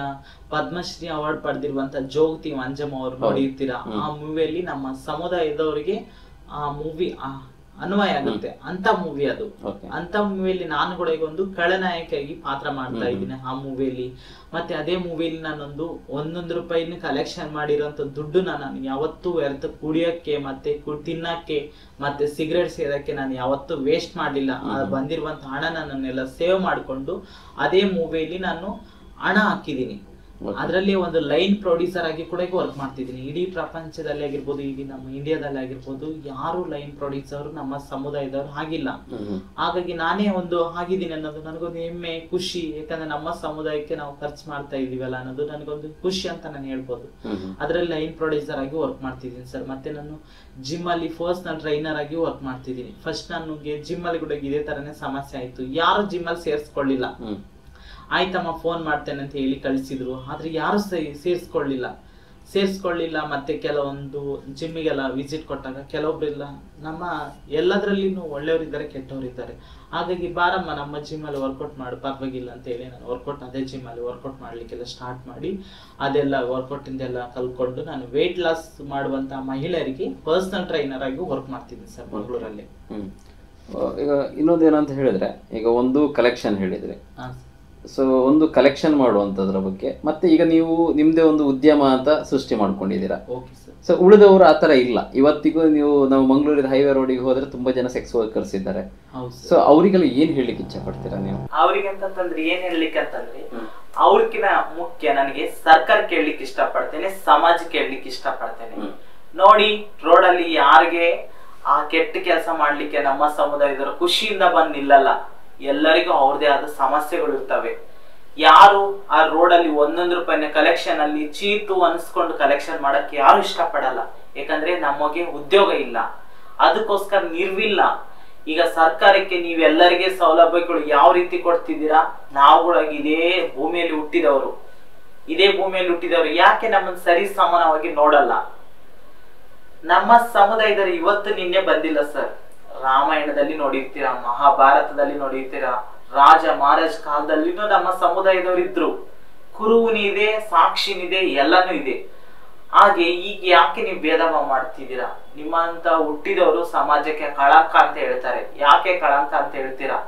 ಪದ್ಮಶ್ರೀ ಅವಾರ್ಡ್ ಪಡೆದಿರುವಂತ ಜೋಗತಿ ಮಂಜಮ್ಮ ಅವ್ರು ನೋಡಿರ್ತೀರಾ, ಆ ಮೂವಿಯಲ್ಲಿ ನಮ್ಮ ಸಮುದಾಯದವರಿಗೆ ಆ ಮೂವಿ ಅನ್ವಯ ಆಗುತ್ತೆ ಅಂತ ಮೂವಿ ಅದು. ಅಂತ ಮೂವಿಯಲ್ಲಿ ನಾನು ಕೂಡ ಈಗ ಒಂದು ಖಳನಾಯಕಿಯಾಗಿ ಪಾತ್ರ ಮಾಡ್ತಾ ಇದ್ದೀನಿ ಆ ಮೂವಿಯಲ್ಲಿ. ಮತ್ತೆ ಅದೇ ಮೂವಿಯಲ್ಲಿ ನಾನೊಂದು 1 ರೂಪಾಯಿನ ಕಲೆಕ್ಷನ್ ಮಾಡಿರೋಂಥ ದುಡ್ಡನ್ನ ನಾನು ಯಾವತ್ತೂ ವ್ಯರ್ಥ ಕುಡಿಯಕ್ಕೆ ಮತ್ತೆ ತಿನ್ನಕ್ಕೆ ಮತ್ತೆ ಸಿಗರೇಟ್ ಸೇದಕ್ಕೆ ನಾನು ಯಾವತ್ತೂ ವೇಸ್ಟ್ ಮಾಡ್ಲಿಲ್ಲ. ಬಂದಿರುವಂತ ಹಣ ನನ್ನೆಲ್ಲ ಸೇವ್ ಮಾಡಿಕೊಂಡು ಅದೇ ಮೂವಿಯಲ್ಲಿ ನಾನು ಹಣ ಹಾಕಿದ್ದೀನಿ. ಅದರಲ್ಲಿ ಒಂದು ಲೈನ್ ಪ್ರೊಡ್ಯೂಸರ್ ಆಗಿ ಕೂಡ ವರ್ಕ್ ಮಾಡ್ತಿದ್ದೀನಿ. ಇಡೀ ಪ್ರಪಂಚದಲ್ಲಿ ಆಗಿರ್ಬೋದು, ಇಡೀ ನಮ್ಮ ಇಂಡಿಯಾದಲ್ಲಿ ಆಗಿರ್ಬೋದು, ಯಾರು ಲೈನ್ ಪ್ರೊಡ್ಯೂಸರ್ ನಮ್ಮ ಸಮುದಾಯದವರು ಆಗಿಲ್ಲ. ಹಾಗಾಗಿ ನಾನೇ ಒಂದು ಆಗಿದ್ದೀನಿ ಅನ್ನೋದು ನನಗೊಂದು ಹೆಮ್ಮೆ, ಖುಷಿ. ಯಾಕಂದ್ರೆ ನಮ್ಮ ಸಮುದಾಯಕ್ಕೆ ನಾವು ಖರ್ಚು ಮಾಡ್ತಾ ಇದೀವಲ್ಲ ಅನ್ನೋದು ನನಗೊಂದು ಖುಷಿ ಅಂತ ನಾನು ಹೇಳ್ಬೋದು. ಅದರಲ್ಲಿ ಲೈನ್ ಪ್ರೊಡ್ಯೂಸರ್ ಆಗಿ ವರ್ಕ್ ಮಾಡ್ತಿದ್ದೀನಿ ಸರ್. ಮತ್ತೆ ನಾನು ಜಿಮ್ ಅಲ್ಲಿ ಪರ್ಸನಲ್ ಟ್ರೈನರ್ ಆಗಿ ವರ್ಕ್ ಮಾಡ್ತಿದ್ದೀನಿ. ಫಸ್ಟ್ ನನಗೆ ಜಿಮ್ ಅಲ್ಲಿ ಕೂಡ ಇದೇ ತರನೇ ಸಮಸ್ಯೆ ಆಯ್ತು. ಯಾರು ಜಿಮ್ ಅಲ್ಲಿ ಸೇರಿಸ್ಕೊಳ್ಳಿಲ್ಲ. ಆಯ್ತಮ್ಮ ಫೋನ್ ಮಾಡ್ತೇನೆ ಅಂತ ಹೇಳಿ ಕಳಿಸಿದ್ರು, ಆದ್ರೆ ಯಾರು ಸೇರಿಸ್ಕೊಳ್ಳಿಲ್ಲ. ಮತ್ತೆ ಕೆಲವೊಂದು ಜಿಮ್ಮಿಗೆಲ್ಲ ವಿಸಿಟ್ ಕೊಟ್ಟಾಗ ಕೆಲವೊಬ್ರಿಲ್ಲ, ನಮ್ಮ ಎಲ್ಲದ್ರಲ್ಲಿನೂ ಒಳ್ಳೆಯವರಿದ್ದಾರೆ, ಕೆಟ್ಟವರಿದ್ದಾರೆ. ಹಾಗಾಗಿ ಬಾರಮ್ಮ ನಮ್ಮ ಜಿಮ್ ಅಲ್ಲಿ ವರ್ಕೌಟ್ ಮಾಡು, ಪರವಾಗಿಲ್ಲ ಅಂತ ಹೇಳಿ ನಾನು ವರ್ಕೌಟ್ ಅದೇ ಜಿಮ್ ಅಲ್ಲಿ ವರ್ಕೌಟ್ ಮಾಡ್ಲಿಕ್ಕೆಲ್ಲ ಸ್ಟಾರ್ಟ್ ಮಾಡಿ ಅದೆಲ್ಲ ವರ್ಕೌಟ್ ಇಂದೆಲ್ಲ ಕಲ್ಕೊಂಡು ನಾನು ವೇಟ್ ಲಾಸ್ ಮಾಡುವಂತ ಮಹಿಳೆಯರಿಗೆ ಪರ್ಸನಲ್ ಟ್ರೈನರ್ ಆಗಿ ವರ್ಕ್ ಮಾಡ್ತಿದ್ದೀನಿ ಸರ್ ಮಂಗಳೂರಲ್ಲಿ. ಈಗ ಇನ್ನೊಂದೇನಂತ ಹೇಳಿದ್ರೆ, ಈಗ ಒಂದು ಕಲೆಕ್ಷನ್ ಹೇಳಿದ್ರೆ, ಸೊ ಒಂದು ಕಲೆಕ್ಷನ್ ಮಾಡುವಂತದ್ರ ಬಗ್ಗೆ, ಮತ್ತೆ ಈಗ ನೀವು ನಿಮ್ದೇ ಒಂದು ಉದ್ಯಮ ಅಂತ ಸೃಷ್ಟಿ ಮಾಡ್ಕೊಂಡಿದ್ದೀರಾ. ಸೊ ಉಳಿದವರು ಆತರ ಇಲ್ಲ. ಇವತ್ತಿಗೂ ನಾವು ಮಂಗಳೂರಿನ ಹೈವೇ ರೋಡಿಗೆ ಹೋದ್ರೆ ತುಂಬಾ ಜನ ಸೆಕ್ಸ್ ವರ್ಕರ್ಸ್ ಇದ್ದಾರೆ. ಸೊ ಅವರಿಗೆಲ್ಲ ಏನ್ ಹೇಳಲಿಕ್ಕೆ ಇಚ್ಛೆ ಪಡ್ತೀರಾ ನೀವು? ಅವ್ರಿಗೆ ಅಂತಂದ್ರೆ ಏನ್ ಹೇಳಲಿಕ್ಕೆ ಅಂತಂದ್ರೆ, ಅವ್ರಕಿನ ಮುಖ್ಯ ನನಗೆ ಸರ್ಕಾರ ಕೇಳಲಿಕ್ಕೆ ಇಷ್ಟಪಡ್ತೇನೆ, ಸಮಾಜ ಕೇಳಲಿಕ್ಕೆ ಇಷ್ಟಪಡ್ತೇನೆ. ನೋಡಿ, ರೋಡ್ ಅಲ್ಲಿ ಯಾರಿಗೆ ಆ ಕೆಟ್ಟ ಕೆಲಸ ಮಾಡ್ಲಿಕ್ಕೆ ನಮ್ಮ ಸಮುದಾಯದವರು ಖುಷಿಯಿಂದ ಬಂದ್ ನಿಲ್ಲಲ್ಲ. ಎಲ್ಲರಿಗೂ ಅವ್ರದೇ ಆದ ಸಮಸ್ಯೆಗಳು ಇರ್ತವೆ. ಯಾರು ಆ ರೋಡ್ ಅಲ್ಲಿ 1 ರೂಪಾಯಿನ ಕಲೆಕ್ಷನ್ ಅಲ್ಲಿ ಚೀತು ಅನ್ಸ್ಕೊಂಡು ಕಲೆಕ್ಷನ್ ಮಾಡಕ್ಕೆ ಯಾರು ಇಷ್ಟಪಡಲ್ಲ. ಯಾಕಂದ್ರೆ ನಮಗೆ ಉದ್ಯೋಗ ಇಲ್ಲ, ಅದಕ್ಕೋಸ್ಕರ ನಿರ್ವಿಲ್ಲ. ಈಗ ಸರ್ಕಾರಕ್ಕೆ ನೀವೆಲ್ಲರಿಗೆ ಸೌಲಭ್ಯಗಳು ಯಾವ ರೀತಿ ಕೊಡ್ತಿದ್ದೀರಾ? ನಾವುಗಳ ಇದೇ ಭೂಮಿಯಲ್ಲಿ ಹುಟ್ಟಿದವರು ಯಾಕೆ ನಮ್ಮನ್ನು ಸರಿ ಸಮಾನವಾಗಿ ನೋಡಲ್ಲ? ನಮ್ಮ ಸಮುದಾಯದಲ್ಲಿ ಇವತ್ತು ನಿನ್ನೆ ಬಂದಿಲ್ಲ ಸರ್. ರಾಮಾಯಣದಲ್ಲಿ ನೋಡಿರ್ತೀರಾ, ಮಹಾಭಾರತದಲ್ಲಿ ನೋಡಿರ್ತೀರಾ, ರಾಜ ಮಹಾರಾಜ್ ಕಾಲದಲ್ಲಿನೂ ನಮ್ಮ ಸಮುದಾಯದವರು ಇದ್ರು. ಕುರುವನಿದೆ, ಸಾಕ್ಷಿನಿದೆ, ಎಲ್ಲಾನು ಇದೆ. ಹಾಗೆ ಈಗ ಯಾಕೆ ನೀವು ಭೇದ ಭಾವ ಮಾಡ್ತಿದ್ದೀರಾ? ನಿಮ್ಮಂತ ಹುಟ್ಟಿದವರು ಸಮಾಜಕ್ಕೆ ಕಳಂಕ ಅಂತ ಹೇಳ್ತಾರೆ. ಯಾಕೆ ಕಳಂಕ ಅಂತ ಹೇಳ್ತೀರಾ?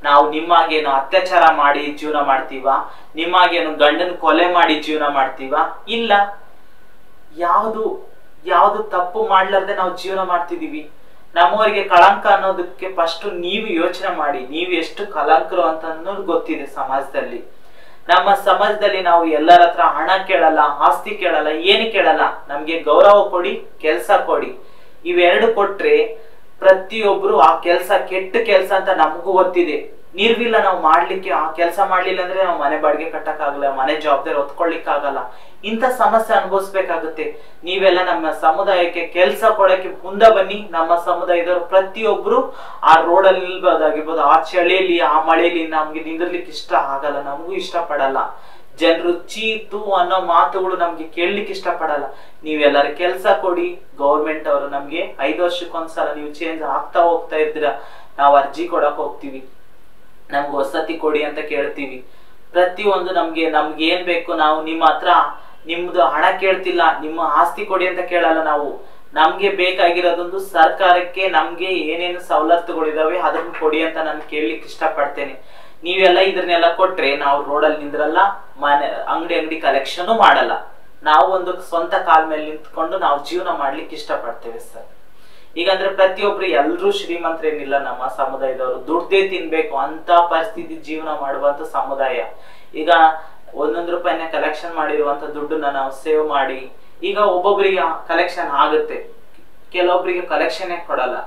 ನಾವು ನಿಮ್ಮಾಗೇನು ಅತ್ಯಾಚಾರ ಮಾಡಿ ಜೀವನ ಮಾಡ್ತೀವಾ? ನಿಮ್ಮಾಗೇನು ಗಂಡನ ಕೊಲೆ ಮಾಡಿ ಜೀವನ ಮಾಡ್ತೀವಾ? ಇಲ್ಲ. ಯಾವುದು ತಪ್ಪು ಮಾಡ್ಲಾರ್ದೆ ನಾವು ಜೀವನ ಮಾಡ್ತಿದೀವಿ. ನಮ್ಮವರಿಗೆ ಕಳಂಕ ಅನ್ನೋದಕ್ಕೆ ಫಸ್ಟ್ ನೀವು ಯೋಚನೆ ಮಾಡಿ, ನೀವು ಎಷ್ಟು ಕಳಂಕರು ಅಂತ ಅನ್ನೋದು ಗೊತ್ತಿದೆ ಸಮಾಜದಲ್ಲಿ. ನಮ್ಮ ಸಮಾಜದಲ್ಲಿ ನಾವು ಎಲ್ಲರ ಹತ್ರ ಹಣ ಕೇಳಲ್ಲ, ಆಸ್ತಿ ಕೇಳಲ್ಲ, ಏನು ಕೇಳಲ್ಲ. ನಮ್ಗೆ ಗೌರವ ಕೊಡಿ, ಕೆಲಸ ಕೊಡಿ. ಇವೆರಡು ಕೊಟ್ರೆ ಪ್ರತಿಯೊಬ್ರು ಆ ಕೆಲಸ ಕೆಟ್ಟ ಕೆಲಸ ಅಂತ ನಮಗೂ ಗೊತ್ತಿದೆ. ನಿರ್ವಿಲ್ಲ ನಾವು ಮಾಡ್ಲಿಕ್ಕೆ. ಆ ಕೆಲಸ ಮಾಡ್ಲಿಲ್ಲ ಅಂದ್ರೆ ನಾವು ಮನೆ ಬಾಡಿಗೆ ಕಟ್ಟಕ್ಕಾಗಲ್ಲ, ಮನೆ ಜವಾಬ್ದಾರಿ ಹೊತ್ಕೊಳ್ಳಿಕ್ಕಾಗಲ್ಲ. ಇಂಥ ಸಮಸ್ಯೆ ಅನುಭವಿಸ್ಬೇಕಾಗುತ್ತೆ. ನೀವೆಲ್ಲ ನಮ್ಮ ಸಮುದಾಯಕ್ಕೆ ಕೆಲಸ ಕೊಡಕ್ಕೆ ಮುಂದೆ ಬನ್ನಿ. ನಮ್ಮ ಸಮುದಾಯದವರು ಪ್ರತಿಯೊಬ್ರು ಆ ರೋಡಲ್ಲಿ ನಿಲ್ಬೋದಾಗಿರ್ಬೋದು, ಆ ಚಳಿಯಲ್ಲಿ ಆ ಮಳೆಯಲ್ಲಿ ನಮ್ಗೆ ನಿಂದಿರ್ಲಿಕ್ಕೆ ಇಷ್ಟ ಆಗಲ್ಲ, ನಮಗೂ ಇಷ್ಟಪಡಲ್ಲ. ಜನರು ಚೀತು ಅನ್ನೋ ಮಾತುಗಳು ನಮ್ಗೆ ಕೇಳಲಿಕ್ಕೆ ಇಷ್ಟಪಡಲ್ಲ. ನೀವೆಲ್ಲರ ಕೆಲಸ ಕೊಡಿ. ಗೌರ್ಮೆಂಟ್ ಅವರು ನಮ್ಗೆ 5 ವರ್ಷಕ್ಕೊಂದ್ಸಲ ನೀವು ಚೇಂಜ್ ಆಗ್ತಾ ಹೋಗ್ತಾ ಇರ್ತೀರಾ. ನಾವು ಅರ್ಜಿ ಕೊಡಕ್ ಹೋಗ್ತೀವಿ, ನಮ್ಗೆ ವಸತಿ ಕೊಡಿ ಅಂತ ಕೇಳ್ತೀವಿ. ಪ್ರತಿಯೊಂದು ನಮ್ಗೆ ಏನ್ ಬೇಕು, ನಾವು ನಿಮ್ಮ ಹತ್ರ ನಿಮ್ದು ಹಣ ಕೇಳ್ತಿಲ್ಲ, ನಿಮ್ಮ ಆಸ್ತಿ ಕೊಡಿ ಅಂತ ಕೇಳಲ್ಲ. ನಾವು ನಮ್ಗೆ ಬೇಕಾಗಿರೋದೊಂದು ಸರ್ಕಾರಕ್ಕೆ ನಮ್ಗೆ ಏನೇನು ಸವಲತ್ತುಗಳಿದಾವೆ ಅದನ್ನ ಕೊಡಿ ಅಂತ ನಾನು ಕೇಳಲಿಕ್ಕೆ ಇಷ್ಟಪಡ್ತೇನೆ. ನೀವೆಲ್ಲ ಇದನ್ನೆಲ್ಲ ಕೊಟ್ರೆ ನಾವು ರೋಡಲ್ಲಿ ನಿಂದ್ರಲ್ಲ, ಅಂಗಡಿ ಕಲೆಕ್ಷನ್ ಮಾಡಲ್ಲ. ನಾವು ಒಂದು ಸ್ವಂತ ಕಾಲ ಮೇಲೆ ನಿಂತ್ಕೊಂಡು ನಾವು ಜೀವನ ಮಾಡ್ಲಿಕ್ಕೆ ಇಷ್ಟಪಡ್ತೇವೆ ಸರ್. ಈಗಂದ್ರೆ ಪ್ರತಿಯೊಬ್ರು ಎಲ್ರೂ ಶ್ರೀಮಂತರೇನಿಲ್ಲ. ನಮ್ಮ ಸಮುದಾಯದವರು ದುಡ್ಡೇ ತಿನ್ಬೇಕು ಅಂತ ಪರಿಸ್ಥಿತಿ ಜೀವನ ಮಾಡುವಂತ ಸಮುದಾಯ. ಈಗ 1 ರೂಪಾಯಿನ ಕಲೆಕ್ಷನ್ ಮಾಡಿರುವಂತ ದುಡ್ಡನ್ನ ನಾವು ಸೇವ್ ಮಾಡಿ, ಈಗ ಒಬ್ಬೊಬ್ಬರಿಗೆ ಕಲೆಕ್ಷನ್ ಆಗುತ್ತೆ, ಕೆಲವೊಬ್ಬರಿಗೆ ಕಲೆಕ್ಷನ್ ಕೊಡಲ್ಲ.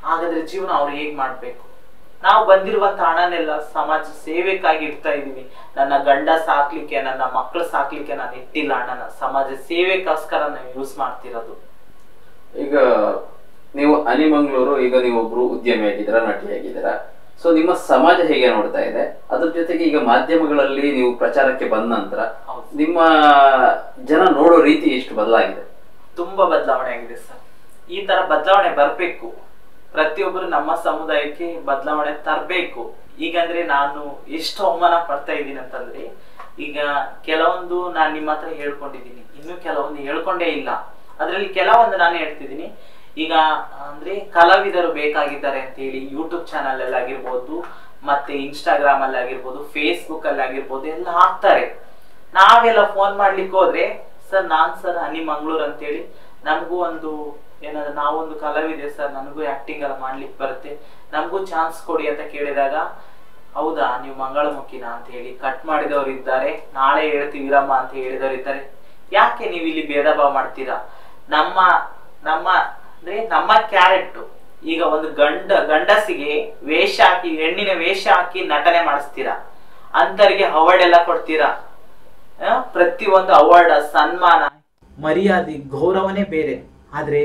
ಹಾಗಾದ್ರೆ ಜೀವನ ಅವ್ರು ಹೇಗ್ ಮಾಡ್ಬೇಕು? ನಾವು ಬಂದಿರುವಂತ ಹಣನೆಲ್ಲ ಸಮಾಜ ಸೇವೆಕ್ಕಾಗಿ ಇಡ್ತಾ ಇದೀವಿ. ನನ್ನ ಗಂಡ ಸಾಕ್ಲಿಕ್ಕೆ, ನನ್ನ ಮಕ್ಕಳು ಸಾಕ್ಲಿಕ್ಕೆ ನಾನು ಇಟ್ಟಿಲ್ಲ ಹಣನ. ಸಮಾಜ ಸೇವೆಗೋಸ್ಕರ ನಾವು ಯೂಸ್ ಮಾಡ್ತಿರೋದು. ಈಗ ನೀವು ಅನಿಮಂಗ್ಳೂರು, ಈಗ ನೀವು ಒಬ್ರು ಉದ್ಯಮಿ ಆಗಿದ್ದೀರಾ, ನಟಿ ಆಗಿದ್ದೀರಾ. ಸೊ ನಿಮ್ಮ ಸಮಾಜ ಹೇಗೆ ನೋಡ್ತಾ ಇದೆ? ಅದ್ರ ಜೊತೆಗೆ ಈಗ ಮಾಧ್ಯಮಗಳಲ್ಲಿ ನೀವು ಪ್ರಚಾರಕ್ಕೆ ಬಂದ ನಂತರ ನಿಮ್ಮ ಜನ ನೋಡೋ ರೀತಿ ಎಷ್ಟು ಬದಲಾಗಿದೆ? ತುಂಬಾ ಬದಲಾವಣೆ ಆಗಿದೆ ಸರ್. ಈ ತರ ಬದಲಾವಣೆ ಬರ್ಬೇಕು. ಪ್ರತಿಯೊಬ್ಬರು ನಮ್ಮ ಸಮುದಾಯಕ್ಕೆ ಬದಲಾವಣೆ ತರಬೇಕು. ಈಗಂದ್ರೆ ನಾನು ಎಷ್ಟು ಅವಮಾನ ಪಡ್ತಾ ಇದ್ದೀನಿ ಅಂತಂದ್ರೆ, ಈಗ ಕೆಲವೊಂದು ನಾನು ನಿಮ್ಮ ಹತ್ರ ಹೇಳ್ಕೊಂಡಿದ್ದೀನಿ, ಇನ್ನು ಕೆಲವೊಂದು ಹೇಳ್ಕೊಂಡೇ ಇಲ್ಲ. ಅದ್ರಲ್ಲಿ ಕೆಲವೊಂದು ನಾನು ಹೇಳ್ತಿದ್ದೀನಿ. ಈಗ ಅಂದ್ರೆ ಕಲಾವಿದರು ಬೇಕಾಗಿದ್ದಾರೆ ಅಂತ ಹೇಳಿ ಯೂಟ್ಯೂಬ್ ಚಾನಲ್ ಅಲ್ಲಿ ಆಗಿರ್ಬೋದು, ಮತ್ತೆ ಇನ್ಸ್ಟಾಗ್ರಾಮ್ ಅಲ್ಲಿ ಆಗಿರ್ಬೋದು, ಫೇಸ್ಬುಕ್ ಅಲ್ಲಿ ಆಗಿರ್ಬೋದು ಎಲ್ಲ ಹಾಕ್ತಾರೆ. ನಾವೆಲ್ಲ ಫೋನ್ ಮಾಡ್ಲಿಕ್ಕೆ ಹೋದ್ರೆ, ಸರ್ ಸರ್ ಹನಿ ಮಂಗಳೂರು ಅಂತೇಳಿ ನಮಗೂ ಒಂದು ಏನಾದ್ರು ನಾವೊಂದು ಕಲಾವಿದೆ ಸರ್, ನನಗೂ ಆಕ್ಟಿಂಗ್ ಎಲ್ಲ ಮಾಡ್ಲಿಕ್ಕೆ ಬರುತ್ತೆ, ನಮಗೂ ಚಾನ್ಸ್ ಕೊಡಿ ಅಂತ ಕೇಳಿದಾಗ, ಹೌದಾ ನೀವು ಮಂಗಳಮುಖಿನಾ ಅಂತ ಹೇಳಿ ಕಟ್ ಮಾಡಿದವರು ಇದ್ದಾರೆ, ನಾಳೆ ಹೇಳ್ತೀವಿರಮ್ಮ ಅಂತ ಹೇಳಿದವರು ಇದ್ದಾರೆ. ಯಾಕೆ ನೀವು ಇಲ್ಲಿ ಭೇದ ಭಾವ ಮಾಡ್ತೀರಾ? ನಮ್ಮ ನಮ್ಮ ಅಂದ್ರೆ ನಮ್ಮ ಕ್ಯಾರೆಕ್ಟ್ ಈಗ ಒಂದು ಗಂಡಸಿಗೆ ವೇಷ ಹಾಕಿ, ಹೆಣ್ಣಿನ ವೇಷ ಹಾಕಿ ನಟನೆ ಮಾಡಿಸ್ತೀರಾ, ಅಂತರಿಗೆ ಅವಾರ್ಡ್ ಎಲ್ಲ ಕೊಡ್ತೀರಾ. ಪ್ರತಿಯೊಂದು ಅವಾರ್ಡ್, ಸನ್ಮಾನ, ಮರ್ಯಾದೆ, ಗೌರವನೇ ಬೇರೆ. ಆದ್ರೆ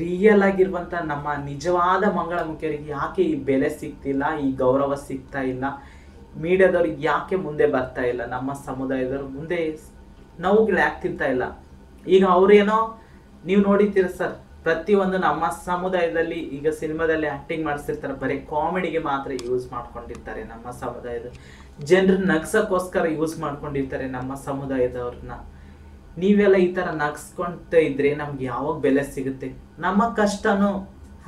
ರಿಯಲ್ ಆಗಿರುವಂತ ನಮ್ಮ ನಿಜವಾದ ಮಂಗಳಮುಖಿಯರಿಗೆ ಯಾಕೆ ಈ ಬೆಲೆ ಸಿಗ್ತಿಲ್ಲ, ಈ ಗೌರವ ಸಿಗ್ತಾ ಇಲ್ಲ? ಮೀಡಿಯಾದವ್ರಿಗೆ ಯಾಕೆ ಮುಂದೆ ಬರ್ತಾ ಇಲ್ಲ? ನಮ್ಮ ಸಮುದಾಯದವ್ರು ಮುಂದೆ ನೋವುಗಳು ಯಾಕೆ ತಿಂತಾ ಇಲ್ಲ? ಈಗ ಅವ್ರೇನೋ ನೀವು ನೋಡಿತೀರ ಸರ್, ಪ್ರತಿಯೊಂದು ನಮ್ಮ ಸಮುದಾಯದಲ್ಲಿ ಈಗ ಸಿನಿಮಾದಲ್ಲಿ ಆಕ್ಟಿಂಗ್ ಮಾಡಿಸಿರ್ತಾರೆ, ಬರೀ ಕಾಮಿಡಿಗೆ ಮಾತ್ರ ಯೂಸ್ ಮಾಡ್ಕೊಂಡಿರ್ತಾರೆ. ನಮ್ಮ ಸಮುದಾಯದ ಜನರು ನಗ್ಸಕ್ಕೋಸ್ಕರ ಯೂಸ್ ಮಾಡ್ಕೊಂಡಿರ್ತಾರೆ ನಮ್ಮ ಸಮುದಾಯದವ್ರನ್ನ. ನೀವೆಲ್ಲ ಈ ತರ ನಗ್ಸ್ಕೊಂತ ಇದ್ರೆ ನಮ್ಗೆ ಯಾವಾಗ ಬೆಲೆ ಸಿಗುತ್ತೆ? ನಮ್ಮ ಕಷ್ಟನು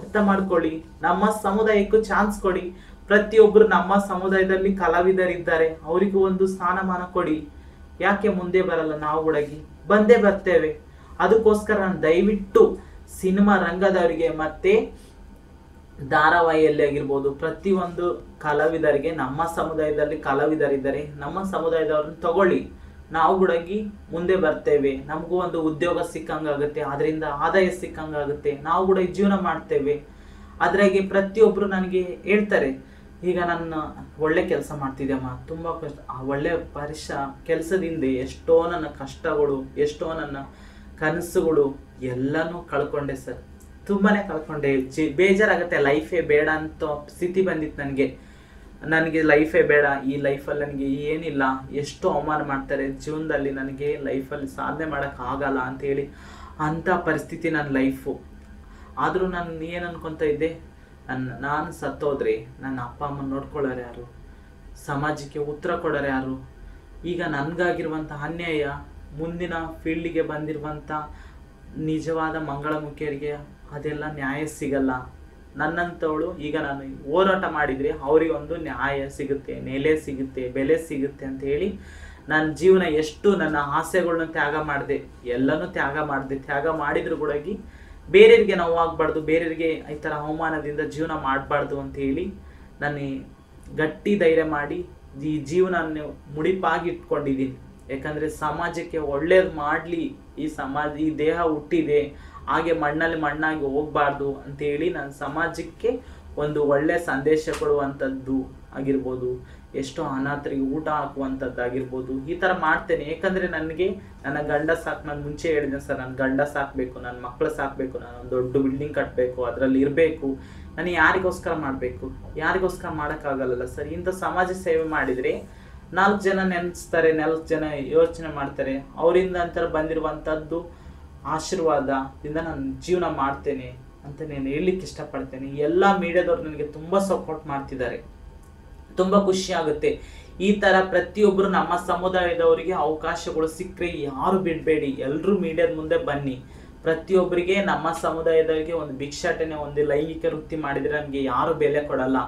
ಅರ್ಥ ಮಾಡ್ಕೊಳ್ಳಿ, ನಮ್ಮ ಸಮುದಾಯಕ್ಕೂ ಚಾನ್ಸ್ ಕೊಡಿ. ಪ್ರತಿಯೊಬ್ರು ನಮ್ಮ ಸಮುದಾಯದಲ್ಲಿ ಕಲಾವಿದರಿದ್ದಾರೆ, ಅವರಿಗೂ ಒಂದು ಸ್ಥಾನಮಾನ ಕೊಡಿ. ಯಾಕೆ ಮುಂದೆ ಬರಲ್ಲ? ನಾವು ಹುಡುಗಿ ಬಂದೇ ಬರ್ತೇವೆ. ಅದಕ್ಕೋಸ್ಕರ ನಾನು ದಯವಿಟ್ಟು ಸಿನಿಮಾ ರಂಗದವರಿಗೆ ಮತ್ತೆ ಧಾರಾವಾಹಿಯಲ್ಲಿ ಆಗಿರ್ಬೋದು, ಪ್ರತಿಯೊಂದು ಕಲಾವಿದರಿಗೆ, ನಮ್ಮ ಸಮುದಾಯದಲ್ಲಿ ಕಲಾವಿದರಿದ್ದಾರೆ, ನಮ್ಮ ಸಮುದಾಯದವ್ರನ್ನ ತಗೊಳ್ಳಿ. ನಾವು ಹುಡುಗಿ ಮುಂದೆ ಬರ್ತೇವೆ, ನಮಗೂ ಒಂದು ಉದ್ಯೋಗ ಸಿಕ್ಕಂಗಾಗುತ್ತೆ, ಅದರಿಂದ ಆದಾಯ ಸಿಕ್ಕಂಗಾಗುತ್ತೆ, ನಾವು ಕೂಡ ಜೀವನ ಮಾಡ್ತೇವೆ. ಅದ್ರಾಗೆ ಪ್ರತಿಯೊಬ್ರು ನನಗೆ ಹೇಳ್ತಾರೆ, ಈಗ ನನ್ನ ಒಳ್ಳೆ ಕೆಲಸ ಮಾಡ್ತಿದ್ದೆಮ್ಮ, ತುಂಬಾ ಕಷ್ಟ, ಆ ಒಳ್ಳೆ ಕೆಲಸದಿಂದ ಎಷ್ಟೋ ನನ್ನ ಕಷ್ಟಗಳು, ಎಷ್ಟೋ ನನ್ನ ಕನಸುಗಳು ಎಲ್ಲನೂ ಕಳ್ಕೊಂಡೆ ಸರ್. ತುಂಬಾನೇ ಕಳ್ಕೊಂಡೆ. ಬೇಜಾರಾಗತ್ತೆ, ಲೈಫೇ ಬೇಡ ಅಂತ ಸ್ಥಿತಿ ಬಂದಿತ್ತು ನನಗೆ ಲೈಫೇ ಬೇಡ, ಈ ಲೈಫಲ್ಲಿ ನನಗೆ ಏನಿಲ್ಲ, ಎಷ್ಟು ಅವಮಾನ ಮಾಡ್ತಾರೆ ಜೀವನದಲ್ಲಿ, ನನಗೆ ಲೈಫಲ್ಲಿ ಸಾಧನೆ ಮಾಡೋಕೆ ಆಗಲ್ಲ ಅಂತೇಳಿ ಅಂಥ ಪರಿಸ್ಥಿತಿ ನನ್ನ ಲೈಫು. ಆದರೂ ನಾನು ಏನು ಅನ್ಕೊತ ಇದ್ದೆ, ನಾನು ಸತ್ತೋದ್ರೆ ನನ್ನ ಅಪ್ಪ ಅಮ್ಮನ ನೋಡ್ಕೊಳ್ಳೋರು ಯಾರು? ಸಮಾಜಕ್ಕೆ ಉತ್ತರ ಕೊಡೋರು ಯಾರು? ಈಗ ನನಗಾಗಿರುವಂಥ ಅನ್ಯಾಯ ಮುಂದಿನ ಫೀಲ್ಡಿಗೆ ಬಂದಿರುವಂಥ ನಿಜವಾದ ಮಂಗಳಮುಖಿಯರಿಗೆ ಅದೆಲ್ಲ ನ್ಯಾಯ ಸಿಗಲ್ಲ. ನನ್ನಂಥವಳು ಈಗ ನಾನು ಹೋರಾಟ ಮಾಡಿದರೆ ಅವರಿಗೊಂದು ನ್ಯಾಯ ಸಿಗುತ್ತೆ, ನೆಲೆ ಸಿಗುತ್ತೆ, ಬೆಲೆ ಸಿಗುತ್ತೆ ಅಂತ ಹೇಳಿ ನನ್ನ ಜೀವನ ಎಷ್ಟು ನನ್ನ ಆಸೆಗಳನ್ನ ತ್ಯಾಗ ಮಾಡಿದೆ, ಎಲ್ಲನೂ ತ್ಯಾಗ ಮಾಡಿದ್ರು ಕೂಡ ಬೇರೆಯವ್ರಿಗೆ ನೋವಾಗಬಾರ್ದು, ಬೇರೆಯವ್ರಿಗೆ ಈ ಥರ ಅವಮಾನದಿಂದ ಜೀವನ ಮಾಡಬಾರ್ದು ಅಂತ ಹೇಳಿ ನಾನು ಗಟ್ಟಿ ಧೈರ್ಯ ಮಾಡಿ ಈ ಜೀವನ ಮುಡಿಪಾಗಿ ಇಟ್ಕೊಂಡಿದ್ದೀನಿ. ಯಾಕಂದರೆ ಸಮಾಜಕ್ಕೆ ಒಳ್ಳೇದು ಮಾಡಲಿ, ಈ ದೇಹ ಹುಟ್ಟಿದೆ, ಹಾಗೆ ಮಣ್ಣಲ್ಲಿ ಮಣ್ಣಾಗಿ ಹೋಗ್ಬಾರ್ದು ಅಂತೇಳಿ ನಾನು ಸಮಾಜಕ್ಕೆ ಒಂದು ಒಳ್ಳೆ ಸಂದೇಶ ಕೊಡುವಂಥದ್ದು ಆಗಿರ್ಬೋದು, ಎಷ್ಟೋ ಅನಾಥರಿಗೆ ಊಟ ಹಾಕುವಂಥದ್ದಾಗಿರ್ಬೋದು, ಈ ಥರ ಮಾಡ್ತೇನೆ. ಯಾಕಂದರೆ ನನಗೆ ನನ್ನ ಗಂಡ ನಾನು ಮುಂಚೆ ಹೇಳಿದೆ ಸರ್, ನನ್ನ ಗಂಡ ಸಾಕಬೇಕು, ನನ್ನ ಮಕ್ಕಳು ಸಾಕಬೇಕು, ನಾನು ಒಂದು ದೊಡ್ಡ ಬಿಲ್ಡಿಂಗ್ ಕಟ್ಟಬೇಕು, ಅದರಲ್ಲಿ ಇರಬೇಕು. ನಾನು ಯಾರಿಗೋಸ್ಕರ ಮಾಡಬೇಕು? ಯಾರಿಗೋಸ್ಕರ ಮಾಡೋಕ್ಕಾಗಲ್ಲ ಸರ್. ಇಂಥ ಸಮಾಜ ಸೇವೆ ಮಾಡಿದರೆ 4 ಜನ ನೆನೆಸ್ತಾರೆ, 4 ಜನ ಯೋಚನೆ ಮಾಡ್ತಾರೆ. ಅವರಿಂದ ಅಂತರ ಬಂದಿರುವಂಥದ್ದು ಆಶೀರ್ವಾದದಿಂದ ನಾನು ಜೀವನ ಮಾಡ್ತೇನೆ ಅಂತ ನಾನು ಹೇಳಲಿಕ್ಕೆ ಇಷ್ಟಪಡ್ತೇನೆ. ಎಲ್ಲ ಮೀಡಿಯಾದವ್ರು ನನಗೆ ತುಂಬ ಸಪೋರ್ಟ್ ಮಾಡ್ತಿದ್ದಾರೆ, ತುಂಬ ಖುಷಿ ಆಗುತ್ತೆ. ಈ ಥರ ಪ್ರತಿಯೊಬ್ಬರು ನಮ್ಮ ಸಮುದಾಯದವರಿಗೆ ಅವಕಾಶಗಳು ಸಿಕ್ಕರೆ ಯಾರು ಬಿಡಬೇಡಿ, ಎಲ್ಲರೂ ಮೀಡಿಯಾದ ಮುಂದೆ ಬನ್ನಿ. ಪ್ರತಿಯೊಬ್ಬರಿಗೆ ನಮ್ಮ ಸಮುದಾಯದವರಿಗೆ ಒಂದು ಭಿಕ್ಷಾಟನೆ, ಒಂದು ಲೈಂಗಿಕ ವೃತ್ತಿ ಮಾಡಿದರೆ ನನಗೆ ಯಾರು ಬೆಲೆ ಕೊಡಲ್ಲ.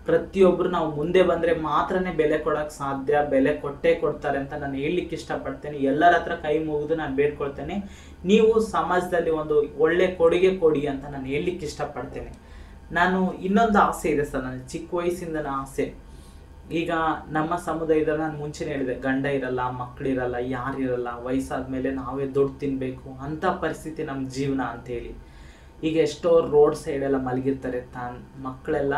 ಪ್ರತಿಯೊಬ್ಬರು ನಾವು ಮುಂದೆ ಬಂದರೆ ಮಾತ್ರನೇ ಬೆಲೆ ಕೊಡೋಕ್ಕೆ ಸಾಧ್ಯ, ಬೆಲೆ ಕೊಟ್ಟೇ ಕೊಡ್ತಾರೆ ಅಂತ ನಾನು ಹೇಳಲಿಕ್ಕೆ ಇಷ್ಟಪಡ್ತೇನೆ. ಎಲ್ಲರ ಹತ್ರ ಕೈ ಮುಗಿದು ನಾನು ಬೇಡ್ಕೊಳ್ತೇನೆ, ನೀವು ಸಮಾಜದಲ್ಲಿ ಒಂದು ಒಳ್ಳೆ ಕೊಡುಗೆ ಕೊಡಿ ಅಂತ ನಾನು ಹೇಳಲಿಕ್ಕೆ ಇಷ್ಟಪಡ್ತೇನೆ. ನಾನು ಇನ್ನೊಂದು ಆಸೆ ಇದೆ ಸರ್, ನನ್ನ ಚಿಕ್ಕ ವಯಸ್ಸಿಂದ ಆಸೆ. ಈಗ ನಮ್ಮ ಸಮುದಾಯದಲ್ಲಿ ನಾನು ಮುಂಚೆನೇ ಹೇಳಿದೆ, ಗಂಡ ಇರಲ್ಲ, ಮಕ್ಕಳಿರಲ್ಲ, ಯಾರಿರಲ್ಲ, ವಯಸ್ಸಾದ್ಮೇಲೆ ನಾವೇ ದುಡ್ಡು ತಿನ್ನಬೇಕು ಅಂಥ ಪರಿಸ್ಥಿತಿ ನಮ್ಮ ಜೀವನ ಅಂತೇಳಿ. ಈಗ ಎಷ್ಟೋ ರೋಡ್ ಸೈಡೆಲ್ಲ ಮಲಗಿರ್ತಾರೆ, ಮಕ್ಕಳೆಲ್ಲ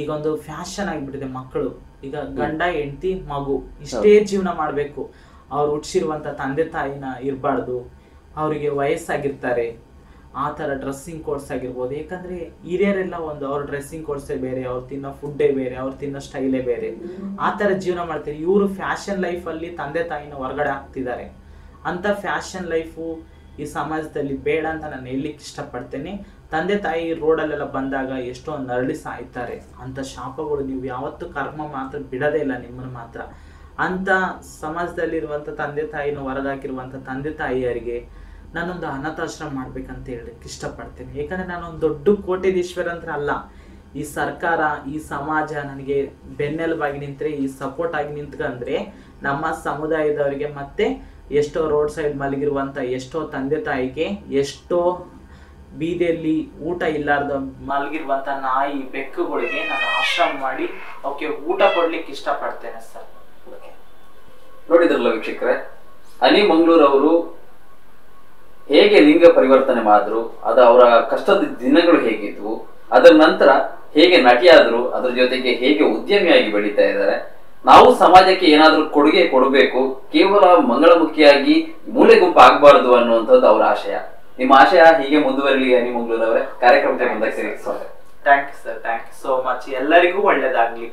ಈಗ ಒಂದು ಫ್ಯಾಷನ್ ಆಗಿಬಿಟ್ಟಿದೆ. ಮಕ್ಕಳು ಈಗ ಗಂಡ ಹೆಂಡತಿ ಮಗು ಇಷ್ಟೇ ಜೀವನ ಮಾಡಬೇಕು, ಅವ್ರು ಹುಟ್ಟಿಸಿರುವಂಥ ತಂದೆ ತಾಯಿನ ಇರಬಾರ್ದು, ಅವರಿಗೆ ವಯಸ್ಸಾಗಿರ್ತಾರೆ, ಆ ಥರ ಡ್ರೆಸ್ಸಿಂಗ್ ಕೋಡ್ಸ್ ಆಗಿರ್ಬೋದು. ಯಾಕಂದರೆ ಹಿರಿಯರೆಲ್ಲ ಒಂದು ಅವ್ರ ಡ್ರೆಸ್ಸಿಂಗ್ ಕೋಡ್ಸೇ ಬೇರೆ, ಅವ್ರು ತಿನ್ನೋ ಫುಡ್ಡೇ ಬೇರೆ, ಅವ್ರು ತಿನ್ನೋ ಸ್ಟೈಲೇ ಬೇರೆ, ಆ ಥರ ಜೀವನ ಮಾಡ್ತಾರೆ. ಇವರು ಫ್ಯಾಷನ್ ಲೈಫಲ್ಲಿ ತಂದೆ ತಾಯಿನ ಹೊರಗಡೆ ಹಾಕ್ತಿದ್ದಾರೆ. ಅಂಥ ಫ್ಯಾಷನ್ ಲೈಫು ಈ ಸಮಾಜದಲ್ಲಿ ಬೇಡ ಅಂತ ನಾನು ಹೇಳಲಿಕ್ಕೆ ಇಷ್ಟಪಡ್ತೇನೆ. ತಂದೆ ತಾಯಿ ರೋಡಲ್ಲೆಲ್ಲ ಬಂದಾಗ ಎಷ್ಟೋ ನರಳಿ ಸಾಯ್ತಾರೆ. ಅಂಥ ಶಾಪಗಳು ನೀವು ಯಾವತ್ತೂ ಕರ್ಮ ಮಾತ್ರ ಬಿಡೋದೇ ಇಲ್ಲ ನಿಮ್ಮನ್ನು ಮಾತ್ರ. ಅಂಥ ಸಮಾಜದಲ್ಲಿರುವಂಥ ತಂದೆ ತಾಯಿನ ಹೊರಗಾಕಿರುವಂಥ ತಂದೆ ತಾಯಿಯರಿಗೆ ನಾನೊಂದು ಅನಾಥಾಶ್ರಮ ಮಾಡ್ಬೇಕಂತ ಹೇಳಲಿಕ್ಕೆ ಇಷ್ಟಪಡ್ತೇನೆ. ಯಾಕಂದರೆ ನಾನೊಂದು ದೊಡ್ಡ ಕೋಟ್ಯಾಧೀಶ್ವರ ಅಂತ ಅಲ್ಲ. ಈ ಸರ್ಕಾರ, ಈ ಸಮಾಜ ನನಗೆ ಬೆನ್ನೆಲುಬಾಗಿ ನಿಂತರೆ, ಈ ಸಪೋರ್ಟ್ ಆಗಿ ನಿಂತ್ಕೊಂಡ್ರೆ ನಮ್ಮ ಸಮುದಾಯದವರಿಗೆ ಮತ್ತೆ ಎಷ್ಟೋ ರೋಡ್ ಸೈಡ್ ಮಲಗಿರುವಂಥ ಎಷ್ಟೋ ತಂದೆ ತಾಯಿಗೆ, ಎಷ್ಟೋ ಬೀದಿಯಲ್ಲಿ ಊಟ ಇಲ್ಲಾರ್ದ ಮಲಗಿರುವಂಥ ನಾಯಿ ಬೆಕ್ಕುಗಳಿಗೆ ನಾನು ಆಶ್ರಮ ಮಾಡಿ ಅವಕ್ಕೆ ಊಟ ಕೊಡ್ಲಿಕ್ಕೆ ಇಷ್ಟಪಡ್ತೇನೆ ಸರ್. ನೋಡಿದ್ರಲ್ಲ ವೀಕ್ಷಕರೇ, ಅನಿ ಮಂಗಳೂರು ಅವರು ಹೇಗೆ ಲಿಂಗ ಪರಿವರ್ತನೆ ಮಾಡಿದ್ರು, ಅದು ಅವರ ಕಷ್ಟದ ದಿನಗಳು ಹೇಗಿದ್ವು, ಅದರ ನಂತರ ಹೇಗೆ ನಟಿಯಾದ್ರು, ಅದ್ರ ಜೊತೆಗೆ ಹೇಗೆ ಉದ್ಯಮಿಯಾಗಿ ಬೆಳೀತಾ ಇದ್ದಾರೆ. ನಾವು ಸಮಾಜಕ್ಕೆ ಏನಾದ್ರೂ ಕೊಡುಗೆ ಕೊಡಬೇಕು, ಕೇವಲ ಮಂಗಳಮುಖಿಯಾಗಿ ಮೂಲೆ ಗುಂಪು ಆಗ್ಬಾರ್ದು ಅನ್ನುವಂಥದ್ದು ಅವರ ಆಶಯ. ನಿಮ್ಮ ಆಶಯ ಹೀಗೆ ಮುಂದುವರಿಲಿ ಅನಿ ಮಂಗಳೂರು ಅವರೇ. ಕಾರ್ಯಕ್ರಮಕ್ಕೆ ಬಂದಾಗ ಸೇರಿಸೋಣ. Thank you sir, thank you so much. ಎಲ್ಲರಿಗೂ ಒಳ್ಳೇದಾಗ್ಲಿ.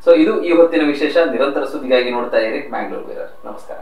ಸೊ ಇದು ಈ ಹೊತ್ತಿನ ವಿಶೇಷ. ನಿರಂತರ ಸುದ್ದಿಗಾಗಿ ನೋಡ್ತಾ ಇರಿ ಮ್ಯಾಂಗ್ಳೂರ್ ಮಿರರ್. ನಮಸ್ಕಾರ.